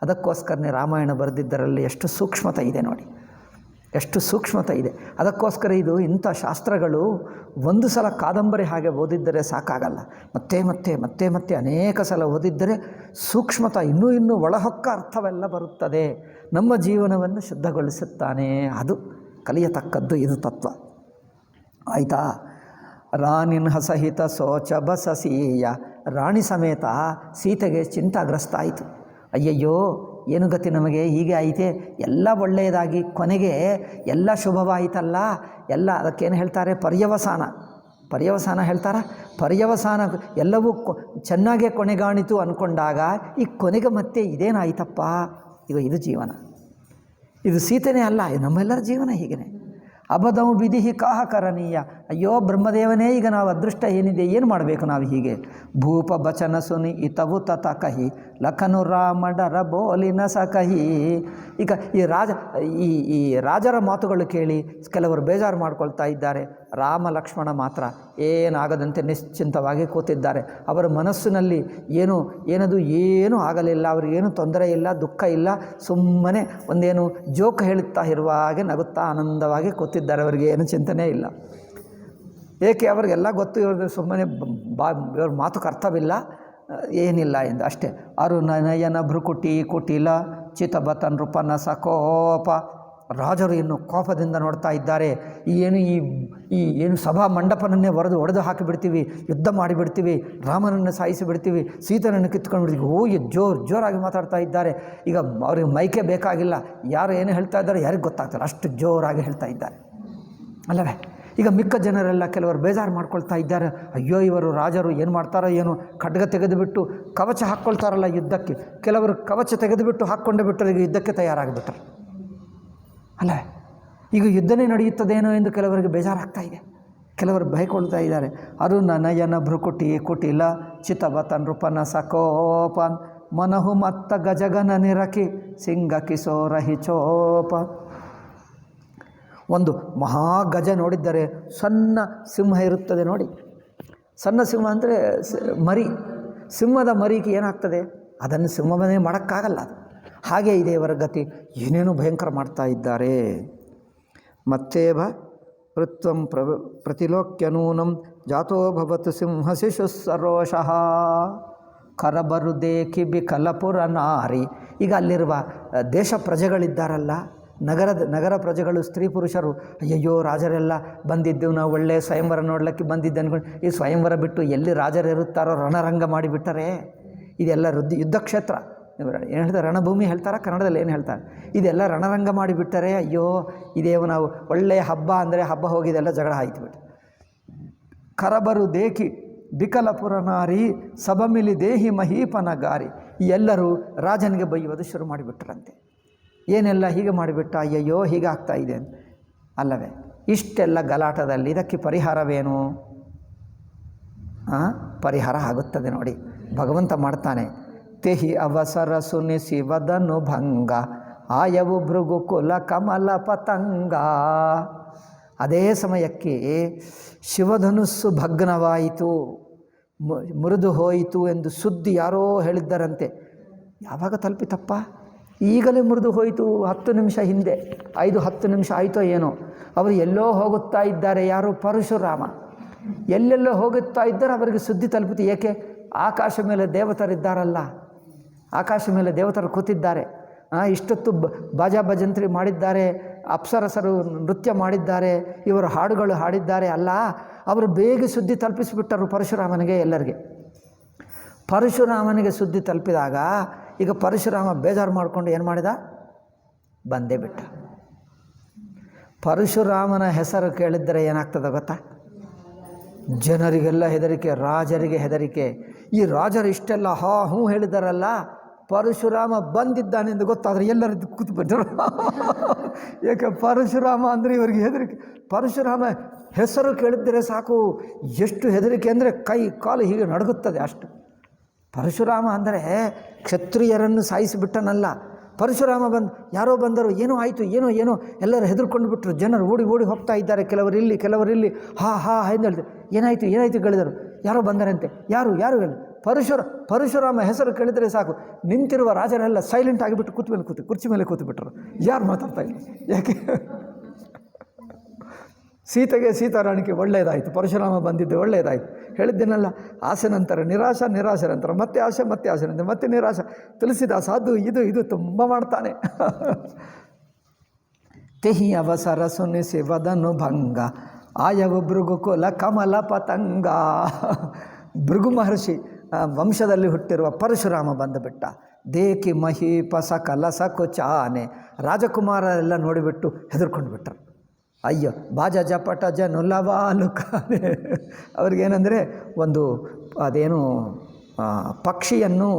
ಅದಕ್ಕೋಸ್ಕರನೇ ರಾಮಾಯಣ ಬರೆದಿದ್ದರಲ್ಲಿ ಎಷ್ಟು ಸೂಕ್ಷ್ಮತೆ ಇದೆ ನೋಡಿ, ಎಷ್ಟು ಸೂಕ್ಷ್ಮತೆ ಇದೆ. ಅದಕ್ಕೋಸ್ಕರ ಇದು ಇಂಥ ಶಾಸ್ತ್ರಗಳು ಒಂದು ಸಲ ಕಾದಂಬರಿ ಹಾಗೆ ಓದಿದ್ದರೆ ಸಾಕಾಗಲ್ಲ, ಮತ್ತೆ ಅನೇಕ ಸಲ ಓದಿದ್ದರೆ ಸೂಕ್ಷ್ಮತೆ ಇನ್ನೂ ಒಳಹೊಕ್ಕ ಅರ್ಥವೆಲ್ಲ ಬರುತ್ತದೆ. ನಮ್ಮ ಜೀವನವನ್ನು ಶುದ್ಧಗೊಳಿಸುತ್ತಾನೆ. ಅದು ಕಲಿಯತಕ್ಕದ್ದು ಇದು ತತ್ವ. ಆಯಿತಾ. ರಾಣಿನ ಸಹಿತ ಸೋಚ ಬಸಸೀಯ, ರಾಣಿ ಸಮೇತ ಸೀತೆಗೆ ಚಿಂತಾಗ್ರಸ್ತ ಆಯಿತು. ಅಯ್ಯಯ್ಯೋ ಏನು ಗತಿ ನಮಗೆ, ಹೀಗೆ ಐತೆ, ಎಲ್ಲ ಒಳ್ಳೆಯದಾಗಿ ಕೊನೆಗೆ ಎಲ್ಲ ಶುಭವಾಯಿತಲ್ಲ, ಎಲ್ಲ ಅದಕ್ಕೇನು ಹೇಳ್ತಾರೆ, ಪರ್ಯವಸಾನ ಹೇಳ್ತಾರೆ. ಪರ್ಯವಸಾನ ಎಲ್ಲವೂ ಚೆನ್ನಾಗೇ ಕೊನೆಗಾಣಿತು ಅಂದ್ಕೊಂಡಾಗ ಈ ಕೊನೆಗೆ ಮತ್ತೆ ಇದೇನಾಯಿತಪ್ಪ. ಈಗ ಇದು ಜೀವನ, ಇದು ಸೀತೆನೇ ಅಲ್ಲ, ನಮ್ಮೆಲ್ಲರ ಜೀವನ ಹೀಗೇ. ಅಬದವು ವಿಧಿ ಕಾಹ ಕರಣೀಯ. ಅಯ್ಯೋ ಬ್ರಹ್ಮದೇವನೇ, ಈಗ ನಾವು ಅದೃಷ್ಟ ಏನಿದೆ, ಏನು ಮಾಡಬೇಕು ನಾವು ಹೀಗೆ. ಭೂಪ ಬಚನ ಸುನಿ ಇತವು ತತ ಕಹಿ, ಲಖನು ರಾಮಡರ ಬೋಲಿನ ಸ ಕಹಿ. ಈಗ ಈ ರಾಜರ ಮಾತುಗಳು ಕೇಳಿ ಕೆಲವರು ಬೇಜಾರು ಮಾಡ್ಕೊಳ್ತಾ ಇದ್ದಾರೆ. ರಾಮ ಲಕ್ಷ್ಮಣ ಮಾತ್ರ ಏನಾಗದಂತೆ ನಿಶ್ಚಿಂತವಾಗಿ ಕೂತಿದ್ದಾರೆ. ಅವರ ಮನಸ್ಸಿನಲ್ಲಿ ಏನೂ ಆಗಲಿಲ್ಲ, ಅವ್ರಿಗೇನು ತೊಂದರೆ ಇಲ್ಲ, ದುಃಖ ಇಲ್ಲ, ಸುಮ್ಮನೆ ಒಂದೇನು ಜೋಕ್ ಹೇಳುತ್ತಾ ಇರುವ ಹಾಗೆ ನಗುತ್ತಾ ಆನಂದವಾಗಿ ಕೂತಿದ್ದಾರೆ. ಅವರಿಗೆ ಏನು ಚಿಂತನೆ ಇಲ್ಲ. ಏಕೆ, ಅವ್ರಿಗೆಲ್ಲ ಗೊತ್ತು, ಇವ್ರಿಗೆ ಸುಮ್ಮನೆ ಇವ್ರ ಮಾತುಕ್ಕೆ ಅರ್ಥವಿಲ್ಲ, ಏನಿಲ್ಲ ಎಂದು ಅಷ್ಟೇ. ಅರುಣನಯನ ಭ್ರುಕುಟಿ ಕುಟಿಲ ಚಿತಬತ ನೃಪನ ಸಕೋಪ. ರಾಜರು ಇನ್ನು ಕೋಪದಿಂದ ನೋಡ್ತಾ ಇದ್ದಾರೆ. ಏನು ಸಭಾ ಮಂಟಪನನ್ನೇ ಒಡೆದು ಹಾಕಿಬಿಡ್ತೀವಿ, ಯುದ್ಧ ಮಾಡಿಬಿಡ್ತೀವಿ, ರಾಮನನ್ನು ಸಾಯಿಸಿಬಿಡ್ತೀವಿ, ಸೀತನನ್ನು ಕಿತ್ಕೊಂಡು ಬಿಡ್ತೀವಿ. ಜೋರಾಗಿ ಮಾತಾಡ್ತಾ ಇದ್ದಾರೆ. ಈಗ ಅವ್ರಿಗೆ ಮೈಕೆ ಬೇಕಾಗಿಲ್ಲ, ಯಾರು ಏನು ಹೇಳ್ತಾ ಇದ್ದಾರೆ ಯಾರಿಗೆ ಗೊತ್ತಾಗ್ತಾರೆ, ಅಷ್ಟು ಜೋರಾಗಿ ಹೇಳ್ತಾ ಇದ್ದಾರೆ ಅಲ್ಲವೇ. ಈಗ ಮಿಕ್ಕ ಜನರೆಲ್ಲ ಕೆಲವರು ಬೇಜಾರು ಮಾಡ್ಕೊಳ್ತಾ ಇದ್ದಾರೆ. ಅಯ್ಯೋ ಇವರು ರಾಜರು ಏನು ಮಾಡ್ತಾರೋ ಏನು, ಖಡ್ಗ ತೆಗೆದುಬಿಟ್ಟು ಕವಚ ಹಾಕ್ಕೊಳ್ತಾರಲ್ಲ ಯುದ್ಧಕ್ಕೆ, ಕೆಲವರು ಕವಚ ತೆಗೆದುಬಿಟ್ಟು ಹಾಕ್ಕೊಂಡೇ ಬಿಟ್ಟರು, ಈಗ ಯುದ್ಧಕ್ಕೆ ತಯಾರಾಗಿಬಿಟ್ಟರು ಅಲ್ಲ. ಈಗ ಯುದ್ಧನೇ ನಡೆಯುತ್ತದೇನೋ ಎಂದು ಕೆಲವರಿಗೆ ಬೇಜಾರಾಗ್ತಾ ಇದೆ, ಕೆಲವರು ಭಯಕೊಳ್ತಾ ಇದ್ದಾರೆ. ಅರುಣ ನಯನ ಭ್ರುಕುಟಿ ಕುಟಿಲ ಚಿತವತ ನೃಪನ ಸಕೋಪ, ಮನಹು ಮತ್ತ ಗಜಗನ ನಿರಕಿ ಸಿಂಗ ಕಿಶೋರಹಿ ಚೋಪ. ಒಂದು ಮಹಾಗಜ ನೋಡಿದ್ದರೆ ಸಣ್ಣ ಸಿಂಹ ಇರುತ್ತದೆ ನೋಡಿ, ಸಣ್ಣ ಸಿಂಹ ಅಂದರೆ ಮರಿ, ಸಿಂಹದ ಮರಿಗೆ ಏನಾಗ್ತದೆ, ಅದನ್ನು ಸಿಂಹವನ್ನೇ ಮಾಡೋಕ್ಕಾಗಲ್ಲ. ಅದು ಹಾಗೇ ಇದೆ ಇವರ ಗತಿ, ಏನೇನು ಭಯಂಕರ ಮಾಡ್ತಾ ಇದ್ದಾರೆ. ಮತ್ತೇವ ಪೃತ್ವಂ ಪ್ರತಿಲೋಕ್ಯನೂನಂ ಜಾತೋ ಭವತು ಸಿಂಹ ಶಿಶು ಸರೋಷಃ ಕರಬರು ದೇಖಿ ಬಿಕಲಪುರ ನಾರಿ. ಈಗ ಅಲ್ಲಿರುವ ದೇಶ ಪ್ರಜೆಗಳಿದ್ದಾರಲ್ಲ, ನಗರ ಪ್ರಜೆಗಳು, ಸ್ತ್ರೀ ಪುರುಷರು, ಅಯ್ಯಯ್ಯೋ ರಾಜರೆಲ್ಲ ಬಂದಿದ್ದೆವು, ನಾವು ಒಳ್ಳೆಯ ಸ್ವಯಂವರ ನೋಡಲಿಕ್ಕೆ ಬಂದಿದ್ದೆ ಅಂದ್ಕೊಂಡು ಈ ಸ್ವಯಂವರ ಬಿಟ್ಟು ಎಲ್ಲಿ ರಾಜರಿರುತ್ತಾರೋ ರಣರಂಗ ಮಾಡಿಬಿಟ್ಟರೆ. ಇದೆಲ್ಲ ಯುದ್ಧ ಕ್ಷೇತ್ರ, ಏನು ಹೇಳ್ತಾರೆ, ರಣಭೂಮಿ ಹೇಳ್ತಾರೆ ಕನ್ನಡದಲ್ಲಿ, ಏನು ಹೇಳ್ತಾರೆ, ಇದೆಲ್ಲ ರಣರಂಗ ಮಾಡಿಬಿಟ್ಟರೆ. ಅಯ್ಯೋ ಇದೇವು ನಾವು ಒಳ್ಳೆಯ ಹಬ್ಬ ಅಂದರೆ ಹಬ್ಬ ಹೋಗಿದೆಲ್ಲ ಜಗಳ ಆಯ್ತು ಬಿಟ್ಟು. ಕರಬರು ದೇಖಿ ಬಿಕಲಪುರ ನಾರಿ ಸಬಮಿಲಿ ದೇಹಿ ಮಹೀಪನ ಗಾರಿ. ಎಲ್ಲರೂ ರಾಜನಿಗೆ ಬೈಯೋದು ಶುರು ಮಾಡಿಬಿಟ್ರಂತೆ. ಏನೆಲ್ಲ ಹೀಗೆ ಮಾಡಿಬಿಟ್ಟ, ಅಯ್ಯಯ್ಯೋ ಹೀಗೆ ಆಗ್ತಾ ಇದೆ ಅಲ್ಲವೇ? ಇಷ್ಟೆಲ್ಲ ಗಲಾಟದಲ್ಲಿ ಇದಕ್ಕೆ ಪರಿಹಾರವೇನು? ಪರಿಹಾರ ಆಗುತ್ತದೆ ನೋಡಿ, ಭಗವಂತ ಮಾಡ್ತಾನೆ. ತೆಹಿ ಅವಸರ ಸುನಿಸಿವದನು ಭಂಗ ಆಯವು ಭೃಗು ಕುಲ ಕಮಲ ಪತಂಗ. ಅದೇ ಸಮಯಕ್ಕೆ ಶಿವಧನುಸ್ಸು ಭಗ್ನವಾಯಿತು, ಮುರಿದು ಹೋಯಿತು ಎಂದು ಸುದ್ದಿ ಯಾರೋ ಹೇಳಿದ್ದರಂತೆ. ಯಾವಾಗ ತಲುಪಿತಪ್ಪ? ಈಗಲೇ ಮುರಿದು ಹೋಯಿತು, 10 ನಿಮಿಷ ಹಿಂದೆ, 5-10 ನಿಮಿಷ ಆಯಿತೋ ಏನೋ. ಅವರು ಎಲ್ಲೋ ಹೋಗುತ್ತಾ ಇದ್ದಾರೆ. ಯಾರು? ಪರಶುರಾಮ. ಎಲ್ಲೆಲ್ಲೋ ಹೋಗುತ್ತಾ ಇದ್ದಾರೆ, ಅವರಿಗೆ ಸುದ್ದಿ ತಲುಪಿತು. ಏಕೆ? ಆಕಾಶ ಮೇಲೆ ದೇವತರಿದ್ದಾರಲ್ಲ, ಆಕಾಶ ಮೇಲೆ ದೇವತರು ಕೂತಿದ್ದಾರೆ. ಇಷ್ಟೊತ್ತು ಬಾಜಾ ಭಜಂತ್ರಿ ಮಾಡಿದ್ದಾರೆ, ಅಪ್ಸರಸರು ನೃತ್ಯ ಮಾಡಿದ್ದಾರೆ, ಇವರು ಹಾಡುಗಳು ಹಾಡಿದ್ದಾರೆ ಅಲ್ಲ. ಅವರು ಬೇಗ ಸುದ್ದಿ ತಲುಪಿಸಿಬಿಟ್ಟರು ಪರಶುರಾಮನಿಗೆ, ಎಲ್ಲರಿಗೆ. ಪರಶುರಾಮನಿಗೆ ಸುದ್ದಿ ತಲುಪಿದಾಗ ಈಗ ಪರಶುರಾಮ ಬೇಜಾರು ಮಾಡಿಕೊಂಡು ಏನು ಮಾಡಿದ? ಬಂದೇ ಬಿಟ್ಟ. ಪರಶುರಾಮನ ಹೆಸರು ಕೇಳಿದ್ದರೆ ಏನಾಗ್ತದೆ ಗೊತ್ತಾ? ಜನರಿಗೆಲ್ಲ ಹೆದರಿಕೆ, ರಾಜರಿಗೆ ಹೆದರಿಕೆ. ಈ ರಾಜರು ಇಷ್ಟೆಲ್ಲ ಹ್ಞೂ ಹೇಳಿದಾರಲ್ಲ, ಪರಶುರಾಮ ಬಂದಿದ್ದಾನೆಂದು ಗೊತ್ತಾದರೆ ಎಲ್ಲರೂ ಕೂತು ಬಿಟ್ಟರು. ಏಕೆ? ಪರಶುರಾಮ ಅಂದರೆ ಇವರಿಗೆ ಹೆದರಿಕೆ. ಪರಶುರಾಮ ಹೆಸರು ಕೇಳಿದ್ದರೆ ಸಾಕು, ಎಷ್ಟು ಹೆದರಿಕೆ ಅಂದರೆ ಕೈ ಕಾಲು ಹೀಗೆ ನಡುಗುತ್ತದೆ ಅಷ್ಟು. ಪರಶುರಾಮ ಅಂದರೆ ಕ್ಷತ್ರಿಯರನ್ನು ಸಾಯಿಸಿಬಿಟ್ಟನಲ್ಲ. ಪರಶುರಾಮ ಯಾರೋ ಬಂದರು, ಏನೋ ಆಯಿತು, ಏನೋ ಎಲ್ಲರೂ ಹೆದರ್ಕೊಂಡು ಬಿಟ್ಟರು. ಜನರು ಓಡಿ ಹೋಗ್ತಾ ಇದ್ದಾರೆ, ಕೆಲವರಿಲ್ಲಿ ಕೆಲವರಿಲ್ಲಿ. ಹಾ ಎಂದು ಹೇಳಿದ್ರು. ಏನಾಯಿತು ಹೇಳಿದರು. ಯಾರೋ ಬಂದರಂತೆ. ಯಾರು ಹೇಳಿ? ಪರಶುರಾಮ ಹೆಸರು ಕೇಳಿದರೆ ಸಾಕು, ನಿಂತಿರುವ ರಾಜರೆಲ್ಲ ಸೈಲೆಂಟ್ ಆಗಿಬಿಟ್ಟು ಕುರ್ಚಿ ಮೇಲೆ ಕೂತುಬಿಟ್ರು. ಯಾರು ಮಾತಾಡ್ತಾ ಇಲ್ಲ. ಯಾಕೆ? ಸೀತಾರಾಣಿಗೆ ಒಳ್ಳೆಯದಾಯಿತು, ಪರಶುರಾಮ ಬಂದಿದ್ದು ಒಳ್ಳೆಯದಾಯಿತು. ಹೇಳಿದ್ದೇನಲ್ಲ, ಆಸೆ ನಂತರ ನಿರಾಶೆ ನಂತರ ಮತ್ತೆ ಆಸೆ ನಂತರ ಮತ್ತೆ ನಿರಾಶೆ. ತುಳಸಿದಾಸ ಅದು ಇದು ತುಂಬ ಮಾಡ್ತಾನೆ. ತೆಹಿ ಅವಸರ ಸುನಿಸಿವದನು ಭಂಗ ಆಯವು ಭೃಗು ಕುಲ ಕಮಲ ಪತಂಗ. ಭೃಗು ಮಹರ್ಷಿ ವಂಶದಲ್ಲಿ ಹುಟ್ಟಿರುವ ಪರಶುರಾಮ ಬಂದುಬಿಟ್ಟ. ದೇಕಿ ಮಹೀಪ ಸಕಲ ಸಕುಚಾನೆ. ರಾಜಕುಮಾರರೆಲ್ಲ ನೋಡಿಬಿಟ್ಟು ಹೆದರ್ಕೊಂಡು ಬಿಟ್ಟರು. ಅಯ್ಯೋ ಬಾಜ ಜಪಟ ಜನು ಲವಾಲು ಕಾನೆ. ಅವ್ರಿಗೇನೆಂದರೆ ಒಂದು ಅದೇನು ಪಕ್ಷಿಯನ್ನು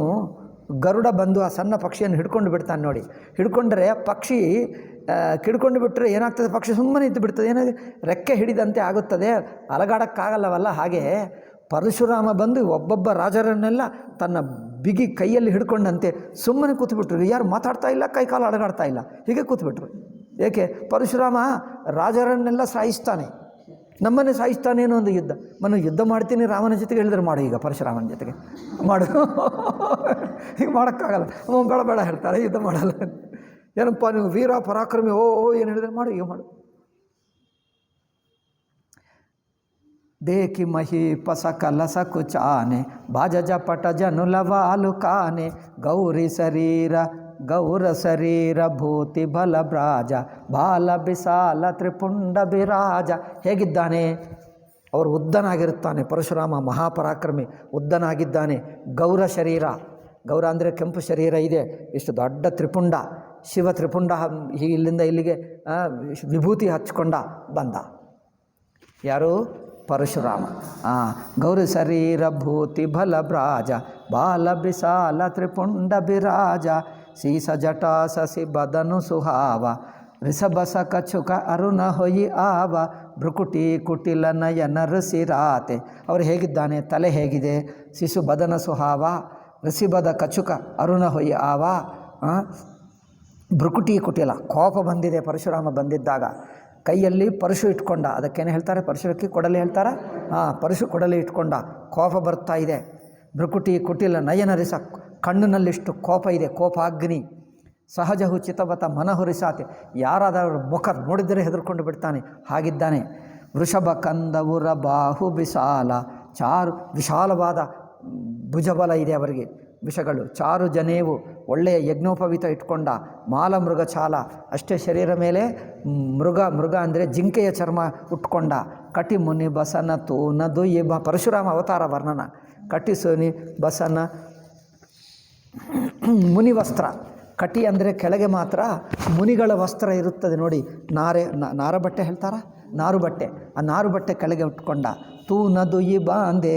ಗರುಡ ಬಂದು ಆ ಸಣ್ಣ ಪಕ್ಷಿಯನ್ನು ಹಿಡ್ಕೊಂಡು ಬಿಡ್ತಾನೆ ನೋಡಿ. ಹಿಡ್ಕೊಂಡ್ರೆ ಪಕ್ಷಿ ಕಿಡ್ಕೊಂಡು ಬಿಟ್ಟರೆ ಏನಾಗ್ತದೆ? ಪಕ್ಷಿ ಸುಮ್ಮನೆ ಇದ್ದು ಬಿಡ್ತದೆ. ಏನಾಗಿದೆ? ರೆಕ್ಕೆ ಹಿಡಿದಂತೆ ಆಗುತ್ತದೆ, ಅಲಗಾಡೋಕ್ಕಾಗಲ್ಲವಲ್ಲ. ಹಾಗೆ ಪರಶುರಾಮ ಬಂದು ಒಬ್ಬೊಬ್ಬ ರಾಜರನ್ನೆಲ್ಲ ತನ್ನ ಬಿಗಿ ಕೈಯಲ್ಲಿ ಹಿಡ್ಕೊಂಡಂತೆ ಸುಮ್ಮನೆ ಕೂತ್ಬಿಟ್ರು. ಯಾರು ಮಾತಾಡ್ತಾ ಇಲ್ಲ, ಕೈ ಕಾಲು ಅಲಗಾಡ್ತಾ ಇಲ್ಲ, ಹೀಗೆ ಕೂತ್ಬಿಟ್ರು. ಏಕೆ? ಪರಶುರಾಮ ರಾಜರನ್ನೆಲ್ಲ ಸಾಯಿಸ್ತಾನೆ, ನಮ್ಮನ್ನೇ ಸಾಯಿಸ್ತಾನೇನೋ ಒಂದು ಯುದ್ಧ. ಯುದ್ಧ ಮಾಡ್ತೀನಿ ರಾಮನ ಜೊತೆಗೆ ಹೇಳಿದ್ರೆ ಮಾಡು, ಈಗ ಪರಶುರಾಮನ ಜೊತೆಗೆ ಮಾಡು. ಈಗ ಮಾಡೋಕ್ಕಾಗಲ್ಲ. ಬೇಡ ಹೇಳ್ತಾರೆ, ಯುದ್ಧ ಮಾಡಲ್ಲ. ಏನಪ್ಪ ನೀವು ವೀರ ಪರಾಕ್ರಮಿ, ಏನು ಹೇಳಿದ್ರೆ ಮಾಡು, ಈಗ ಮಾಡು. ದೇಕಿ ಮಹೀಪ ಸಕಲ ಸಕುಚಾನೆ ಬಾಜ ಜಪಟ ಜನು ಲವಾಲು ಕಾನೆ. ಗೌರ ಶರೀರ ಭೂತಿ ಬಲ ಬ್ರಾಜ ಬಾಲ ಬಿಸಾಲ ತ್ರಿಪುಂಡ ಬಿರಾಜ. ಹೇಗಿದ್ದಾನೆ? ಅವರು ಉದ್ದನಾಗಿರುತ್ತಾನೆ. ಪರಶುರಾಮ ಮಹಾಪರಾಕ್ರಮಿ, ಉದ್ದನಾಗಿದ್ದಾನೆ. ಗೌರ ಶರೀರ, ಗೌರ ಅಂದರೆ ಕೆಂಪು ಶರೀರ ಇದೆ. ಇಷ್ಟು ದೊಡ್ಡ ತ್ರಿಪುಂಡ, ಶಿವ ತ್ರಿಪುಂಡ ಇಲ್ಲಿಂದ ಇಲ್ಲಿಗೆ ವಿಭೂತಿ ಹಚ್ಕೊಂಡ ಬಂದ. ಯಾರು? ಪರಶುರಾಮ. ಗೌರ ಶರೀರ ಭೂತಿ ಬಲ ಬ್ರಾಜ ಬಾಲ ಬಿಸಾಲ ತ್ರಿಪುಂಡ ಬಿರಾಜ. ಸೀಸ ಜಟಾ ಸಸಿ ಬದನು ಸುಹಾವ ರಿಸಬಸ ಕಚುಕ ಅರುಣ ಹೊಯಿ ಆವ. ಭ್ರುಕುಟಿ ಕುಟಿಲ ನಯನ ರಸಿರಾತೆ. ಅವರು ಹೇಗಿದ್ದಾನೆ? ತಲೆ ಹೇಗಿದೆ? ಶಿಶು ಬದನ ಸುಹಾವ ಋಷಿಬದ ಕಚುಕ ಅರುಣ ಹೊಯಿ ಆವ. ಭ್ರುಕುಟಿ ಕುಟಿಲ, ಕೋಪ ಬಂದಿದೆ ಪರಶುರಾಮ ಬಂದಿದ್ದಾಗ. ಕೈಯಲ್ಲಿ ಪರಶು ಇಟ್ಕೊಂಡ, ಅದಕ್ಕೇನು ಹೇಳ್ತಾರೆ? ಪರಶುರಕ್ಕೆ ಕೊಡಲಿ ಹೇಳ್ತಾರೆ. ಪರಶು ಕೊಡಲಿ ಇಟ್ಕೊಂಡ, ಕೋಪ ಬರ್ತಾ ಇದೆ. ಭ್ರುಕುಟಿ ಕುಟಿಲ ನಯನ ರಿಸ, ಕಣ್ಣಿನಲ್ಲಿಷ್ಟು ಕೋಪ ಇದೆ, ಕೋಪಾಗ್ನಿ. ಸಹಜಹು ಚಿತವತ ಮನಹುರಿಸಾತೆ. ಯಾರಾದರೂ ಮುಖ ನೋಡಿದರೆ ಹೆದರ್ಕೊಂಡು ಬಿಡ್ತಾನೆ, ಹಾಗಿದ್ದಾನೆ. ವೃಷಭ ಕಂದವುರ ಬಾಹು ಬಿಸಾಲ, ವಿಶಾಲವಾದ ಭುಜಬಲ ಇದೆ ಅವರಿಗೆ, ವಿಷಗಳು. ಚಾರು ಜನೇವು, ಒಳ್ಳೆಯ ಯಜ್ಞೋಪವೀತ ಇಟ್ಕೊಂಡ. ಮಾಲ ಮೃಗ ಚಾಲ, ಅಷ್ಟೇ ಶರೀರ ಮೇಲೆ ಮೃಗ ಅಂದರೆ ಜಿಂಕೆಯ ಚರ್ಮ ಉಟ್ಕೊಂಡ. ಕಟಿ ಮುನಿ ಬಸನ ತೂನ ದುಯ್ಯಿ. ಪರಶುರಾಮ ಅವತಾರ ವರ್ಣನ. ಕಟಿ ಸುನಿ ಬಸನ ಮುನಿ ವಸ್ತ್ರ. ಕಟಿ ಅಂದರೆ ಕೆಳಗೆ ಮಾತ್ರ ಮುನಿಗಳ ವಸ್ತ್ರ ಇರುತ್ತದೆ ನೋಡಿ, ನಾರ ಬಟ್ಟೆ ಹೇಳ್ತಾರ, ನಾರು ಬಟ್ಟೆ. ಆ ನಾರು ಬಟ್ಟೆ ಕೆಳಗೆ ಉಟ್ಕೊಂಡ. ತೂನ ದುಯ್ಯಿ ಬಾಂದೆ.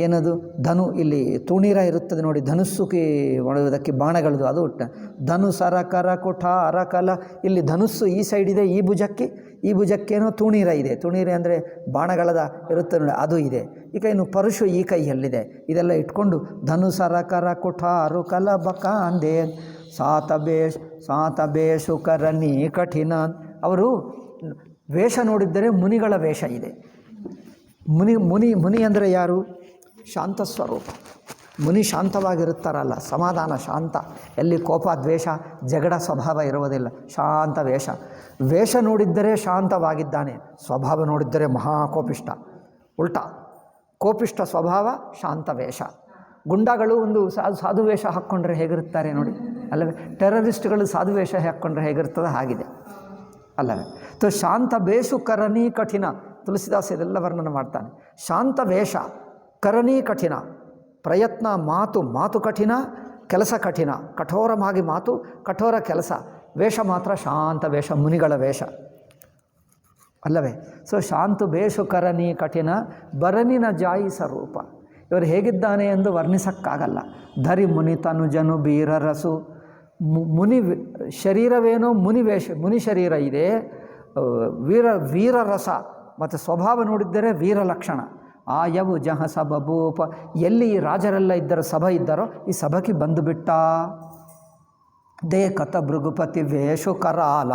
ಏನದು ಧನು, ಇಲ್ಲಿ ತುಣೀರ ಇರುತ್ತದೆ ನೋಡಿ, ಧನುಸ್ಸುಗೆ ಮಾಡುವುದಕ್ಕೆ ಬಾಣಗಳದು, ಅದು ಧನು ಸರ ಕರ ಕುಠ ಅರಕಲ. ಇಲ್ಲಿ ಧನುಸ್ಸು ಈ ಸೈಡ್ ಇದೆ, ಈ ಭುಜಕ್ಕೇನೋ ತುಣೀರ ಇದೆ. ತುಣೀರ ಅಂದರೆ ಬಾಣಗಳದ ಇರುತ್ತೆ ನೋಡಿ, ಅದು ಇದೆ. ಈಗ ಇನ್ನು ಪರಶು ಈ ಕೈಯಲ್ಲಿದೆ. ಇದೆಲ್ಲ ಇಟ್ಕೊಂಡು ಧನು ಸರ ಕರ ಕುಠ ಅರುಕಲ ಬಕ ಅಂದೆ ಸಾತ ಬೇಷು ಕರನಿ ಕಠಿಣ. ಅವರು ವೇಷ ನೋಡಿದ್ದರೆ ಮುನಿಗಳ ವೇಷ ಇದೆ. ಮುನಿ ಅಂದರೆ ಯಾರು? ಶಾಂತ ಸ್ವರೂಪ. ಮುನಿ ಶಾಂತವಾಗಿರುತ್ತಾರಲ್ಲ, ಸಮಾಧಾನ, ಶಾಂತ, ಎಲ್ಲಿ ಕೋಪ ದ್ವೇಷ ಜಗಳ ಸ್ವಭಾವ ಇರುವುದಿಲ್ಲ, ಶಾಂತ ವೇಷ. ವೇಷ ನೋಡಿದ್ದರೆ ಶಾಂತವಾಗಿದ್ದಾನೆ, ಸ್ವಭಾವ ನೋಡಿದ್ದರೆ ಮಹಾಕೋಪಿಷ್ಟ, ಉಲ್ಟಾ ಕೋಪಿಷ್ಟ ಸ್ವಭಾವ, ಶಾಂತ ವೇಷ. ಗುಂಡಾಗಳು ಒಂದು ಸಾಧು ವೇಷ ಹಾಕ್ಕೊಂಡ್ರೆ ಹೇಗಿರುತ್ತಾರೆ ನೋಡಿ, ಅಲ್ಲವೇ? ಟೆರರಿಸ್ಟ್ಗಳು ಸಾಧು ವೇಷ ಹಾಕ್ಕೊಂಡ್ರೆ ಹೇಗಿರ್ತದೆ ಹಾಗಿದೆ, ಅಲ್ಲವೇ? ಶಾಂತ ಬೇಷು ಕರಣಿ ಕಠಿಣ. ತುಳಸಿದಾಸ ಇದೆಲ್ಲ ವರ್ಣನೆ ಮಾಡ್ತಾನೆ. ಶಾಂತ ವೇಷ, ಕರಣಿ ಕಠಿಣ, ಪ್ರಯತ್ನ, ಮಾತು ಕಠಿಣ, ಕೆಲಸ ಕಠಿಣ, ಕಠೋರವಾಗಿ ಮಾತು, ಕಠೋರ ಕೆಲಸ, ವೇಷ ಮಾತ್ರ ಶಾಂತ ವೇಷ, ಮುನಿಗಳ ವೇಷ, ಅಲ್ಲವೇ? ಶಾಂತ ಬೇಷು ಕರಣಿ ಕಠಿಣ, ಬರನಿನ ಜಾಯಿ ಸ್ವರೂಪ. ಇವರು ಹೇಗಿದ್ದಾನೆ ಎಂದು ವರ್ಣಿಸಕ್ಕಾಗಲ್ಲ. ಧರಿ ಮುನಿ ತನುಜನು ಬೀರರಸು. ಮುನಿ ಶರೀರವೇನೋ ಮುನಿ ಶರೀರ ಇದೆ, ವೀರರಸ ಮತ್ತು ಸ್ವಭಾವ ನೋಡಿದ್ದರೆ ವೀರ ಲಕ್ಷಣ. ಆಯವು ಜಹ ಸಬಭೂಪ. ಎಲ್ಲಿ ಈ ರಾಜರೆಲ್ಲ ಇದ್ದರೋ, ಸಭೆ ಇದ್ದಾರೋ, ಈ ಸಭೆಗೆ ಬಂದುಬಿಟ್ಟ. ದೇ ಕಥ ಭೃಗುಪತಿ ವೇಷು ಕರಾಲ.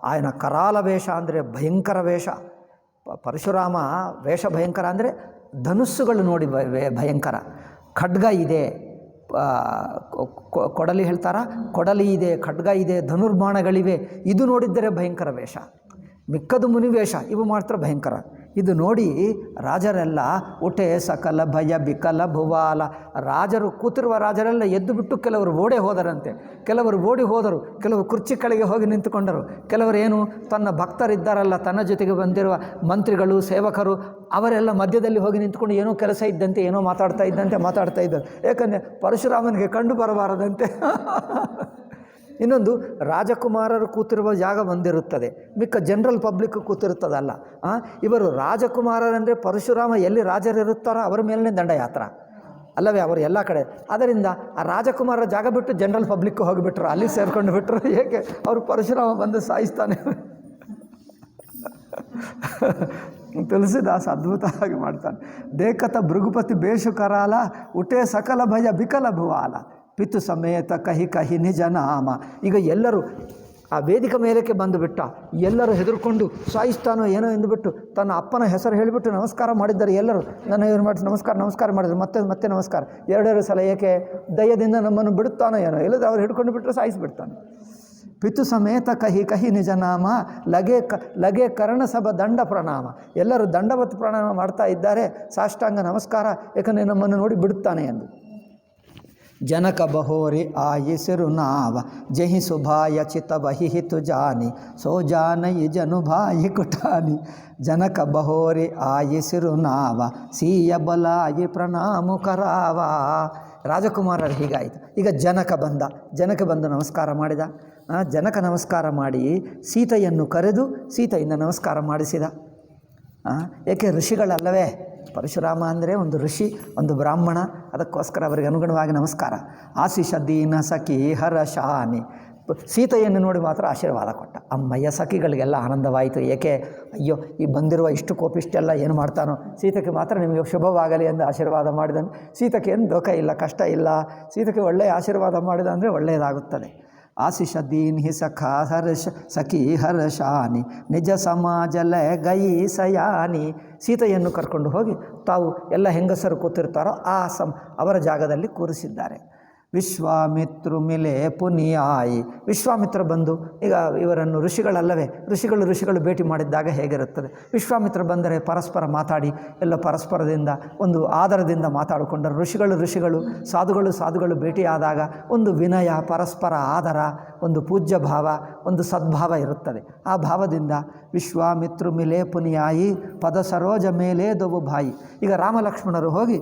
ఆయన ಕರಾಲ ವೇಷ ಅಂದರೆ ಭಯಂಕರ ವೇಷ. ಪರಶುರಾಮ ವೇಷ ಭಯಂಕರ ಅಂದರೆ ಧನುಸ್ಸುಗಳು ನೋಡಿ ಭಯಂಕರ. ಖಡ್ಗ ಇದೆ, ಕೊಡಲಿ ಹೇಳ್ತಾರ, ಕೊಡಲಿ ಇದೆ, ಖಡ್ಗ ಇದೆ, ಧನುರ್ಬಾಣಗಳಿವೆ. ಇದು ನೋಡಿದ್ದರೆ ಭಯಂಕರ ವೇಷ. ಮಿಕ್ಕದು ಮುನಿವೇಷ, ಇವು ಮಾತ್ರ ಭಯಂಕರ. ಇದು ನೋಡಿ ರಾಜರೆಲ್ಲ ಉಟೆ ಸಕಲ ಭಯ ಬಿಕಲ ಭುವಾಲ. ರಾಜರು ಕೂತಿರುವ ರಾಜರೆಲ್ಲ ಎದ್ದು ಬಿಟ್ಟು ಕೆಲವರು ಓಡೇ ಹೋದರಂತೆ, ಕೆಲವರು ಓಡಿ ಹೋದರು, ಕೆಲವರು ಕುರ್ಚಿ ಕೆಳಗೆ ಹೋಗಿ ನಿಂತುಕೊಂಡರು, ಕೆಲವರು ಏನು ತನ್ನ ಭಕ್ತರಿದ್ದಾರಲ್ಲ, ತನ್ನ ಜೊತೆಗೆ ಬಂದಿರುವ ಮಂತ್ರಿಗಳು ಸೇವಕರು ಅವರೆಲ್ಲ ಮಧ್ಯದಲ್ಲಿ ಹೋಗಿ ನಿಂತುಕೊಂಡು ಏನೋ ಕೆಲಸ ಇದ್ದಂತೆ, ಏನೋ ಮಾತಾಡ್ತಾ ಇದ್ದರು. ಏಕೆಂದರೆ ಪರಶುರಾಮನಿಗೆ ಕಂಡು ಬರಬಾರದಂತೆ. ಇನ್ನೊಂದು, ರಾಜಕುಮಾರರು ಕೂತಿರುವ ಜಾಗ ಒಂದಿರುತ್ತದೆ, ಮಿಕ್ಕ ಜನರಲ್ ಪಬ್ಲಿಕ್ ಕೂತಿರುತ್ತದಲ್ಲ. ಇವರು ರಾಜಕುಮಾರರಂದರೆ ಪರಶುರಾಮ ಎಲ್ಲಿ ರಾಜರಿರುತ್ತಾರೋ ಅವರ ಮೇಲೇ ದಂಡಯಾತ್ರ, ಅಲ್ಲವೇ? ಅವರು ಎಲ್ಲ ಕಡೆ. ಆದ್ದರಿಂದ ಆ ರಾಜಕುಮಾರರ ಜಾಗ ಬಿಟ್ಟು ಜನರಲ್ ಪಬ್ಲಿಕ್ ಹೋಗಿಬಿಟ್ರು, ಅಲ್ಲಿ ಸೇರ್ಕೊಂಡು ಬಿಟ್ಟರು. ಏಕೆ? ಅವರು ಪರಶುರಾಮ ಬಂದು ಸಾಯಿಸ್ತಾನೆ. ತುಳಸಿದಾಸ ಅದ್ಭುತವಾಗಿ ಮಾಡ್ತಾನೆ. ದೇಕತ ಭೃಗುಪತಿ ಬೇಷು ಕರಾಲ, ಉಟೆ ಸಕಲ ಭಯ ಬಿಕಲ ಭುವಾಲ, ಪಿತು ಸಮೇತ ಕಹಿ ನಿಜ ನಾಮ. ಈಗ ಎಲ್ಲರೂ ಆ ವೇದಿಕೆ ಮೇಲಕ್ಕೆ ಬಂದುಬಿಟ್ಟ. ಎಲ್ಲರೂ ಹೆದರ್ಕೊಂಡು ಸಾಯಿಸ್ತಾನೋ ಏನೋ ಎಂದುಬಿಟ್ಟು ತನ್ನ ಅಪ್ಪನ ಹೆಸರು ಹೇಳಿಬಿಟ್ಟು ನಮಸ್ಕಾರ ಮಾಡಿದ್ದಾರೆ. ಎಲ್ಲರೂ ನನ್ನ ಏನು ಮಾಡಿ ನಮಸ್ಕಾರ ಮಾಡಿದ್ರು. ಮತ್ತೆ ನಮಸ್ಕಾರ 2 ಸಲ. ಏಕೆ? ದಯದಿಂದ ನಮ್ಮನ್ನು ಬಿಡುತ್ತಾನೋ ಏನೋ, ಎಲ್ಲದು ಅವ್ರು ಹಿಡ್ಕೊಂಡು ಬಿಟ್ಟರೆ ಸಾಯಿಸಿಬಿಡ್ತಾನೆ. ಪಿತು ಸಮೇತ ಕಹಿ ನಿಜ ನಾಮ, ಲಗೆ ಕರ್ಣಸಭ ದಂಡ ಪ್ರಣಾಮ. ಎಲ್ಲರೂ ದಂಡವತ್ ಪ್ರಣಾಮ ಮಾಡ್ತಾ ಇದ್ದಾರೆ, ಸಾಷ್ಟಾಂಗ ನಮಸ್ಕಾರ, ಏಕೆಂದರೆ ನಮ್ಮನ್ನು ನೋಡಿ ಬಿಡುತ್ತಾನೆ ಎಂದು. ಜನಕ ಬಹೋರಿ ಆಯಿಸಿರು ನಾವ, ಜಹಿ ಸುಭಾಯ ಚಿತ ಬಹಿಹಿತು ಜಾನಿ, ಸೋ ಜಾನಯಿ ಜನು ಭಾಯಿ ಕುಟಾನಿ. ಜನಕ ಬಹೋರಿ ಆಯಿಸಿರು ನಾವ, ಸೀಯ ಬಲಾಯಿ ಪ್ರಣಾಮು ಕರಾವ. ರಾಜಕುಮಾರರು ಹೀಗಾಯಿತು. ಈಗ ಜನಕ ಬಂದು ನಮಸ್ಕಾರ ಮಾಡಿದ. ಜನಕ ನಮಸ್ಕಾರ ಮಾಡಿ ಸೀತೆಯನ್ನು ಕರೆದು ಸೀತೆಯಿಂದ ನಮಸ್ಕಾರ ಮಾಡಿಸಿದ. ಏಕೆ? ಋಷಿಗಳಲ್ಲವೇ? ಪರಶುರಾಮ ಅಂದರೆ ಒಂದು ಋಷಿ, ಒಂದು ಬ್ರಾಹ್ಮಣ, ಅದಕ್ಕೋಸ್ಕರ ಅವರಿಗೆ ಅನುಗುಣವಾಗಿ ನಮಸ್ಕಾರ. ಆಶಿಷ ದೀನ ಸಖಿ ಹರ ಶಾನಿ. ಸೀತೆಯನ್ನು ನೋಡಿ ಮಾತ್ರ ಆಶೀರ್ವಾದ ಕೊಟ್ಟ. ಅಮ್ಮಯ್ಯ, ಸಖಿಗಳಿಗೆಲ್ಲ ಆನಂದವಾಯಿತು. ಏಕೆ? ಅಯ್ಯೋ, ಈ ಬಂದಿರುವ ಇಷ್ಟು ಕೋಪಿಷ್ಟೆಲ್ಲ ಏನು ಮಾಡ್ತಾನೋ, ಸೀತೆಗೆ ಮಾತ್ರ ನಿಮಗೆ ಶುಭವಾಗಲಿ ಎಂದು ಆಶೀರ್ವಾದ ಮಾಡಿದನು. ಸೀತೆಗೆ ಏನು ದೋಖ ಇಲ್ಲ, ಕಷ್ಟ ಇಲ್ಲ. ಸೀತೆಗೆ ಒಳ್ಳೆಯ ಆಶೀರ್ವಾದ ಮಾಡಿದ ಅಂದರೆ ಒಳ್ಳೆಯದಾಗುತ್ತದೆ. ಆಶಿಷ ದೀನ್ ಹಿ ಸಖಾ ಸಖಿ ಹರ್ಷಾನಿ, ನಿಜ ಸಮಾಜ ಲಯ ಗಯಿ ಸಯಾನಿ. ಸೀತೆಯನ್ನು ಕರ್ಕೊಂಡು ಹೋಗಿ ತಾವು ಎಲ್ಲ ಹೆಂಗಸರು ಕೂತಿರ್ತಾರೋ ಅವರ ಜಾಗದಲ್ಲಿ ಕೂರಿಸಿದ್ದಾರೆ. ವಿಶ್ವಾಮಿತ್ರು ಮಿಲೆ ಪುನಿಯಾಯಿ. ವಿಶ್ವಾಮಿತ್ರ ಬಂದು, ಈಗ ಇವರನ್ನು ಋಷಿಗಳಲ್ಲವೇ, ಋಷಿಗಳು ಭೇಟಿ ಮಾಡಿದ್ದಾಗ ಹೇಗಿರುತ್ತದೆ? ವಿಶ್ವಾಮಿತ್ರ ಬಂದರೆ ಪರಸ್ಪರ ಮಾತಾಡಿ ಎಲ್ಲ ಪರಸ್ಪರದಿಂದ ಒಂದು ಆದರದಿಂದ ಮಾತಾಡಿಕೊಂಡರು. ಋಷಿಗಳು ಸಾಧುಗಳು ಭೇಟಿಯಾದಾಗ ಒಂದು ವಿನಯ, ಪರಸ್ಪರ ಆದರ, ಒಂದು ಪೂಜ್ಯ ಭಾವ, ಒಂದು ಸದ್ಭಾವ ಇರುತ್ತದೆ. ಆ ಭಾವದಿಂದ ವಿಶ್ವಾಮಿತ್ರು ಮಿಲೆ ಪುನಿಯಾಯಿ ಪದ ಸರೋಜ ಮೇಲೆ ದೊವು ಬಾಯಿ. ಈಗ ರಾಮ ಲಕ್ಷ್ಮಣರು ಹೋಗಿ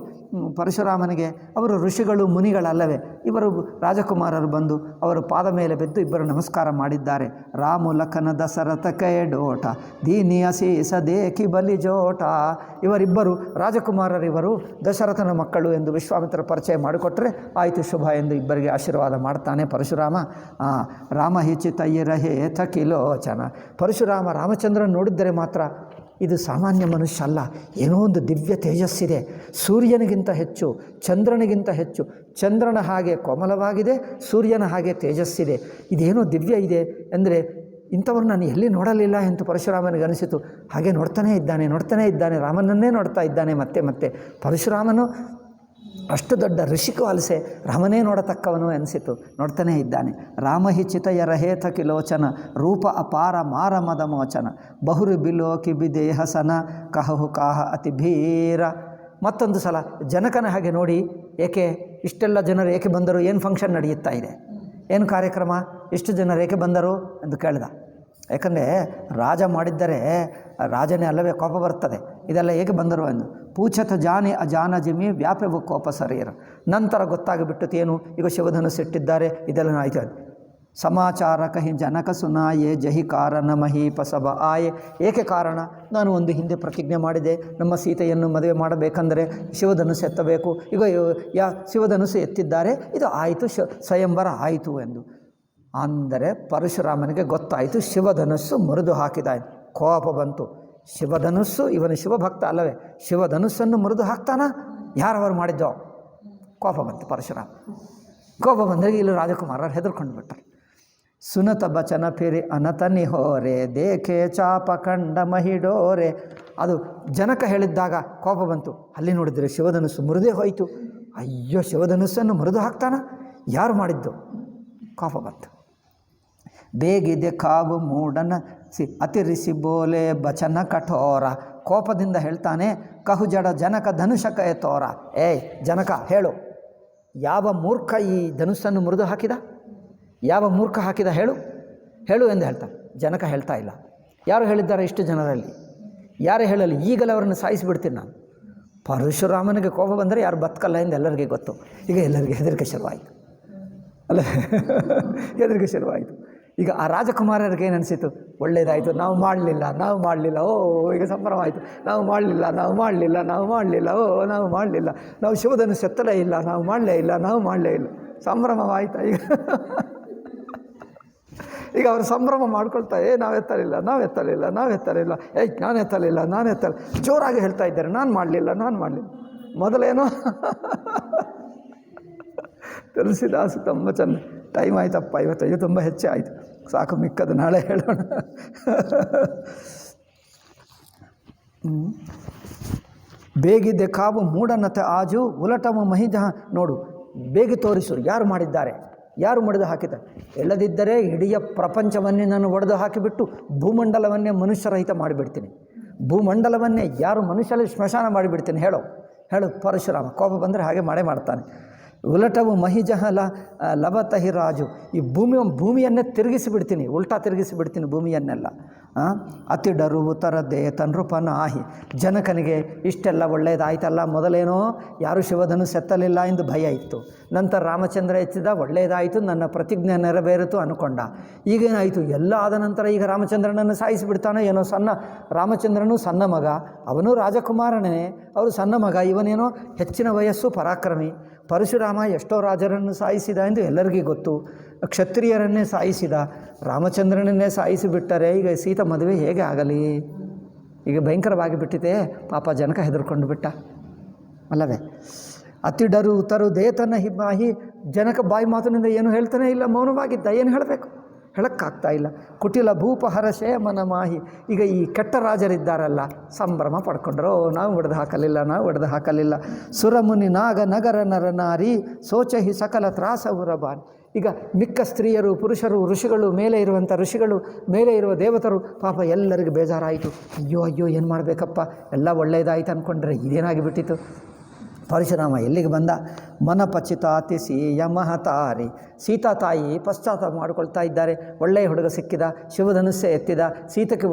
ಪರಶುರಾಮನಿಗೆ, ಅವರು ಋಷಿಗಳು ಮುನಿಗಳಲ್ಲವೇ, ಇವರು ರಾಜಕುಮಾರರು ಬಂದು ಅವರು ಪಾದ ಮೇಲೆ ಬಿದ್ದು ಇಬ್ಬರು ನಮಸ್ಕಾರ ಮಾಡಿದ್ದಾರೆ. ರಾಮು ಲಖನ ದಶರಥ ಕೈಡೋಟ ದೀನಿಯಸಿ ಸದೇಕಿ ಬಲಿ ಜೋಟ. ಇವರಿಬ್ಬರು ರಾಜಕುಮಾರರಿವರು ದಶರಥನ ಮಕ್ಕಳು ಎಂದು ವಿಶ್ವಾಮಿತ್ರ ಪರಿಚಯ ಮಾಡಿಕೊಟ್ರೆ ಆಯಿತು ಶುಭ ಎಂದು ಇಬ್ಬರಿಗೆ ಆಶೀರ್ವಾದ ಮಾಡ್ತಾನೆ ಪರಶುರಾಮ. ರಾಮ ಹಿಚಿತಯ್ಯರಹೇ ಥಕಿಲೋಚನ. ಪರಶುರಾಮ ರಾಮಚಂದ್ರನ ನೋಡಿದ್ದರೆ ಮಾತ್ರ ಇದು ಸಾಮಾನ್ಯ ಮನುಷ್ಯ ಅಲ್ಲ, ಏನೋ ಒಂದು ದಿವ್ಯ ತೇಜಸ್ಸಿದೆ. ಸೂರ್ಯನಿಗಿಂತ ಹೆಚ್ಚು, ಚಂದ್ರನಿಗಿಂತ ಹೆಚ್ಚು. ಚಂದ್ರನ ಹಾಗೆ ಕೋಮಲವಾಗಿದೆ, ಸೂರ್ಯನ ಹಾಗೆ ತೇಜಸ್ಸಿದೆ. ಇದೇನೋ ದಿವ್ಯ ಇದೆ ಅಂದರೆ ಇಂಥವ್ರು ನಾನು ಎಲ್ಲಿ ನೋಡಲಿಲ್ಲ ಎಂದು ಪರಶುರಾಮನಿಗೆ ಅನಿಸಿತು. ಹಾಗೆ ನೋಡ್ತಾನೇ ಇದ್ದಾನೆ, ರಾಮನನ್ನೇ ನೋಡ್ತಾ ಇದ್ದಾನೆ. ಮತ್ತೆ ಪರಶುರಾಮನು ಅಷ್ಟು ದೊಡ್ಡ ಋಷಿಕವಾಲಸೆ ರಾಮನೇ ನೋಡತಕ್ಕವನು ಅನಿಸಿತು. ನೋಡ್ತಾನೇ ಇದ್ದಾನೆ. ರಾಮಹಿಚಿತಯ ರಹೇಥ ಕಿಲೋಚನ ರೂಪ ಅಪಾರ ಮಾರ ಮದ ಮೋಚನ ಬಹುರು ಬಿಲೋಕಿ ಬಿದೇಹಸನ ಕಹು ಕಾಹ ಅತಿ ಭೀರ. ಮತ್ತೊಂದು ಸಲ ಜನಕನ ಹಾಗೆ ನೋಡಿ, ಏಕೆ ಇಷ್ಟೆಲ್ಲ ಜನರು ಏಕೆ ಬಂದರು, ಏನು ಫಂಕ್ಷನ್ ನಡೆಯುತ್ತಾ ಇದೆ, ಏನು ಕಾರ್ಯಕ್ರಮ, ಇಷ್ಟು ಜನರು ಏಕೆ ಬಂದರು ಎಂದು ಕೇಳಿದ. ಯಾಕಂದರೆ ರಾಜ ಮಾಡಿದ್ದರೆ ರಾಜನೇ ಅಲ್ಲವೇ ಕೋಪ ಬರ್ತದೆ. ಇದೆಲ್ಲ ಹೇಗೆ ಬಂದರು ಎಂದು ಪೂಛತ ಜಾನೆ ಅಜಾನ ಜಿಮಿ ವ್ಯಾಪ್ಯವು ಕೋಪ ಶರೀರ. ನಂತರ ಗೊತ್ತಾಗಿಬಿಟ್ಟು ಏನು, ಈಗ ಶಿವಧನುಸ್ಸಿಟ್ಟಿದ್ದಾರೆ, ಇದೆಲ್ಲ ಆಯಿತು. ಸಮಾಚಾರ ಕಹಿ ಜನಕ ಸುನಾಯೆ ಜಹಿ ಕಾರಣ ಮಹೀಪ ಸಭ ಆಯೆ. ಏಕೆ ಕಾರಣ, ನಾನು ಒಂದು ಹಿಂದೆ ಪ್ರತಿಜ್ಞೆ ಮಾಡಿದೆ, ನಮ್ಮ ಸೀತೆಯನ್ನು ಮದುವೆ ಮಾಡಬೇಕಂದರೆ ಶಿವಧನುಸ್ಸು ಎತ್ತಬೇಕು. ಈಗ ಶಿವಧನುಸ್ಸು ಎತ್ತಿದ್ದಾರೆ, ಇದು ಆಯಿತು, ಸ್ವಯಂವರ ಆಯಿತು ಎಂದು. ಅಂದರೆ ಪರಶುರಾಮನಿಗೆ ಗೊತ್ತಾಯಿತು ಶಿವಧನುಸ್ಸು ಮುರಿದು ಹಾಕಿದ. ಕೋಪ ಬಂತು. ಶಿವಧನುಸ್ಸು, ಇವನು ಶಿವಭಕ್ತ ಅಲ್ಲವೇ, ಶಿವಧನುಸ್ಸನ್ನು ಮುರಿದು ಹಾಕ್ತಾನ, ಯಾರವರು ಮಾಡಿದ್ದೋ. ಕೋಪ ಬಂತು ಪರಶುರಾಮ. ಕೋಪ ಬಂದರೆ ಇಲ್ಲಿ ರಾಜಕುಮಾರರು ಹೆದರ್ಕೊಂಡು ಬಿಟ್ಟರು. ಸುನತ ಬಚನ ಫಿರಿ ಅನತ ನಿಹೋರೆ ದೇಖೆ ಚಾಪ ಕಂಡ ಮಹಿಡೋರೆ. ಅದು ಜನಕ ಹೇಳಿದ್ದಾಗ ಕೋಪ ಬಂತು. ಅಲ್ಲಿ ನೋಡಿದರೆ ಶಿವಧನುಸ್ಸು ಮುರಿದೇ ಹೋಯಿತು. ಅಯ್ಯೋ, ಶಿವಧನುಸ್ಸನ್ನು ಮುರಿದು ಹಾಕ್ತಾನ, ಯಾರು ಮಾಡಿದ್ದು. ಕೋಪ ಬಂತು. ಬೇಗಿದೆ ಕಾವು ಮೂಡನ ಅತಿರಿಸಿ ಬೋಲೆ ಬಚನ ಕಠೋರ. ಕೋಪದಿಂದ ಹೇಳ್ತಾನೆ, ಕಹು ಜಡ ಜನಕ ಧನುಷಕ ತೋರ. ಏಯ್ ಜನಕ, ಹೇಳು, ಯಾವ ಮೂರ್ಖ ಈ ಧನುಸ್ಸನ್ನು ಮುರಿದು ಹಾಕಿದ, ಯಾವ ಮೂರ್ಖ ಹಾಕಿದ, ಹೇಳು ಎಂದು ಹೇಳ್ತಾನೆ. ಜನಕ ಹೇಳ್ತಾ ಇಲ್ಲ. ಯಾರು ಹೇಳಿದ್ದಾರೆ ಇಷ್ಟು ಜನರಲ್ಲಿ, ಯಾರೇ ಹೇಳಲಿ, ಈಗಲೇ ಅವರನ್ನು ಸಾಯಿಸಿಬಿಡ್ತೀನಿ ನಾನು. ಪರಶುರಾಮನಿಗೆ ಕೋಪ ಬಂದರೆ ಯಾರು ಬದುಕಲ್ಲ ಎಂದು ಎಲ್ಲರಿಗೆ ಗೊತ್ತು. ಈಗ ಎಲ್ಲರಿಗೆ ಹೆದರಿಕೆ ಶುರುವಾಯಿತು ಅಲ್ಲ, ಹೆದರಿಕೆ ಶುರುವಾಯಿತು. ಈಗ ಆ ರಾಜಕುಮಾರರಿಗೆ ಏನು ಅನಿಸಿತು, ಒಳ್ಳೆಯದಾಯಿತು, ನಾವು ಮಾಡಲಿಲ್ಲ, ಓ ಈಗ ಸಂಭ್ರಮ ಆಯಿತು. ನಾವು ಮಾಡಲಿಲ್ಲ, ಓ ನಾವು ಮಾಡಲಿಲ್ಲ, ನಾವು ಶಿವಧನುಸ್ಸು ಎತ್ತಲೇ ಇಲ್ಲ, ನಾವು ಮಾಡಲೇ ಇಲ್ಲ, ಸಂಭ್ರಮವಾಯಿತಾ. ಈಗ ಅವರು ಸಂಭ್ರಮ ಮಾಡ್ಕೊಳ್ತಾ, ನಾವು ಎತ್ತಲಿಲ್ಲ, ನಾನು ಎತ್ತಲಿಲ್ಲ, ಜೋರಾಗಿ ಹೇಳ್ತಾ ಇದ್ದಾರೆ, ನಾನು ಮಾಡಲಿಲ್ಲ. ಮೊದಲೇನೋ ತುಳಸಿದಾಸು ತುಂಬ ಚೆಂದ. ಟೈಮ್ ಆಯ್ತಪ್ಪ, ಇವತ್ತು ತುಂಬ ಹೆಚ್ಚೇ ಆಯಿತು, ಸಾಕು, ಮಿಕ್ಕದು ನಾಳೆ ಹೇಳೋಣ. ಬೇಗಿದ್ದೆ ಕಾವು ಮೂಢನತೆ ಆಜು ಉಲಟಮ ಮಹಿಜಹ. ನೋಡು, ಬೇಗ ತೋರಿಸು, ಯಾರು ಮಾಡಿದ್ದಾರೆ, ಯಾರು ಒಡೆದು ಹಾಕಿದ್ದಾರೆ. ಇಲ್ಲದಿದ್ದರೆ ಇಡೀ ಪ್ರಪಂಚವನ್ನೇ ನಾನು ಒಡೆದು ಹಾಕಿಬಿಟ್ಟು ಭೂಮಂಡಲವನ್ನೇ ಮನುಷ್ಯರಹಿತ ಮಾಡಿಬಿಡ್ತೀನಿ. ಭೂಮಂಡಲವನ್ನೇ ಯಾರು ಮನುಷ್ಯರಲ್ಲಿ ಸ್ಮಶಾನ ಮಾಡಿಬಿಡ್ತೀನಿ. ಹೇಳು ಪರಶುರಾಮ. ಕೋಪ ಬಂದರೆ ಹಾಗೆ ಮಾಡ್ತಾನೆ. ಉಲಟವು ಮಹಿಜಹಲ ಲಭತಹಿ ರಾಜು. ಈ ಭೂಮಿಯನ್ನೇ ತಿರುಗಿಸಿಬಿಡ್ತೀನಿ, ಉಲ್ಟಾ ತಿರುಗಿಸಿಬಿಡ್ತೀನಿ ಭೂಮಿಯನ್ನೆಲ್ಲ. ಅತಿ ಡರು ಉತ್ತರದ್ದೇ ತನ್ರೂಪನ ಆಹಿ. ಜನಕನಿಗೆ ಇಷ್ಟೆಲ್ಲ ಒಳ್ಳೆಯದಾಯ್ತಲ್ಲ, ಮೊದಲೇನೋ ಯಾರು ಶಿವಧನುಸ್ಸು ಎತ್ತಲಿಲ್ಲ ಎಂದು ಭಯ ಇತ್ತು. ನಂತರ ರಾಮಚಂದ್ರ ಎತ್ತಿದ, ಒಳ್ಳೆಯದಾಯಿತು, ನನ್ನ ಪ್ರತಿಜ್ಞೆ ನೆರವೇರಿತು ಅಂದ್ಕೊಂಡ. ಈಗೇನಾಯಿತು, ಎಲ್ಲ ಆದ ನಂತರ ಈಗ ರಾಮಚಂದ್ರನನ್ನು ಸಾಯಿಸಿಬಿಡ್ತಾನೆ ಏನೋ. ರಾಮಚಂದ್ರನು ಸಣ್ಣ ಮಗ, ಅವನು ರಾಜಕುಮಾರನೇ, ಅವರು ಸಣ್ಣ ಮಗ, ಇವನೇನೋ ಹೆಚ್ಚಿನ ವಯಸ್ಸು, ಪರಾಕ್ರಮಿ. ಪರಶುರಾಮ ಎಷ್ಟೋ ರಾಜರನ್ನು ಸಾಯಿಸಿದ ಎಂದು ಎಲ್ಲರಿಗೂ ಗೊತ್ತು. ಕ್ಷತ್ರಿಯರನ್ನೇ ಸಾಯಿಸಿದ, ರಾಮಚಂದ್ರನನ್ನೇ ಸಾಯಿಸಿಬಿಟ್ಟರೆ ಈಗ ಸೀತಾ ಮದುವೆ ಹೇಗೆ ಆಗಲಿ. ಈಗ ಭಯಂಕರವಾಗಿ ಬಿಟ್ಟಿದೆ. ಪಾಪ ಜನಕ ಹೆದರ್ಕೊಂಡು ಬಿಟ್ಟ ಅಲ್ಲವೇ. ಅತಿ ಡರು ಉತ್ತರು ದೇತನ ಹಿಬ್ಬಾಹಿ. ಜನಕ ಬಾಯಿ ಮಾತಿನಿಂದ ಏನು ಹೇಳ್ತಾನೆ ಇಲ್ಲ, ಮೌನವಾಗಿದ್ದ. ಏನು ಹೇಳಬೇಕು, ಹೇಳೋಕ್ಕಾಗ್ತಾ ಇಲ್ಲ. ಕುಟಿಲ ಭೂಪ ಹರಶೇ ಮನ ಮಾಹಿ. ಈಗ ಈ ಕೆಟ್ಟ ರಾಜರಿದ್ದಾರಲ್ಲ, ಸಂಭ್ರಮ ಪಡ್ಕೊಂಡ್ರು, ನಾವು ಒಡೆದು ಹಾಕಲಿಲ್ಲ. ಸುರಮುನಿ ನಾಗ ನಗರ ನರ ನಾರಿ ಸೋಚಹಿ ಸಕಲ ತ್ರಾಸ ಉರಬಾನ್. ಈಗ ಮಿಕ್ಕ ಸ್ತ್ರೀಯರು, ಪುರುಷರು, ಋಷಿಗಳು, ಮೇಲೆ ಇರುವಂಥ ಋಷಿಗಳು, ಮೇಲೆ ಇರುವ ದೇವತರು, ಪಾಪ ಎಲ್ಲರಿಗೂ ಬೇಜಾರಾಯಿತು. ಅಯ್ಯೋ ಏನು ಮಾಡಬೇಕಪ್ಪ, ಎಲ್ಲ ಒಳ್ಳೆಯದಾಯಿತು ಅಂದ್ಕೊಂಡ್ರೆ ಇದೇನಾಗಿಬಿಟ್ಟಿತು. ಪರಶುರಾಮ ಎಲ್ಲಿಗೆ ಬಂದ? ಮನಪಚಿತಾತಿ ಸೀಯ ಮಹತಾರಿ. ಸೀತಾ ತಾಯಿ ಪಶ್ಚಾತ್ತಾಪ ಮಾಡಿಕೊಳ್ತಾ ಇದ್ದಾರೆ. ಒಳ್ಳೆಯ ಹುಡುಗ ಸಿಕ್ಕಿದ, ಶಿವಧನುಸ್ಸೆ ಎತ್ತಿದ, ಸೀತೆಗೆ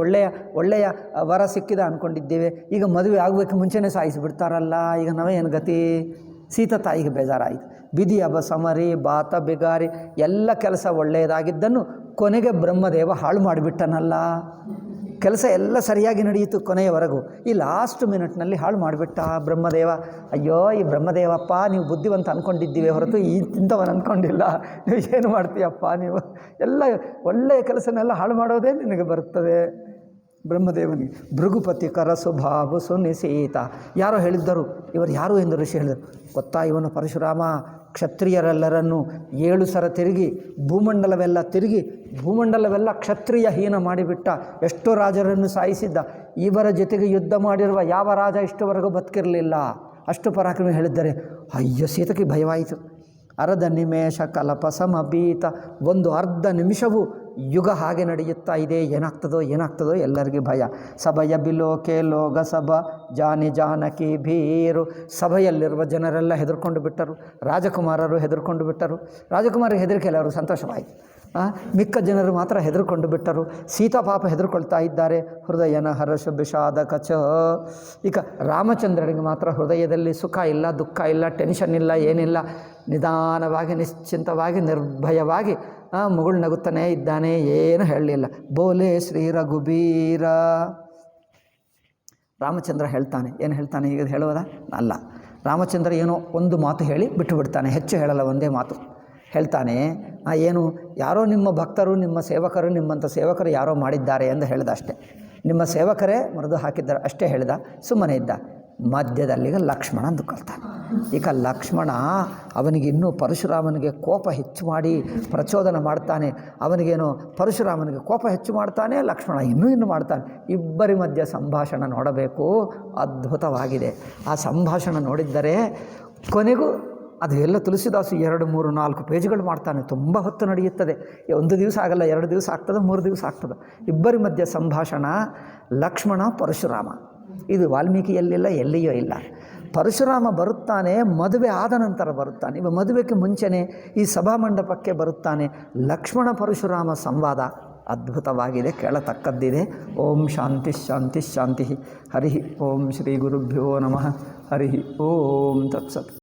ಒಳ್ಳೆಯ ವರ ಸಿಕ್ಕಿದ ಅಂದ್ಕೊಂಡಿದ್ದೇವೆ. ಈಗ ಮದುವೆ ಆಗಬೇಕು ಮುಂಚೆನೇ ಸಾಯಿಸಿಬಿಡ್ತಾರಲ್ಲ, ಈಗ ನಾವೇನು ಗತಿ? ಸೀತಾ ತಾಯಿಗೆ ಬೇಜಾರಾಯಿತು. ಬಿದಿ ಅಬಸಮರಿ ಬಾತ ಬಿಗಾರಿ, ಎಲ್ಲ ಕೆಲಸ ಒಳ್ಳೆಯದಾಗಿದ್ದನ್ನು ಕೊನೆಗೆ ಬ್ರಹ್ಮದೇವ ಹಾಳು ಮಾಡಿಬಿಟ್ಟನಲ್ಲ. ಕೆಲಸ ಎಲ್ಲ ಸರಿಯಾಗಿ ನಡೆಯಿತು ಕೊನೆಯವರೆಗೂ, ಈ ಲಾಸ್ಟ್ ಮಿನಿಟ್ನಲ್ಲಿ ಹಾಳು ಮಾಡಿಬಿಟ್ಟ ಬ್ರಹ್ಮದೇವ. ಅಯ್ಯೋ ಈ ಬ್ರಹ್ಮದೇವಪ್ಪ, ನೀವು ಬುದ್ಧಿವಂತ ಅಂದ್ಕೊಂಡಿದ್ದೀವಿ ಹೊರತು ಇಂಥವನು ಅಂದ್ಕೊಂಡಿಲ್ಲ. ನೀವು ಏನು ಮಾಡ್ತೀಯಪ್ಪ, ನೀವು ಎಲ್ಲ ಒಳ್ಳೆಯ ಕೆಲಸನೆಲ್ಲ ಹಾಳು ಮಾಡೋದೇ ನಿನಗೆ ಬರುತ್ತದೆ. ಬ್ರಹ್ಮದೇವನಿಗೆ ಭೃಗುಪತಿ ಕರ ಸ್ವಭಾವ ಸುನಿಸೀತ. ಯಾರೋ ಹೇಳಿದ್ದರು, ಇವರು ಯಾರು ಎಂದು ಋಷಿ ಹೇಳಿದರು. ಗೊತ್ತಾ, ಇವನು ಪರಶುರಾಮ ಕ್ಷತ್ರಿಯರೆಲ್ಲರನ್ನು 7 ಸಲ ತಿರುಗಿ ಭೂಮಂಡಲವೆಲ್ಲ ಕ್ಷತ್ರಿಯ ಹೀನ ಮಾಡಿಬಿಟ್ಟ. ಎಷ್ಟೋ ರಾಜರನ್ನು ಸಾಯಿಸಿದ್ದ. ಇವರ ಜೊತೆಗೆ ಯುದ್ಧ ಮಾಡಿರುವ ಯಾವ ರಾಜ ಇಷ್ಟುವರೆಗೂ ಬದುಕಿರಲಿಲ್ಲ. ಅಷ್ಟು ಪರಾಕ್ರಮ ಹೇಳಿದ್ದಾರೆ. ಅಯ್ಯೋ ಸೀತೆಗೆ ಭಯವಾಯಿತು. ಅರ್ಧ ನಿಮೇಷ ಕಲಪ ಸಮಬೀತ. ಒಂದು ಅರ್ಧ ನಿಮಿಷವೂ ಯುಗ ಹಾಗೆ ನಡೆಯುತ್ತಾ ಇದೆ. ಏನಾಗ್ತದೋ ಎಲ್ಲರಿಗೂ ಭಯ. ಸಭೆಯ ಬಿಲೋಕೆ ಲೋಗ ಸಭ ಜಾನಿ ಜಾನಕಿ ಭೀರು. ಸಭೆಯಲ್ಲಿರುವ ಜನರೆಲ್ಲ ಹೆದರ್ಕೊಂಡು ಬಿಟ್ಟರು. ರಾಜಕುಮಾರರು ಹೆದರ್ಕೊಂಡು ಬಿಟ್ಟರು. ರಾಜಕುಮಾರರಿಗೆ ಹೆದರಿಕೆ ಅವರು ಸಂತೋಷವಾಯಿತು. ಮಿಕ್ಕ ಜನರು ಮಾತ್ರ ಹೆದರ್ಕೊಂಡು ಬಿಟ್ಟರು. ಸೀತಾ ಪಾಪ ಹೆದರ್ಕೊಳ್ತಾ ಇದ್ದಾರೆ. ಹೃದಯನ ಹರ್ಷ ವಿಷಾದ ಕಚ. ಈಗ ರಾಮಚಂದ್ರನಿಗೆ ಮಾತ್ರ ಹೃದಯದಲ್ಲಿ ಸುಖ ಇಲ್ಲ, ದುಃಖ ಇಲ್ಲ, ಟೆನ್ಷನ್ ಇಲ್ಲ, ಏನಿಲ್ಲ. ನಿಧಾನವಾಗಿ ನಿಶ್ಚಿಂತವಾಗಿ ನಿರ್ಭಯವಾಗಿ ಮಗಳು ನಗುತ್ತಾನೇ ಇದ್ದಾನೆ, ಏನು ಹೇಳಲಿಲ್ಲ. ಬೋಲೆ ಶ್ರೀ ರಘುಬೀರ. ರಾಮಚಂದ್ರ ಹೇಳ್ತಾನೆ. ಏನು ಹೇಳ್ತಾನೆ? ಈಗ ಹೇಳುವುದ ಅಲ್ಲ. ರಾಮಚಂದ್ರ ಏನೋ ಒಂದು ಮಾತು ಹೇಳಿ ಬಿಟ್ಟು ಬಿಡ್ತಾನೆ, ಹೆಚ್ಚು ಹೇಳಲ್ಲ, ಒಂದೇ ಮಾತು ಹೇಳ್ತಾನೆ. ಏನು, ಯಾರೋ ನಿಮ್ಮ ಭಕ್ತರು, ನಿಮ್ಮ ಸೇವಕರು, ನಿಮ್ಮಂಥ ಸೇವಕರು ಯಾರೋ ಮಾಡಿದ್ದಾರೆ ಎಂದು ಹೇಳಿದ ಅಷ್ಟೇ. ನಿಮ್ಮ ಸೇವಕರೇ ಮರೆದು ಹಾಕಿದ್ದಾರೆ ಅಷ್ಟೇ ಹೇಳಿದ, ಸುಮ್ಮನೆ ಇದ್ದ. ಮಧ್ಯದಲ್ಲಿಗೆ ಲಕ್ಷ್ಮಣ ಅಂದುಕೊಳ್ತಾನೆ. ಈಗ ಲಕ್ಷ್ಮಣ ಅವನಿಗೆ ಇನ್ನೂ ಪರಶುರಾಮನಿಗೆ ಕೋಪ ಹೆಚ್ಚು ಮಾಡಿ ಪ್ರಚೋದನೆ ಮಾಡ್ತಾನೆ. ಅವನಿಗೇನು ಪರಶುರಾಮನಿಗೆ ಕೋಪ ಹೆಚ್ಚು ಮಾಡ್ತಾನೆ, ಲಕ್ಷ್ಮಣ ಇನ್ನೂ ಮಾಡ್ತಾನೆ. ಇಬ್ಬರಿ ಮಧ್ಯೆ ಸಂಭಾಷಣೆ ನೋಡಬೇಕು, ಅದ್ಭುತವಾಗಿದೆ. ಆ ಸಂಭಾಷಣೆ ನೋಡಿದ್ದರೆ ಕೊನೆಗೂ ಅದು ಎಲ್ಲ ತುಳಸಿದಾಸು 2, 3, 4 ಪೇಜ್ಗಳು ಮಾಡ್ತಾನೆ. ತುಂಬ ಹೊತ್ತು ನಡೆಯುತ್ತದೆ. ಒಂದು ದಿವಸ ಆಗಲ್ಲ, 2 ದಿವಸ ಆಗ್ತದೆ, 3 ದಿವಸ ಆಗ್ತದೆ. ಇಬ್ಬರಿ ಮಧ್ಯೆ ಸಂಭಾಷಣ ಲಕ್ಷ್ಮಣ ಪರಶುರಾಮ. ಇದು ವಾಲ್ಮೀಕಿಯಲ್ಲಿಲ್ಲ, ಎಲ್ಲಿಯೂ ಇಲ್ಲ. ಪರಶುರಾಮ ಬರುತ್ತಾನೆ, ಮದುವೆ ಆದ ನಂತರ ಬರುತ್ತಾನೆ. ಇವ ಮದುವೆಗೆ ಮುಂಚೆನೇ ಈ ಸಭಾಮಂಡಪಕ್ಕೆ ಬರುತ್ತಾನೆ. ಲಕ್ಷ್ಮಣ ಪರಶುರಾಮ ಸಂವಾದ ಅದ್ಭುತವಾಗಿದೆ, ಕೇಳತಕ್ಕದ್ದಿದೆ. ಓಂ ಶಾಂತಿ ಶಾಂತಿ ಶಾಂತಿ. ಹರಿ ಓಂ ಶ್ರೀ ಗುರುಭ್ಯೋ ನಮಃ. ಹರಿ ಓಂ ತತ್ಸತ್.